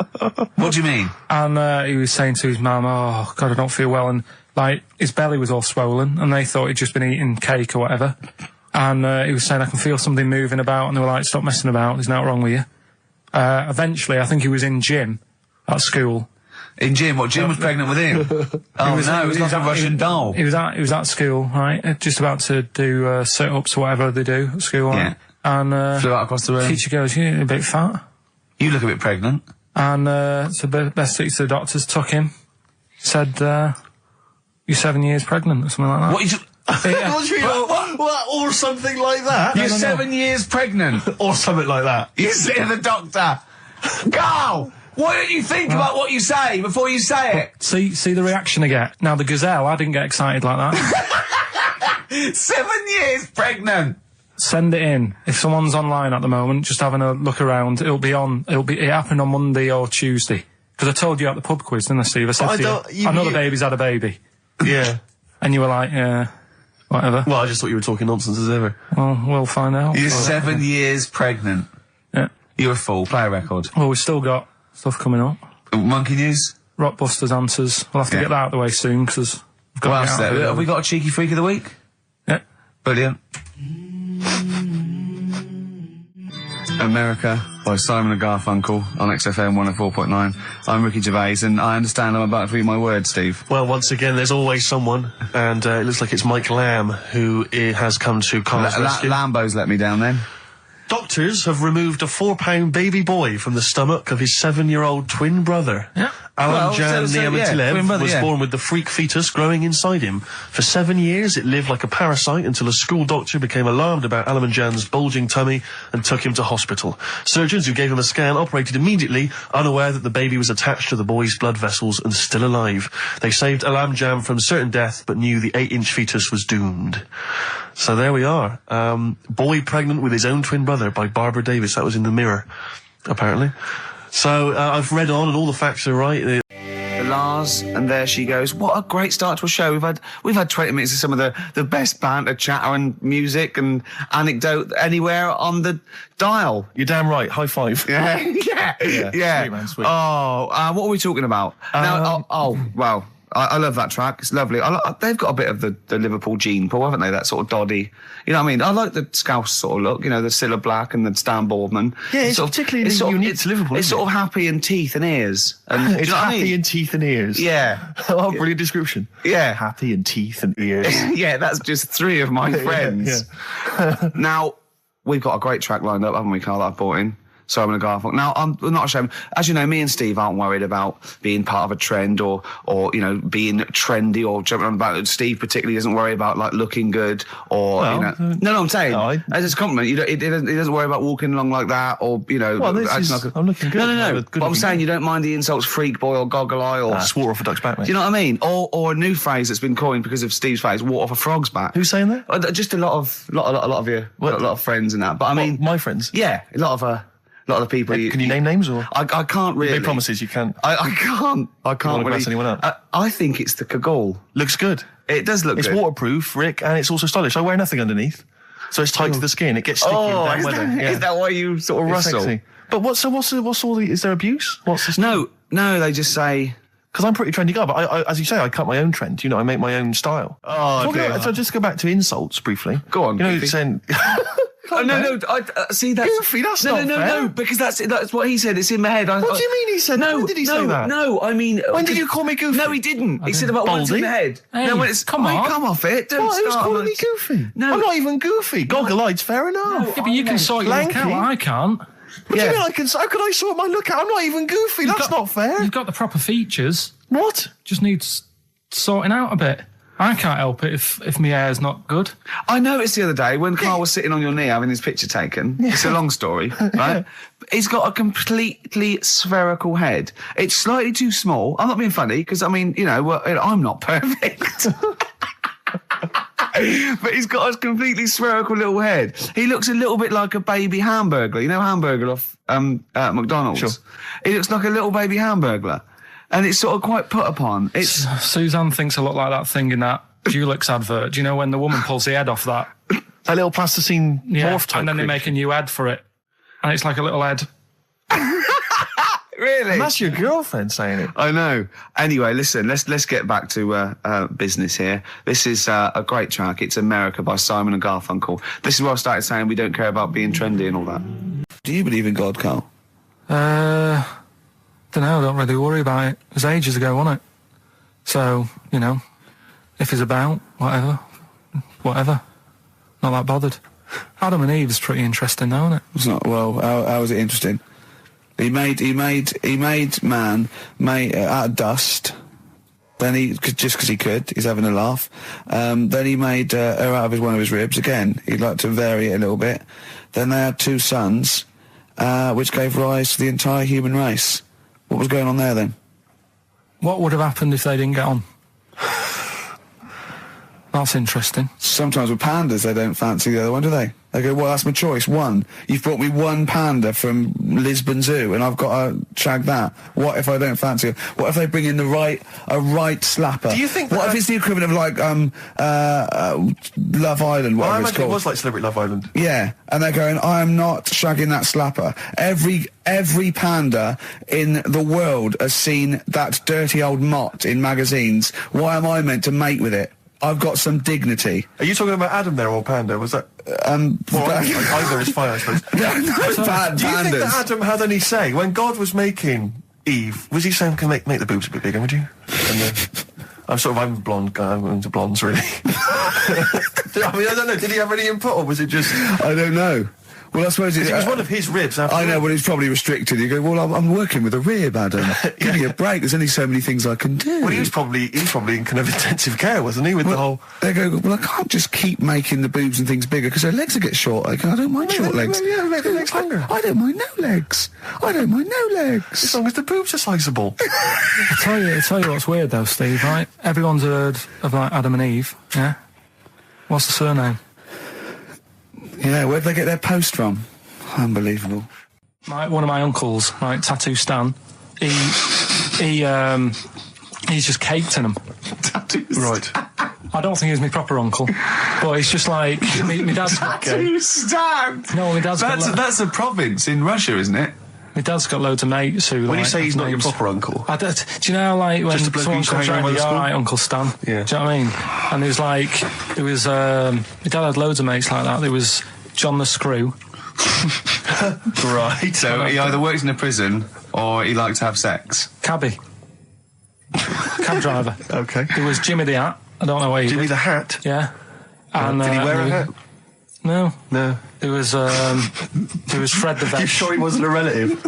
What do you mean? And he was saying to his mum, oh, God, I don't feel well. And, like, his belly was all swollen, and they thought he'd just been eating cake or whatever. And he was saying, I can feel something moving about, and they were like, stop messing about, there's nothing wrong with you. Eventually, I think he was in gym at school. In gym? What, Jim was pregnant with him? Oh, no, it was like a Russian doll. He was at school, right, just about to do sit-ups or whatever they do at school, right? Yeah. And flew out across the room. Teacher goes, you're a bit fat. You look a bit pregnant. And so best to the doctors took him, said, you're 7 years pregnant or something like that. What? What? Or something like that? You're 7 years pregnant. Or something like that. You say to the doctor, Carl, why don't you think about what you say before you say it? See the reaction I get. Now, the gazelle, I didn't get excited like that. 7 years pregnant. Send it in. If someone's online at the moment, just having a look around, it happened on Monday or Tuesday. Because I told you at the pub quiz, didn't I, Steve? I said to you, I know the baby's had a baby. Yeah. And you were like, yeah, whatever. Well, I just thought you were talking nonsense as ever. Well, we'll find out. You're 7 years pregnant. Yeah. You're a fool. Play a record. Well, we've still got stuff coming up. Monkey News? Rockbusters answers. We'll have to get that out of the way soon, because we've got to get out of have we got a cheeky freak of the week? Yeah. Brilliant. America by Simon and Garfunkel on XFM 104.9. I'm Ricky Gervais, and I understand I'm about to read my words, Steve. Well, once again, there's always someone, and it looks like it's Mike Lamb who has come to Carl's rescue. Lambo's let me down then. Doctors have removed a 4-pound baby boy from the stomach of his 7-year-old twin brother. Yeah. Alam Jan Niamatilev was yeah. born with the freak fetus growing inside him. For 7 years, it lived like a parasite until a school doctor became alarmed about Alam Jan's bulging tummy and took him to hospital. Surgeons who gave him a scan operated immediately, unaware that the baby was attached to the boy's blood vessels and still alive. They saved Alam Jan from certain death, but knew the 8-inch fetus was doomed. So there we are. Boy pregnant with his own twin brother by Barbara Davis. That was in the Mirror, apparently. So I've read on and all the facts are right. The Lars, and there she goes. What a great start to a show. We've had 20 minutes of some of the best banter, chatter and music and anecdote anywhere on the dial. You're damn right. High five. Yeah. Sweet, man, sweet. Oh, what are we talking about? Well, I love that track. It's lovely. They've got a bit of the Liverpool gene pool, haven't they? That sort of doddy. You know what I mean? I like the Scouse sort of look. You know, the Cilla Black and the Stan Boardman. Yeah, it's particularly unique to Liverpool. It's sort of happy in teeth and ears. And, it's happy in teeth and ears. Yeah. Oh, brilliant description. Yeah. Happy in teeth and ears. Yeah, that's just 3 of my friends. Yeah. Now, we've got a great track lined up, haven't we, Carl, that I've brought in? Simon and Garfunkel. Now, I'm not ashamed. As you know, me and Steve aren't worried about being part of a trend or you know, being trendy or jumping on about it. Steve particularly doesn't worry about, like, looking good or, No, I'm saying, as a compliment, he doesn't worry about walking along like that or, you know... Well, I'm looking good. No. But I'm saying you don't mind the insults freak boy or goggle eye or... Swore off a duck's back, mate. Do you know what I mean? Or a new phrase that's been coined because of Steve's face, water off a frog's back. Who's saying that? Just a lot of you, a lot of friends and that. But I mean... my friends? Yeah, a lot of the people. Can you name names or? I can't really. They promises you can't. I can't. I can't really. Anyone up? I think it's the Kagul. Looks good. It does look good. It's waterproof, Rick, and it's also stylish. I wear nothing underneath, so it's tight to the skin. It gets sticky in damp weather. Is that why you sort of rustle? Sexy. But what's all the? Is there abuse? What's this? No. They just say. Because I'm a pretty trendy guy, but I, as you say, I cut my own trend. You know, I make my own style. Oh, so just go back to insults briefly. Go on. You know, saying. See, that's... Goofy, that's not fair. No, because that's what he said. It's in my head. What do you mean he said that? When did he say that? No, I mean... When did you call me goofy? No, he didn't. He said about what's in my head. Hey, no, when it's... come on. Come off it. Don't What? Who's start calling me goofy? No. I'm not even goofy. Goggle-eyed's fair enough. Yeah, but you can sort your look out. I can't. What do you mean I can... How can I sort my look out? I'm not even goofy. That's not fair. You've got the proper features. What? Just needs sorting out a bit. I can't help it if my hair's not good. I noticed the other day when Carl was sitting on your knee having his picture taken. It's a long story, right? He's got a completely spherical head. It's slightly too small. I'm not being funny because, I mean, you know, I'm not perfect. But he's got a completely spherical little head. He looks a little bit like a baby hamburger. You know Hamburger off McDonald's? Sure. He looks like a little baby hamburger. And it's sort of quite put upon. It's Suzanne thinks I look like that thing in that Dulux advert. Do you know when the woman pulls the head off that? That little plasticine morph type. And then they make a new ad for it. And it's like a little head. Really? And that's your girlfriend saying it. I know. Anyway, listen, let's get back to business here. This is a great track. It's America by Simon and Garfunkel. This is where I started saying we don't care about being trendy and all that. Do you believe in God, Carl? Don't know, I don't really worry about it. It was ages ago, wasn't it? So, you know, if he's about, whatever. Not that bothered. Adam and Eve's pretty interesting, though, isn't it? It's not. Well, how is it interesting? He made man out of dust. Then just because he could, he's having a laugh. Then he made her out of one of his ribs. Again, he'd like to vary it a little bit. Then they had 2 sons, which gave rise to the entire human race. What was going on there then? What would have happened if they didn't get on? That's interesting. Sometimes with pandas, they don't fancy the other one, do they? They go, well, that's my choice. One. You've brought me one panda from Lisbon Zoo, and I've got to shag that. What if I don't fancy it? What if they bring in a right slapper? Do you think what if it's the equivalent of like Love Island, whatever I it's imagine called? it was like Celebrity Love Island. Yeah, and they're going, I am not shagging that slapper. Every panda in the world has seen that dirty old mott in magazines. Why am I meant to mate with it? I've got some dignity. Are you talking about Adam there or Panda? Was that... either is fine, I suppose. No, do you think that Adam had any say? When God was making Eve, was he saying, can make the boobs a bit bigger, would you? And then... I'm a blonde guy, I'm into blondes, really. I mean, I don't know, did he have any input, or was it just... I don't know. Well, I suppose It was one of his ribs. After I know, all. but it's probably restricted. You go, well, I'm working with a rib, Adam. Give me a break. There's only so many things I can do. Well, he was probably in kind of intensive care, wasn't he? With the whole. They go, well, I can't just keep making the boobs and things bigger because their legs will get short. I don't mind short legs. Yeah, make the legs longer. I don't mind no legs. I don't mind no legs. As long as the boobs are sizable. I tell you what's weird though, Steve, right? Everyone's heard of like Adam and Eve, yeah? What's the surname? Yeah, where'd they get their post from? Unbelievable. One of my uncles, like Tattoo Stan, he's just caked in them. Right. I don't think he's my proper uncle, but it's just like my dad's got. Stan! No, my dad's got. That's a province in Russia, isn't it? My dad's got loads of mates who. When like, you say he's not your names- proper uncle, do you know how, like when Just a bloke who someone used to comes hang around round, with the all school? right, Uncle Stan? Yeah. Do you know what I mean? And my dad had loads of mates like that. There was John the Screw. right? So he either works in a prison or he likes to have sex. Cabbie. Cab driver. Okay. There was Jimmy the Hat. I don't know where he Jimmy did. the Hat. Yeah. And, Did he wear a hat? No. No. There was Fred the Veg. You sure he wasn't a relative?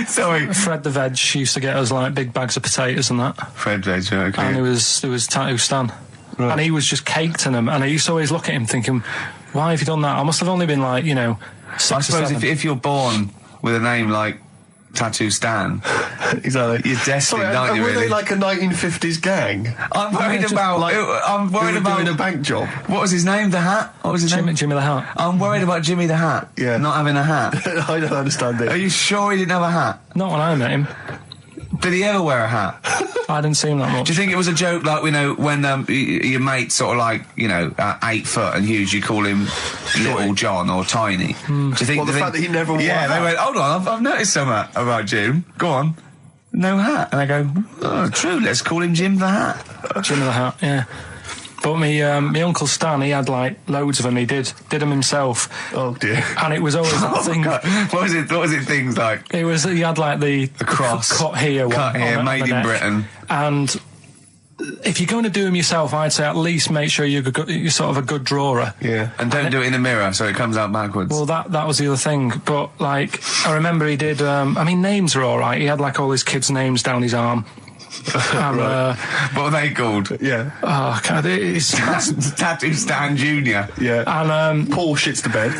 Sorry. Fred the Veg used to get us like big bags of potatoes and that. Fred Veg, okay. And there was Tattoo Stan. Right. And he was just caked in them. And I used to always look at him thinking, why have you done that? I must have only been like, 6 I or suppose 7. if you're born with a name like Tattoo Stan, Exactly. you're destined, aren't you, were really? they like a 1950s gang? I'm worried about... I'm worried Who were about... doing a bank job. What was his name, the Hat? What was his name? Jimmy the Hat. I'm worried about Jimmy the Hat. Yeah. Not having a hat. I don't understand Are it. you sure he didn't have a hat? Not when I met him. Did he ever wear a hat? I didn't see him that much. Do you think it was a joke, like, when your mate's sort of like, 8 foot and huge, you call him Little John or Tiny? Do you think... Well, the fact that he never wore Yeah, a they hat. went, hold on, I've noticed something about Jim. Go on. No hat. And I go, oh, true, let's call him Jim the Hat. Jimmy the Hat, yeah. But my Uncle Stan, he had like loads of them. He did them himself. Oh dear. And it was always that thing. God. What was it things like? He had like the cross. cut here, Cut one here, on made the in neck. Britain. And if you're going to do them yourself, I'd say at least make sure you're sort of a good drawer. Yeah. And don't do it in the mirror so it comes out backwards. Well, that was the other thing. But like, I remember he did. Names are all right. He had like all his kids' names down his arm. And, what are they called? Yeah. oh, God, it's Tattoo Stan Jr. Yeah. and Paul shits the bed.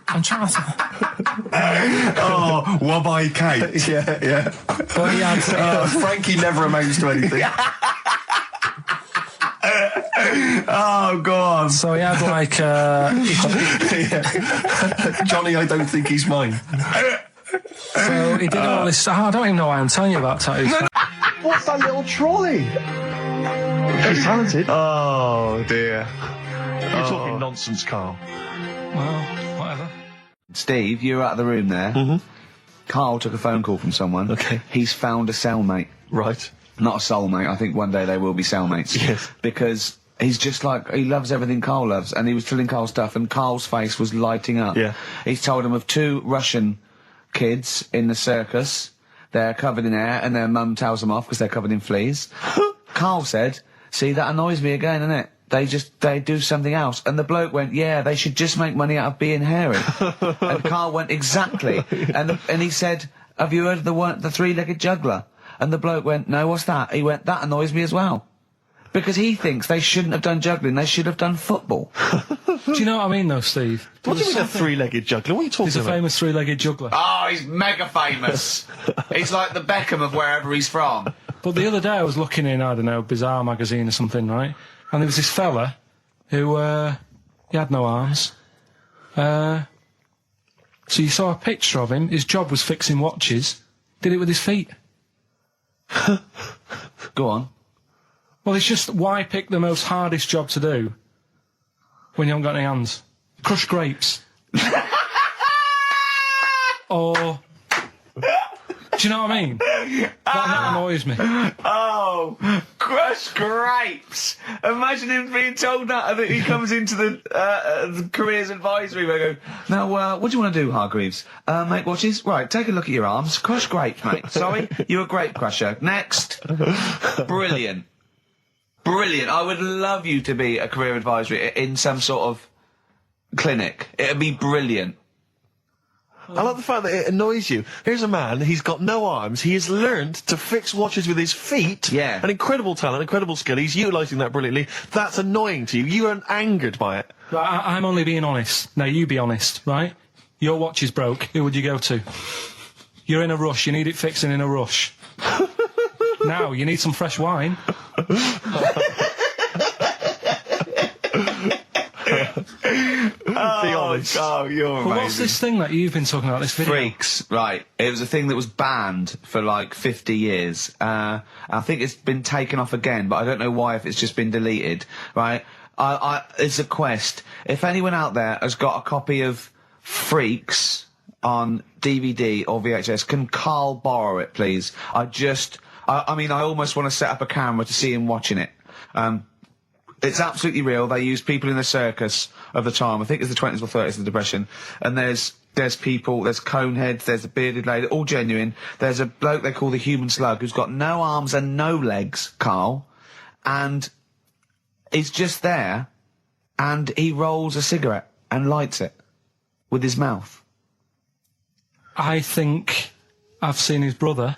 I'm trying to. Oh, Wabbai Kate. yeah. But he had. Frankie never amounts to anything. Oh, God. So he had like. Johnny, I don't think he's mine. So he did all this. I don't even know why I'm telling you about tattoos. What's that little trolley? She's talented. Oh, dear. You're talking nonsense, Carl. Well, whatever. Steve, you were out of the room there. Mm-hmm. Carl took a phone call from someone. Okay. He's found a cellmate. Right. Not a soulmate. I think one day they will be cellmates. Yes. Because he's just like, he loves everything Carl loves. And he was telling Carl stuff and Carl's face was lighting up. Yeah. He's told him of 2 Russian kids in the circus. They're covered in hair and their mum tells them off because they're covered in fleas. Carl said, see, that annoys me again, innit? They do something else. And the bloke went, yeah, they should just make money out of being hairy. And Carl went, exactly. And he said, have you heard of the 3-legged juggler? And the bloke went, no, what's that? He went, that annoys me as well. Because he thinks they shouldn't have done juggling, they should have done football. Do you know what I mean, though, Steve? What do you mean a 3-legged juggler? What are you talking He's a about? famous 3-legged juggler. Oh, he's mega famous. He's like the Beckham of wherever he's from. But the other day I was looking in, I don't know, Bizarre magazine or something, right? And there was this fella who, he had no arms. So you saw a picture of him. His job was fixing watches. Did it with his feet. Go on. Well, it's just, why pick the most hardest job to do when you haven't got any hands? Crush grapes. Or... Do you know what I mean? That annoys me. Oh, crush grapes. Imagine him being told that he comes into the careers advisory where I go, now, what do you want to do, Hargreaves? Make watches? Right, take a look at your arms. Crush grapes, mate. Sorry, you're a grape crusher. Next. Brilliant. Brilliant. I would love you to be a career advisory in some sort of clinic. It'd be brilliant. I like the fact that it annoys you. Here's a man, he's got no arms, he has learned to fix watches with his feet. Yeah. An incredible talent, incredible skill, he's utilising that brilliantly. That's annoying to you. You are angered by it. I'm only being honest. Now, you be honest, right? Your watch is broke. Who would you go to? You're in a rush. You need it fixing in a rush. Now, you need some fresh wine. Be honest. Oh, you're amazing. But what's this thing that you've been talking about, this video? Freaks, right. It was a thing that was banned for like 50 years. I think it's been taken off again, but I don't know why, if it's just been deleted, right? It's a quest. If anyone out there has got a copy of Freaks on DVD or VHS, can Karl borrow it, please? I mean, I almost want to set up a camera to see him watching it. It's absolutely real. They use people in the circus of the time. I think it's the 20s or 30s of the Depression. And there's people, there's coneheads, there's a bearded lady, all genuine. There's a bloke they call the Human Slug who's got no arms and no legs, Karl. And he's just there, and he rolls a cigarette and lights it with his mouth. I think I've seen his brother,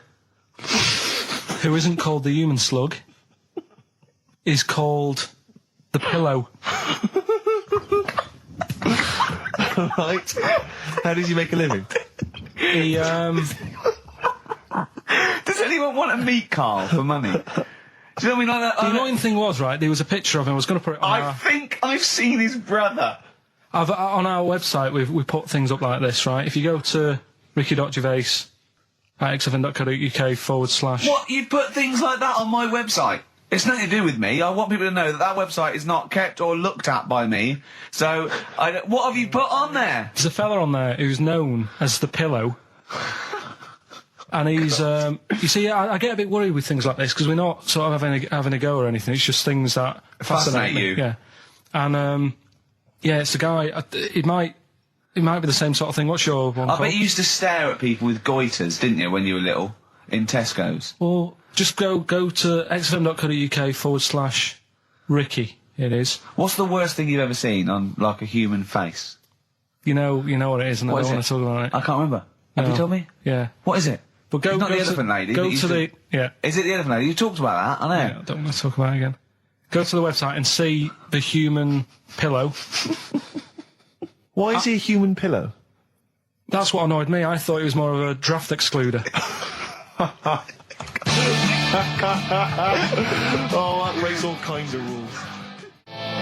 who isn't called the Human Slug, is called the Pillow. Right. How does he make a living? He, Does anyone want to meet Karl for money? Do you know what I mean? Like the annoying thing was, right, there was a picture of him. I was going to put it on I think I've seen his brother. on our website, we put things up like this, right? If you go to ricky.gervais at xfm.co.uk / What? You put things like that on my website? It's nothing to do with me. I want people to know that that website is not kept or looked at by me. So, what have you put on there? There's a fella on there who's known as the Pillow. And he's, you see, I get a bit worried with things like this, because we're not sort of having a go or anything. It's just things that fascinate me. you. Yeah. And, yeah, it's a guy, it might be the same sort of thing. What's your one I called? bet you used to stare at people with goiters, didn't you, when you were little? In Tesco's. Well, just go to xfm.co.uk / Ricky, it is. What's the worst thing you've ever seen on, like, a human face? You know what it is, and I What don't is want to talk about it. I can't remember. Have No. you told me? Yeah. What is it? But It's not the elephant lady. Go that used to the, yeah. Is it the elephant lady? You talked about that, I know. Yeah, I don't want to talk about it again. Go to the website and see the Human Pillow. Why is he a human pillow? That's what annoyed me. I thought he was more of a draft excluder. Oh, that breaks all kinds of rules.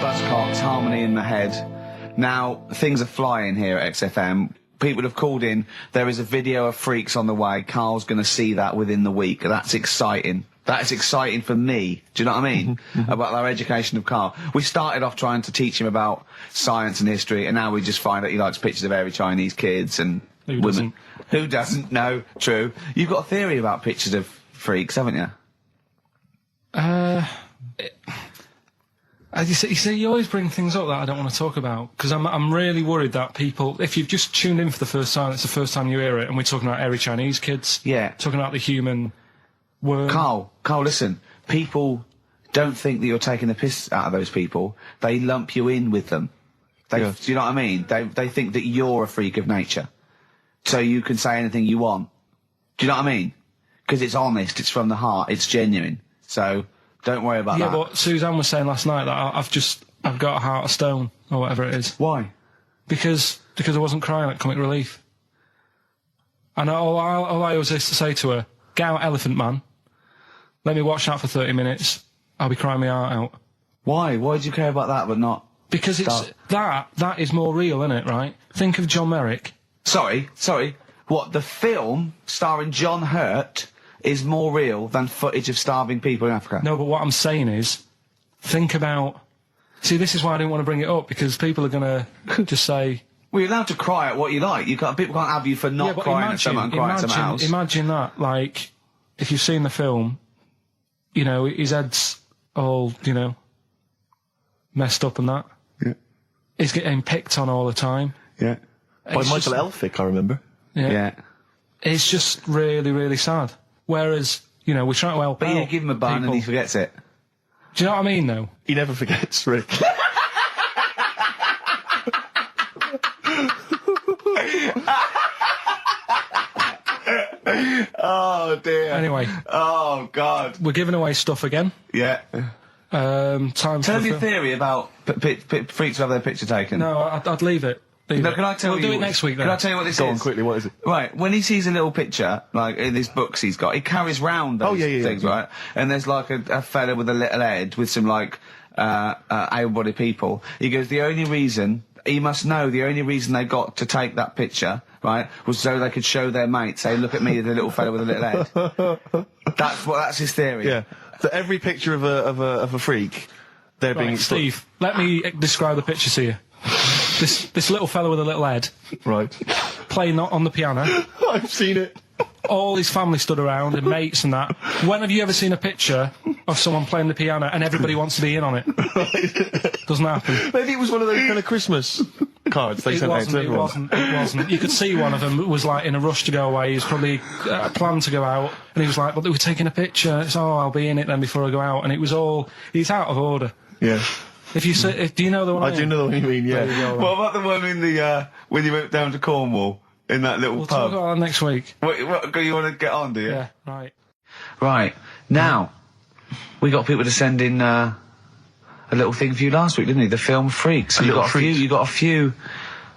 Buzzcocks, harmony in the head. Now, things are flying here at XFM. People have called in. There is a video of Freaks on the way. Karl's going to see that within the week. That's exciting. That is exciting for me. Do you know what I mean? About our education of Karl. We started off trying to teach him about science and history, and now we just find that he likes pictures of hairy Chinese kids and Who women. doesn't? Who doesn't? No, true. You've got a theory about pictures of freaks, haven't you? You see, you always bring things up that I don't want to talk about, because I'm really worried that people, if you've just tuned in for the first time, it's the first time you hear it, and we're talking about hairy Chinese kids. Yeah. Talking about the human worm. Karl, listen. People don't think that you're taking the piss out of those people. They lump you in with them. Do you know what I mean? They think that you're a freak of nature. So you can say anything you want. Do you know what I mean? Because it's honest, it's from the heart, it's genuine. So don't worry about that. Yeah, but Suzanne was saying last night that I've got a heart of stone, or whatever it is. Why? Because I wasn't crying at Comic Relief. And all I always used to say to her, get out Elephant Man, let me watch that for 30 minutes, I'll be crying my heart out. Why? Why do you care about that but not... Because it's that is more real, isn't it, right? Think of John Merrick. Sorry. What, the film starring John Hurt is more real than footage of starving people in Africa? No, but what I'm saying is, think about... See, this is why I didn't want to bring it up, because people are going to just say... Well, you're allowed to cry at what you like. People can't have you for not crying at someone and crying at someone else. Imagine that, like, if you've seen the film, you know, his head's all, you know, messed up and that. Yeah. He's getting picked on all the time. Yeah. By It's Michael just- Elphick, I remember. Yeah. It's just really, really sad. Whereas, you know, we're trying to help But out you give him a bun people. and he forgets it. Do you know what I mean, though? He never forgets, Rick. Oh dear. Anyway. Oh God. We're giving away stuff again. Yeah. Time Tell for me your theory about freaks who have their picture taken. No, I'd leave it. No, can I tell we'll you? do it next week then. Can I tell you what this is? Go on quickly. What is it? Right, when he sees a little picture, like in these books he's got, he carries round those things, right? And there's like a fella with a little head with some like able-bodied people. He goes, the only reason they got to take that picture, right, was so they could show their mates, say, look at me, the little fella with a little head. That's his theory. Yeah. So every picture of a freak, they're being Steve, let me describe the picture to you. This little fella with a little head, right, playing on the piano. I've seen it. All his family stood around and mates and that. When have you ever seen a picture of someone playing the piano and everybody wants to be in on it? Doesn't happen. Maybe it was one of those kind of Christmas cards they sent out to everyone. It wasn't. You could see one of them was like in a rush to go away. He was probably planned to go out, and he was like, "But they were taking a picture. It's I'll be in it then before I go out." And it was all he's out of order. Yeah. If you say, do you know the one? I do know the one you mean. Yeah. What about the one in the when you went down to Cornwall in that little We'll pub? talk about that next week. What you want to get on, do you? Yeah. Right. Right now, we got people to send in a little thing for you last week, didn't you? The film Freaks. You got a few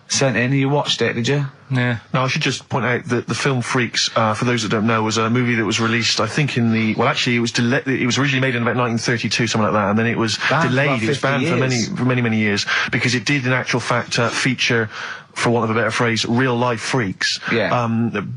sent in. You watched it, did you? Yeah. Now, I should just point out that the film Freaks, for those that don't know, was a movie that was released, I think, it was originally made in about 1932, something like that, and then it was delayed. It was banned for many years, because it did, in actual fact, feature, for want of a better phrase, real-life freaks. Yeah.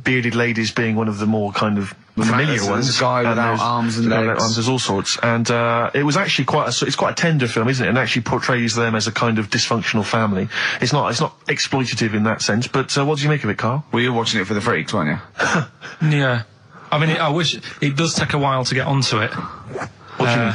Bearded ladies being one of the more kind of familiar ones. There's a guy without arms and legs. There's all sorts. And it was actually it's quite a tender film, isn't it? And actually portrays them as a kind of dysfunctional family. It's not exploitative in that sense, but what do you make of it, Carl? Well, you were watching it for the freaks, weren't you? Yeah. I mean, I wish it does take a while to get onto it. What do you mean?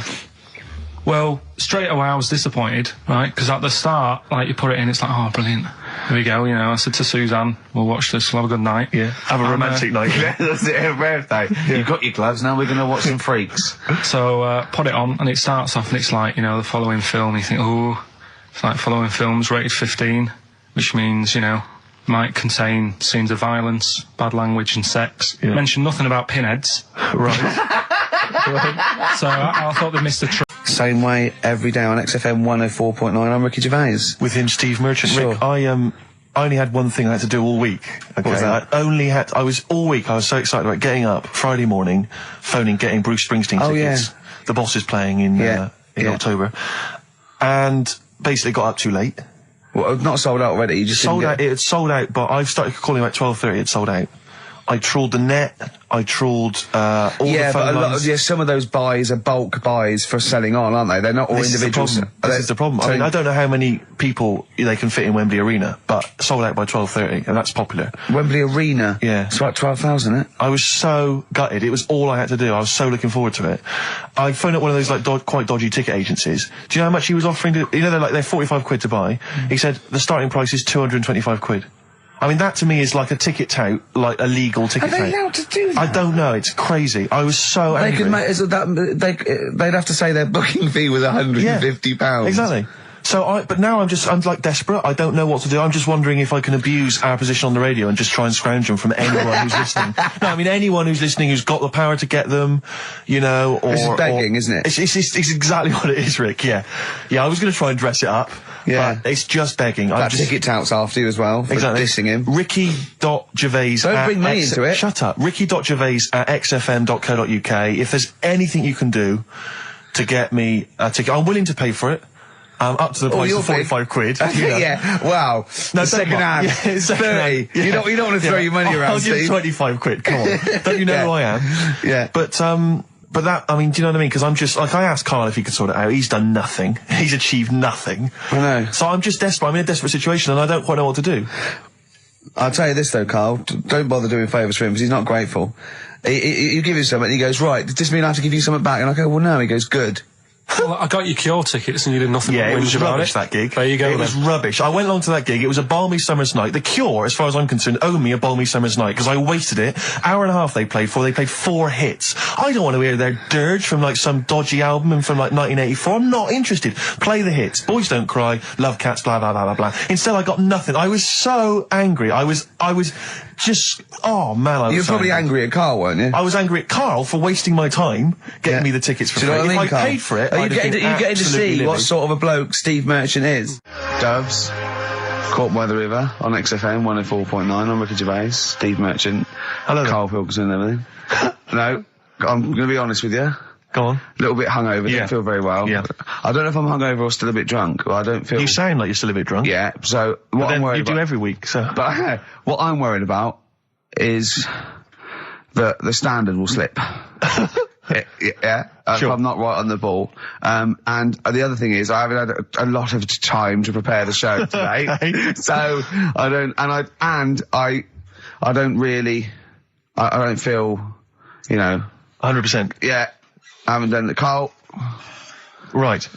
Well, straight away I was disappointed, right? Because at the start, like, you put it in, it's like, oh, brilliant. Here we go, you know. I said to Suzanne, we'll watch this, we'll have a good night. Yeah. Have a romantic night. That's it, her birthday. Yeah. You've got your gloves, now we're going to watch some Freaks. So, put it on, and it starts off, and it's like, you know, the following film, you think, oh, it's like following films rated 15, which means, you know, might contain scenes of violence, bad language and sex. Yeah. Mention nothing about pinheads. Right. So I thought they missed the trick. Same way every day on XFM 104.9. I'm Ricky Gervais. With him, Steve Merchant. Sure. Rick, I only had one thing I had to do all week. Okay? What was that? I was so excited about getting up Friday morning, phoning, getting Bruce Springsteen tickets. Yeah. The Boss is playing in October. And basically got up too late. Well, not sold out already, you just sold out. It had sold out, but I started calling about 12:30, it sold out. I trawled the net, I trawled all the phone lines. Some of those buys are bulk buys for selling on, aren't they? They're not all individuals. This is the problem. I mean, I don't know how many people they can fit in Wembley Arena, but sold out by 12:30, and that's popular. Wembley Arena? Yeah. It's like 12,000, isn't it? I was so gutted. It was all I had to do. I was so looking forward to it. I phoned up one of those quite dodgy ticket agencies. Do you know how much he was offering to, they're 45 quid to buy. He said the starting price is 225 quid. I mean, that to me is like a ticket tout, like a legal ticket tout. Are they allowed to do that? I don't know. It's crazy. I was so angry. They'd have to say their booking fee was £150. Yeah, exactly. But now I'm like desperate. I don't know what to do. I'm just wondering if I can abuse our position on the radio and just try and scrounge them from anyone who's listening. No, I mean anyone who's listening who's got the power to get them, you know, or... This is begging, isn't it? It's exactly what it is, Rick, yeah. Yeah, I was going to try and dress it up. Yeah. But it's just begging. That ticket touts after you as well, for dissing him. Ricky.Gervais... Don't bring me into it. Shut up. Ricky.Gervais@xfm.co.uk. If there's anything you can do to get me a ticket, I'm willing to pay for it. Up to the price of 45 quid. Yeah, wow. No, second hand. Yeah, 30. Yeah. You don't want to throw your money around, I'll give Steve. 25 quid, come on. Don't you know who I am? Yeah. But that, I mean, do you know what I mean? Because I'm just, like, I asked Karl if he could sort it out. He's done nothing. He's achieved nothing. I know. So I'm just desperate. I'm in a desperate situation and I don't quite know what to do. I'll tell you this though, Karl. Don't bother doing favours for him because he's not grateful. You give him something and he goes, right, does this mean I have to give you something back? And I go, well, no. He goes, good. Well, I got you Cure tickets and you did nothing Yeah, but it was whinge about rubbish, it. that gig. There you go. It was rubbish. I went along to that gig. It was a balmy summer's night. The Cure, as far as I'm concerned, owe me a balmy summer's night because I wasted it. Hour and a half they played for. They played 4 hits. I don't want to hear their dirge from like some dodgy album and from like 1984. I'm not interested. Play the hits. Boys Don't Cry, Love Cats, blah, blah, blah, blah, blah. Instead, I got nothing. I was so angry. I was just, oh man, I was You were so probably angry at Carl, weren't you? I was angry at Carl for wasting my time getting me the tickets for Do you know free. what I mean, If Carl? I paid for it, Are you I'd have getting been to, you getting to absolutely see what livid. sort of a bloke Steve Merchant is? Doves, Caught by the River on XFM 104.9. I'm Ricky Gervais, Steve Merchant, Hello there. Karl Pilkington and everything. No, I'm going to be honest with you. A Go on. little bit hungover, Yeah. don't feel very well. Yeah. I don't know if I'm hungover or still a bit drunk, but I don't feel... You sound like you're still a bit drunk. Yeah, so what But I'm then worried you do about... every week, so. But what I'm worried about is that the standard will slip. Yeah, Sure. if I'm not right on the ball. And the other thing is I haven't had a lot of time to prepare the show today. Okay. So I don't, I don't really, I don't feel, 100%. yeah, I haven't done the Carl. Right.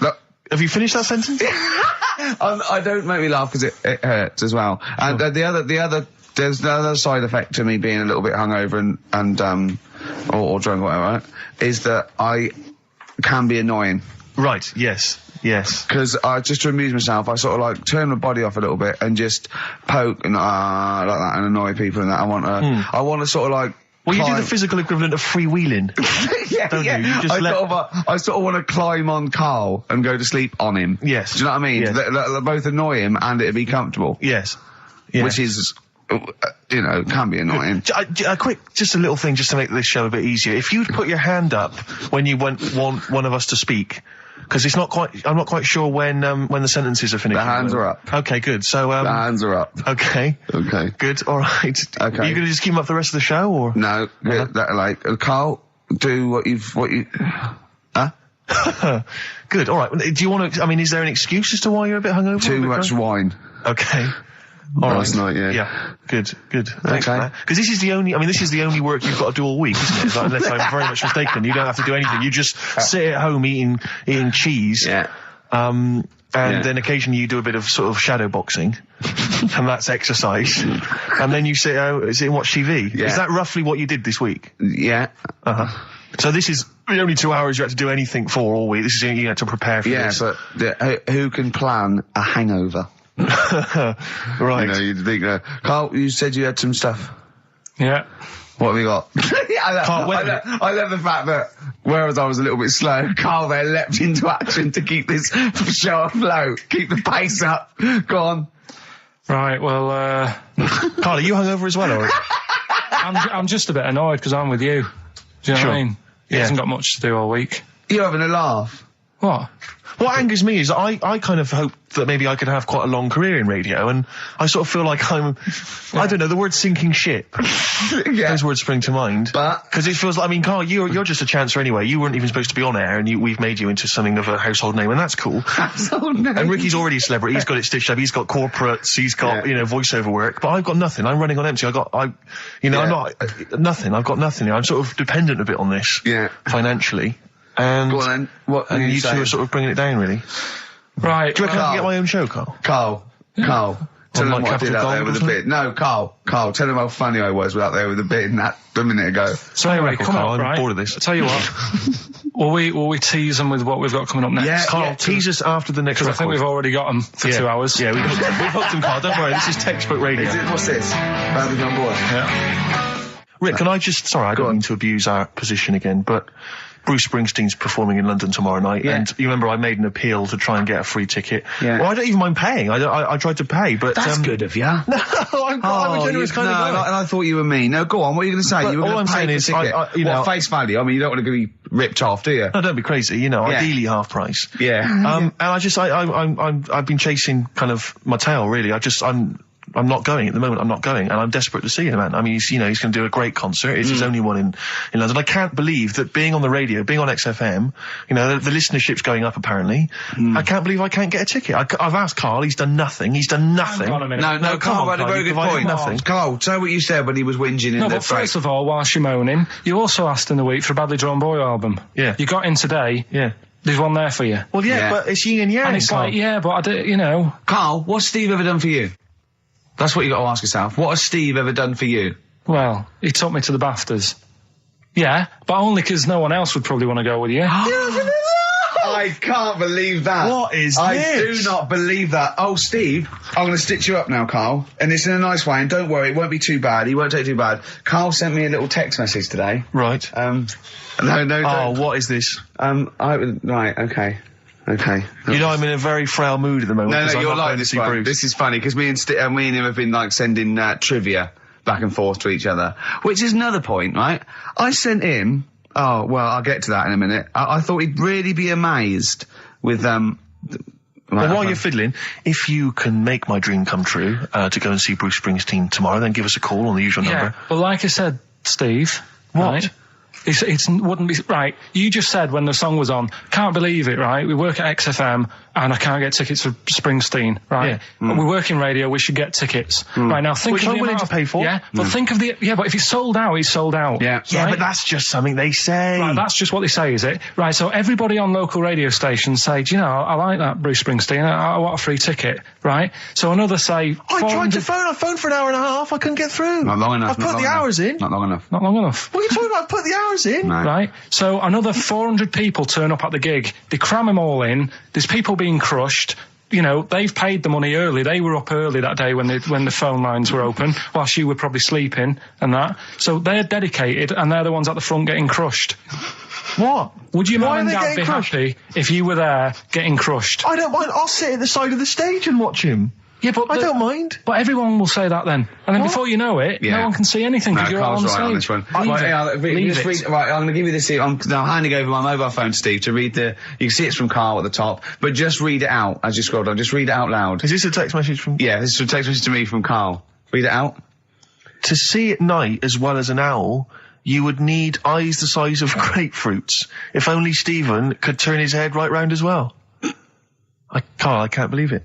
Look, Have you finished that sentence? I don't make me laugh because it hurts as well. And there's the other side effect to me being a little bit hungover or drunk or whatever, right, is that I can be annoying. Right, yes. Because just to amuse myself, I sort of like turn my body off a little bit and just poke and like that and annoy people and that. I want to sort of like. Well, you do climb- the physical equivalent of freewheeling. yeah, don't yeah. you? You just I sort of want to climb on Carl and go to sleep on him. Yes. Do you know what I mean? Yes. They both annoy him and it'd be comfortable. Yes. Which is, can be annoying. Just a little thing just to make this show a bit easier. If you'd put your hand up when you want one of us to speak, because I'm not quite sure when the sentences are finished. The hands are up. Okay, good. So, The hands are up. okay. Okay. Good, alright. Okay. Are you gonna just keep them up the rest of the show, or? No, Carl, do what you, huh? Good, alright. Do you want to, is there an excuse as to why you're a bit hungover? Too much wine. Okay. All Last right. night, yeah. Yeah. Good. Thanks for Okay. that. Because this is the only work you've got to do all week, isn't it? Like, unless I'm very much mistaken. You don't have to do anything. You just sit at home eating cheese. Yeah. And then occasionally you do a bit of sort of shadow boxing. And that's exercise. And then you sit and watch TV. Yeah. Is that roughly what you did this week? Yeah. Uh-huh. So this is the only 2 hours you had to do anything for all week. This is, to prepare for Yeah, this. but who can plan a hangover? Right. You'd think, Carl, you said you had some stuff. Yeah. What have you got? Can't wait. I love the fact that, whereas I was a little bit slow, Carl there leapt into action to keep this show afloat, keep the pace up. Go on. Right, well, Carl, are you hungover as well, or? I'm just a bit annoyed because I'm with you. Do you know Sure. what I mean? He Yeah. hasn't got much to do all week. You're having a laugh. What? What angers me is I kind of hope that maybe I could have quite a long career in radio, and I sort of feel like I don't know, the word sinking ship. Yeah. Those words spring to mind. But- Because it feels like, Carl, you're just a chancer anyway. You weren't even supposed to be on air, and we've made you into something of a household name, and that's cool. And Ricky's already a celebrity. He's got it stitched up. He's got corporates. He's got, voiceover work. But I've got nothing. I'm running on empty. I'm not, nothing. I've got nothing. I'm sort of dependent a bit on this. Yeah. Financially. And, Go on then. What and are you two saying? are sort of bringing it down, really. Right. Do you reckon I Carl. can get my own show, Carl? Carl, tell On him like what I did Capital out there Gold with or a something? bit. No, Carl, tell him how funny I was out there with a bit in that a minute ago. So anyway, record, come Carl, on, I'm right? bored of this. I'll tell you what. will we tease them with what we've got coming up next? Yeah, Carl, tease us after the next Because I record. think we've already got them for 2 hours. Yeah, we've hooked them, Carl. Don't worry, this is textbook radio. What's this? Badly Done Boy. Yeah. Rick, can I just... Sorry, I don't on. mean to abuse our position again, but Bruce Springsteen's performing in London tomorrow night, Yeah. and you remember I made an appeal to try and get a free ticket. Yeah. Well, I don't even mind paying. I tried to pay, but... That's good of you. No, I'm a generous kind of guy. And I thought you were mean. No, go on. What are you going to say? But You were all going I'm to pay saying for is, ticket. I face value. I mean, you don't want to be ripped off, do you? No, don't be crazy, Yeah. ideally half price. Yeah. And I've been chasing kind of my tail, really. I'm not going at the moment. I'm not going, and I'm desperate to see him, man. I mean, he's going to do a great concert. It's his only one in London. I can't believe that being on the radio, being on XFM, the listenership's going up apparently. I can't believe I can't get a ticket. I've asked Carl. He's done nothing. Hang on a minute. No, Carl had a very good point. Nothing. Carl, say what you said when he was whinging in No, the but first of all, whilst you're moaning, you also asked in the week for a Badly Drawn Boy album. Yeah. You got in today. Yeah. There's one there for you. Well, yeah, Yeah. but it's yin and yang. And it's like, yeah, but I do, you know. Carl, what's Steve ever done for you? That's what you got to ask yourself. What has Steve ever done for you? Well, he took me to the BAFTAs. Yeah, but only 'cause no one else would probably want to go with you. I can't believe that. What is I this? do not believe that. Oh, Steve, I'm going to stitch you up now, Carl. And it's in a nice way, and don't worry, it won't be too bad. He won't take it too bad. Carl sent me a little text message today. Right. No, Oh, what is this? Right, okay. Okay. You know, I'm in a very frail mood at the moment. No, 'cause I'm you're not like going to this see one. Bruce. This is funny, because me and him have been, like, sending trivia back and forth to each other. Which is another point, right? I sent him... Oh, well, I'll get to that in a minute. I thought he'd really be amazed with, Well, while you're fiddling, if you can make my dream come true, to go and see Bruce Springsteen tomorrow, then give us a call on the usual Yeah, number. but like I said, Steve. What? Right, it wouldn't be right. You just said when the song was on, can't believe it. Right, we work at XFM and I can't get tickets for Springsteen. Right, we work in radio. We should get tickets. Right now, think Which of I'm the willing amount to pay for. Yeah, but think of the but if it's sold out, it's sold out. Yeah. Yeah, right? but that's just something they say. Right, that's just what they say, is it? Right, so everybody on local radio stations say, do you know, I like that Bruce Springsteen, I want a free ticket, right? So another say... I tried to 400 phone. I phoned for an hour and a half. I couldn't get through. Not long enough. I've put the hours in. Not long enough. Not long enough. What are you talking about? I've put the hours in. No. Right, so another 400 people turn up at the gig. They cram them all in. There's people being crushed. You know, they've paid the money early. They were up early that day when the phone lines were open, whilst you were probably sleeping and that. So they're dedicated, and they're the ones at the front getting crushed. What? Would your Why mum and are they dad getting be crushed? happy if you were there getting crushed? I don't mind. I'll sit at the side of the stage and watch him. Yeah, but I don't mind. But everyone will say that then, and then before you know it, Yeah. no one can see anything No, because you're Carl's on the right stage. on this one. Leave Right, it. yeah, Leave just it. read, right, I'm going to give you this. I'm now handing over my mobile phone to Steve to read the. You can see it's from Carl at the top, but just read it out as you scroll down. Just read it out loud. Is this a text message from... Yeah, this is a text message to me from Carl. Read it out. To see at night as well as an owl, you would need eyes the size of grapefruits. If only Stephen could turn his head right round as well. Carl, I can't believe it.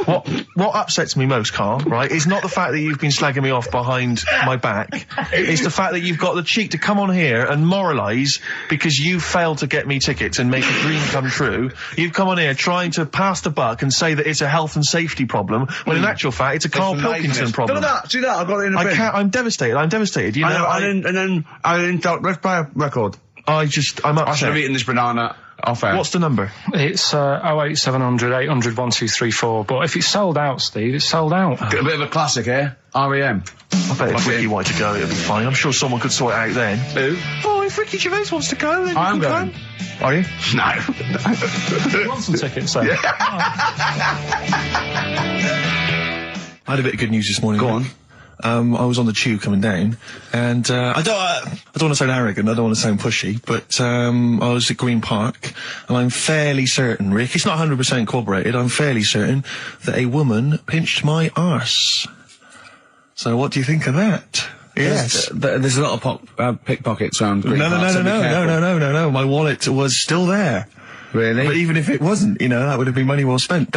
What upsets me most, Carl, right, is not the fact that you've been slagging me off behind my back. It's the fact that you've got the cheek to come on here and moralise because you failed to get me tickets and make a dream come true. You've come on here trying to pass the buck and say that it's a health and safety problem, when in actual fact it's a Karl Pilkington problem. See that? I've got it in a bin. I'm devastated. You know, I didn't thought, let's play a record. I'm I should have upset. eaten this banana off air. What's the number? It's 08700 800 1234. But if it's sold out, Steve, it's sold out. A bit of a classic here. R.E.M. I bet if Fuck Ricky it. wanted to go, it'd be fine. I'm sure someone could sort it out then. Who? Oh, if Ricky Gervais wants to go, then you I'm can going. come. Are you? No. You want some tickets, then? I had a bit of good news this morning. Go on. I was on the tube coming down, and I don't want to sound arrogant, I don't want to sound pushy, but I was at Green Park, and I'm fairly certain, Rick, it's not 100% corroborated, I'm fairly certain that a woman pinched my arse. So what do you think of that? Yes. There's a lot of pickpockets around Green Park, so be careful. No, my wallet was still there. Really? But even if it wasn't, you know, that would have been money well spent.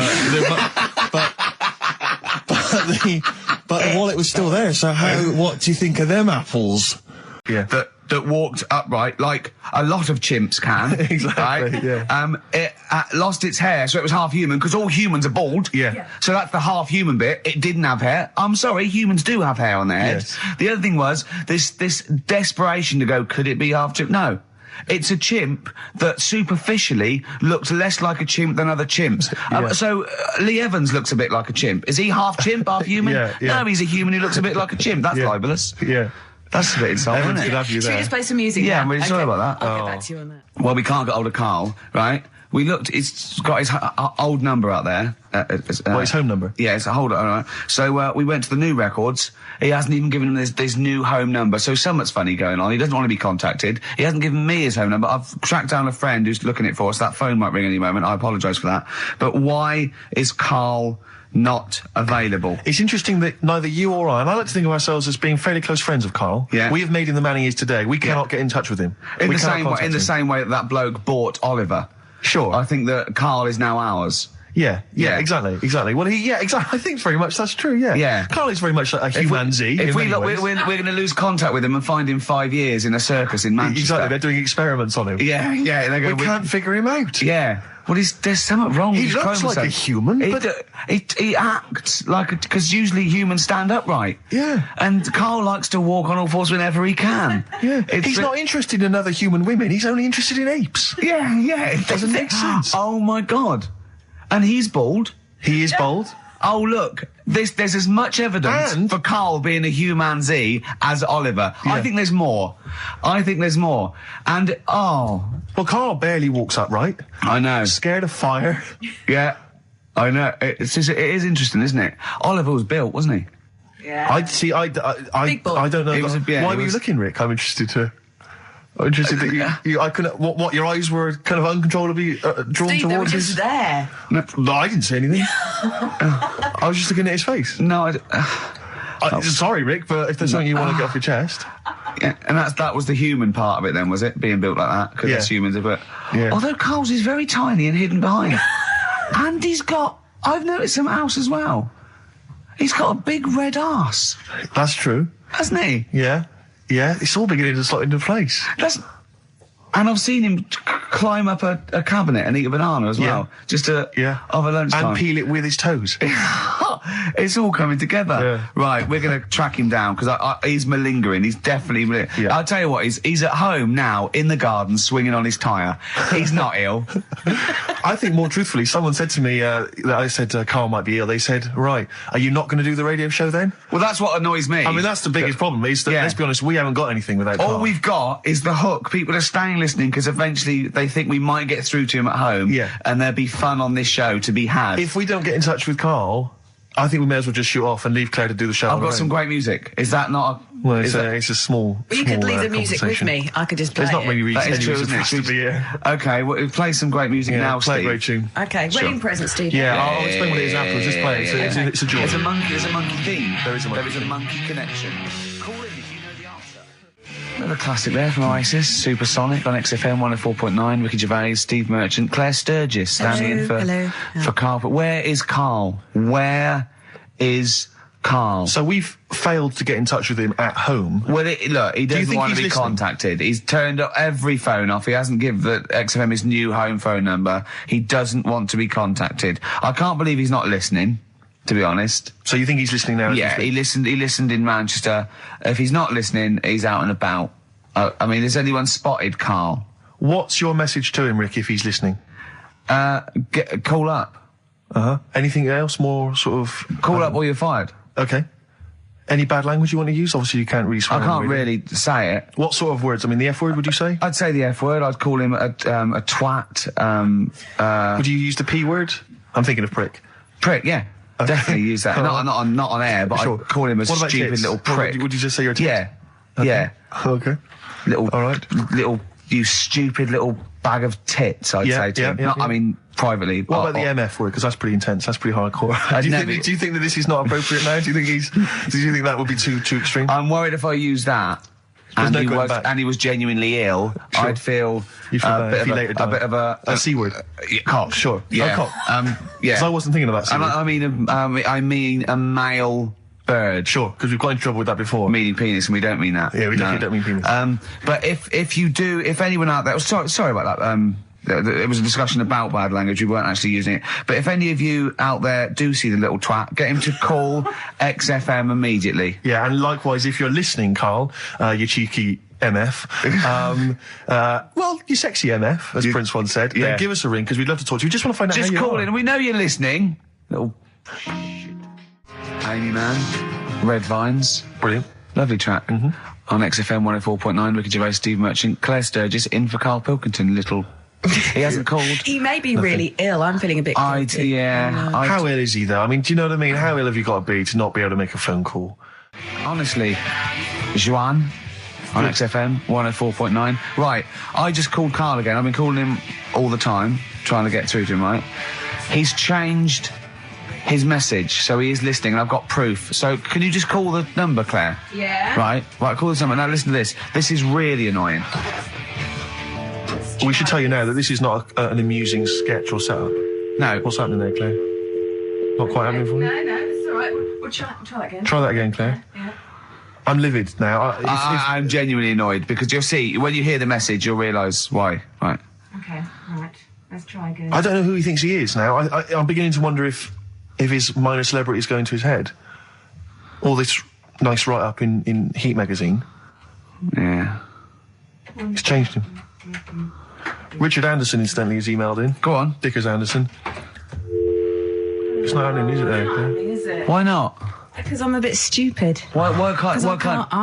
But the wallet was still there. So what do you think of them apples? Yeah. That walked upright like a lot of chimps can. Exactly, Right? yeah. It lost its hair, so it was half human, because all humans are bald. Yeah. So that's the half human bit. It didn't have hair. I'm sorry, humans do have hair on their head. Yes. The other thing was this desperation to go, could it be half chimp? No. It's a chimp that superficially looks less like a chimp than other chimps. So Lee Evans looks a bit like a chimp. Is he half chimp, half human? Yeah. No, he's a human who looks a bit like a chimp. That's Yeah. libelous. Yeah. That's a bit insulting, Evans isn't could it? have you Should we there. just play some music Yeah, now? I'm really sorry about that. I'll get back to you on that. Well, we can't get hold of Carl, right? We looked, it's got his old number out there. What, his home number? Yeah, it's a hold on, all right. So, we went to the new records. He hasn't even given him this new home number. So something's funny going on. He doesn't want to be contacted. He hasn't given me his home number. I've tracked down a friend who's looking it for us. That phone might ring any moment. I apologise for that. But why is Carl not available? It's interesting that neither you or I, and I like to think of ourselves as being fairly close friends of Carl. Yeah. We have made him the man he is today. We cannot get in touch with him. In We the cannot same way, contact in the him. same way that bloke bought Oliver. Sure. I think that Carl is now ours. Yeah, Yeah. exactly. Well, exactly. I think very much that's true. Yeah, Yeah. Carl is very much like a humanzee. If in we many look, ways. we're going to lose contact with him and find him 5 years in a circus in Manchester. Exactly, they're doing experiments on him. Yeah, and they go, We can't figure him out. Yeah. Well, there's something wrong with He his looks like a chromosomes. human, He, but- he acts like because usually humans stand upright. Yeah. And Carl likes to walk on all fours whenever he can. Yeah, It's he's not interested in other human women. He's only interested in apes. Yeah. It Doesn't make sense. Oh my God. And he's bald. He is bold. Oh look, there's as much evidence And- for Carl being a humanzee as Oliver. Yeah. I think there's more. And Well, Carl barely walks upright. I know. Scared of fire. Yeah, I know. It is interesting, isn't it? Oliver was built, wasn't he? Yeah. I Big ball. I don't know. It was why were you looking, Rick? I'm interested that you I couldn't. What your eyes were kind of uncontrollably drawn Steve, they were towards just his. there. No, I didn't say anything. I was just looking at his face. No, Sorry, Rick, but if there's something you want to get off your chest, yeah, and that was the human part of it then, was it? Being built like that? Because Yeah. that's humans, but... Yeah. Although Carl's is very tiny and hidden behind. And I've noticed something else as well. He's got a big red arse, that's true. hasn't he? Yeah, it's all beginning to slot into place. And I've seen him climb up a cabinet and eat a banana as well. Just over lunchtime. And peel it with his toes. It's all coming together. Yeah. Right, we're going to track him down because he's malingering. He's definitely Yeah. I'll tell you what, he's at home now in the garden swinging on his tyre. He's not ill. I think more truthfully, someone said to me that I said Carl might be ill. They said, right, are you not going to do the radio show then? Well, that's what annoys me. I mean, that's the biggest problem is that, Yeah. let's be honest, we haven't got anything without All Carl. we've got is the hook. People are staying listening because eventually they think we might get through to him at home. Yeah. And there'll be fun on this show to be had. If we don't get in touch with Carl, I think we may as well just shoot off and leave Claire to do the show. I've on got her some own. great music. Is that not Well, is that- it's a small. You could small, leave the music with conversation. me. I could just play There's not it. many That reasons is true, anyway isn't it? for us to be here. Okay, well, play some great music Yeah, now, play a Steve. great tune. Okay, wedding present, Steve. Yeah, I'll explain what it is afterwards. Just play it. It's a joy. There's a monkey theme. There is a monkey There is a theme. monkey connection. Call in if you know the answer. Another classic there from Oasis, Supersonic on XFM 104.9. Ricky Gervais, Steve Merchant, Claire Sturgis standing in for Carl. But where is Carl? Where is Carl? So we've failed to get in touch with him at home. Well, look, he you doesn't think want to he's be listening? contacted. He's turned up every phone off. He hasn't given the XFM his new home phone number. He doesn't want to be contacted. I can't believe he's not listening, to be honest. So you think he's listening now? Yeah, he listened in Manchester. If he's not listening, he's out and about. I mean, has anyone spotted Carl? What's your message to him, Rick, if he's listening? Call up. Anything else more sort of... Call up or you're fired. Okay. Any bad language you want to use? Obviously, you can't really swear. I can't on the radio. really say it. What sort of words? I mean, the F word, would you say? I'd say the F word. I'd call him a twat. Would you use the P word? I'm thinking of prick. Prick, yeah. Definitely use that. Not on air, but Sure. I'd call him a What about stupid tits? little What prick. would you just say you're a tit? Yeah. Yeah. Okay. Little, All right. little, you stupid little bag of tits, I'd say to him. Not, I mean, privately. What about the MF word? Because that's pretty intense. That's pretty hardcore. Do you think that this is not appropriate now? Do you think that would be too extreme? I'm worried if I use that. There's And, no he going was, back. and he was genuinely ill. Sure. I'd feel, You feel bad if he later a died. bit of A C word. cop. Sure. Yeah. A cop. Yeah. Because I wasn't thinking of that. C And word. I mean a male bird. Sure, because we've got into trouble with that before. Meaning penis, and we don't mean that. Yeah, we definitely don't mean penis. But if anyone out there, sorry about that. It was a discussion about bad language. We weren't actually using it. But if any of you out there do see the little twat, get him to call XFM immediately. Yeah, and likewise, if you're listening, Carl, you cheeky MF, well, you sexy MF, as Prince once said, Yeah. then give us a ring, because we'd love to talk to you. We just want to find out Just how you call are. in, and we know you're listening. Little Amy Man, Red Vines. Brilliant. Lovely track. On XFM 104.9, Ricky Gervais, Steve Merchant, Claire Sturgis, in for Karl Pilkington. Little... He hasn't called. He may be really ill. I'm feeling a bit guilty. How ill is he, though? I mean, do you know what I mean? How ill have you got to be to not be able to make a phone call? Honestly, Juan on XFM 104.9. Right, I just called Carl again. I've been calling him all the time, trying to get through to him, right? He's changed his message, so he is listening, and I've got proof. So can you just call the number, Claire? Yeah. Right, call this number. Now listen to this. This is really annoying. We should tell you now that this is not an amusing sketch or setup. No. What's happening there, Claire? Not quite happening for you? No, it's all right. We'll try that again. Try that again, Claire. Yeah. I'm livid now. I'm genuinely annoyed because you'll see, when you hear the message, you'll realise why. Right. Okay, right. Let's try again. I don't know who he thinks he is now. I'm beginning to wonder if his minor celebrity is going to his head. All this nice write-up in Heat magazine. Yeah. It's changed him. Richard Anderson, incidentally, has emailed in. Go on. Dickers Anderson. It's not happening, is it, there? Is it? Why not? Because I'm a bit stupid. Why Because I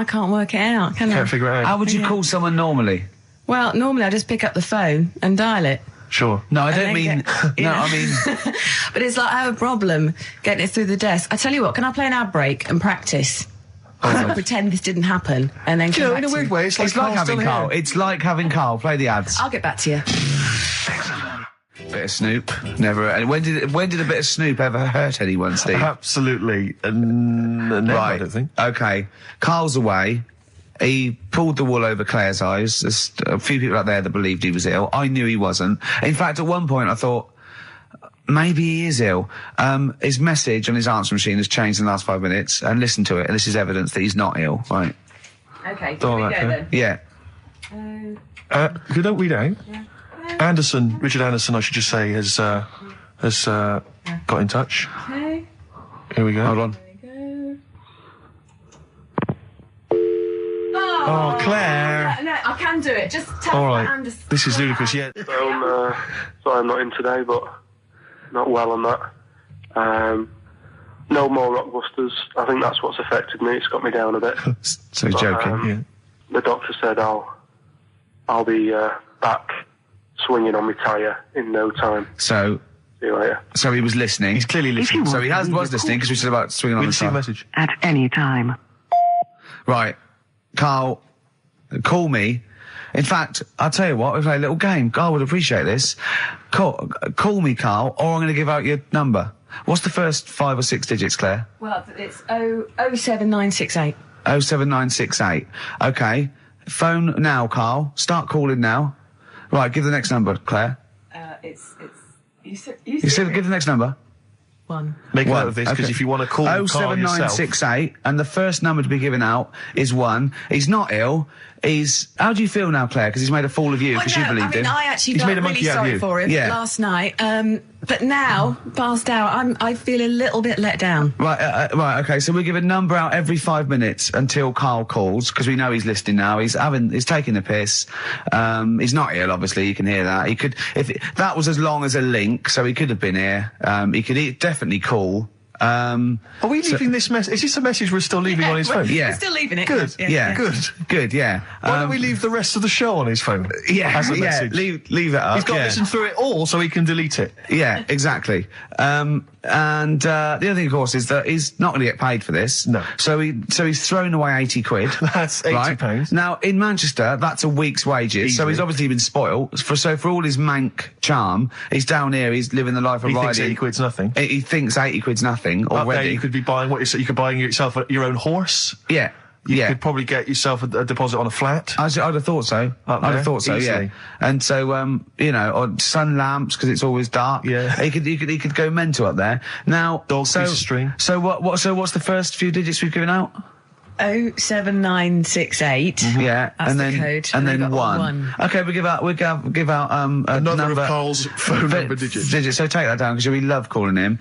can't work it out, can I? Can't figure it out. How would you call someone normally? Well, normally I just pick up the phone and dial it. Sure. No, I And don't then mean... get- you No, know. I mean... But it's like I have a problem getting it through the desk. I tell you what, can I play an ad break and practice? Pretend this didn't happen and then Do come you know, back in a to weird you. way, it's like, It's like Carl's having still Carl. here. It's like having Carl. Play the ads. I'll get back to you. Bit of Snoop. Never... And when did a bit of Snoop ever hurt anyone, Steve? Absolutely. Never, I don't think. Okay. Carl's away. He pulled the wool over Claire's eyes. There's a few people out there that believed he was ill. I knew he wasn't. In fact, at one point I thought, maybe he is ill. His message on his answer machine has changed in the last 5 minutes, and listen to it, and this is evidence that he's not ill. Right. Okay, here Don't we like go that. then. Yeah. You don't read out. Anderson, Richard Anderson, I should just say, has got in touch. Okay. Here we go. Hold on. Oh, Claire. No, I can do it. Just tell All me right. Anderson. This is ludicrous. Yeah. Sorry I'm not in today, but not well on that. No more Rockbusters. I think that's what's affected me. It's got me down a bit. So he's joking. Yeah. The doctor said I'll be back swinging on my tyre in no time. So See you later. he was listening. He's clearly listening. So he was listening because we said about swinging on We the see the side. message. At any time. Right. Carl, call me. In fact, I'll tell you what, we'll play a little game. Carl would appreciate this. Call me, Carl, or I'm going to give out your number. What's the first 5 or 6 digits, Claire? Well, it's 07968. 07968. Okay. Phone now, Carl. Start calling now. Right, give the next number, Claire. You said Give the next number. 1. Make a One. note of this, because Okay. if you want to call Carl yourself... 07968, and the first number to be given out is 1. He's not ill. How do you feel now, Claire? Because he's made a fool of you, because you believed him. I actually He's felt made a really monkey out of sorry you. for him Yeah. last night. But now, passed out, I feel a little bit let down. Right, okay, so we give a number out every 5 minutes until Carl calls, because we know he's listening now. He's taking the piss. He's not ill, obviously, you can hear that. That was as long as a link, so he could have been here. He could definitely call. Are we leaving this message? Is this a message we're still leaving on his phone? Yeah. We're still leaving it. Good. Yeah. Good. Yeah. Why don't we leave the rest of the show on his phone? Yeah, As a message. leave it up. He's got to yeah. listen through it all so he can delete it. Yeah, exactly. And the other thing, of course, is that he's not going to get paid for this. No. So he's thrown away 80 quid. That's 80 right? pounds. Now, in Manchester, that's a week's wages. So Easily. he's obviously been spoilt. For all his mank charm, he's down here, he's living the life of He riding. thinks 80 quid's nothing. He thinks 80 quid's nothing Up there, already. you could be buying you could buy yourself your own horse. Yeah. You yeah. could probably get yourself a deposit on a flat. I'd have thought so. Up I'd there, have thought so, easily. yeah. And so, or sun lamps because it's always dark. Yeah. He could go mental up there. Now, Dog piece of string. So what's the first few digits we've given out? 07968. Yeah, That's and the then code. and And then we've got 1. Okay, we give out a Another number, of Carl's phone number digits. So take that down because we love calling him.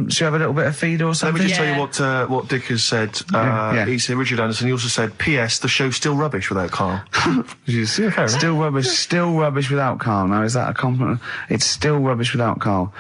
Should we have a little bit of feed or Let something? me just tell you what Dick has said. Yeah. He said, Richard Anderson, he also said, P.S. the show's still rubbish without Carl. Okay, Still rubbish without Carl. Now, is that a compliment? It's still rubbish without Carl.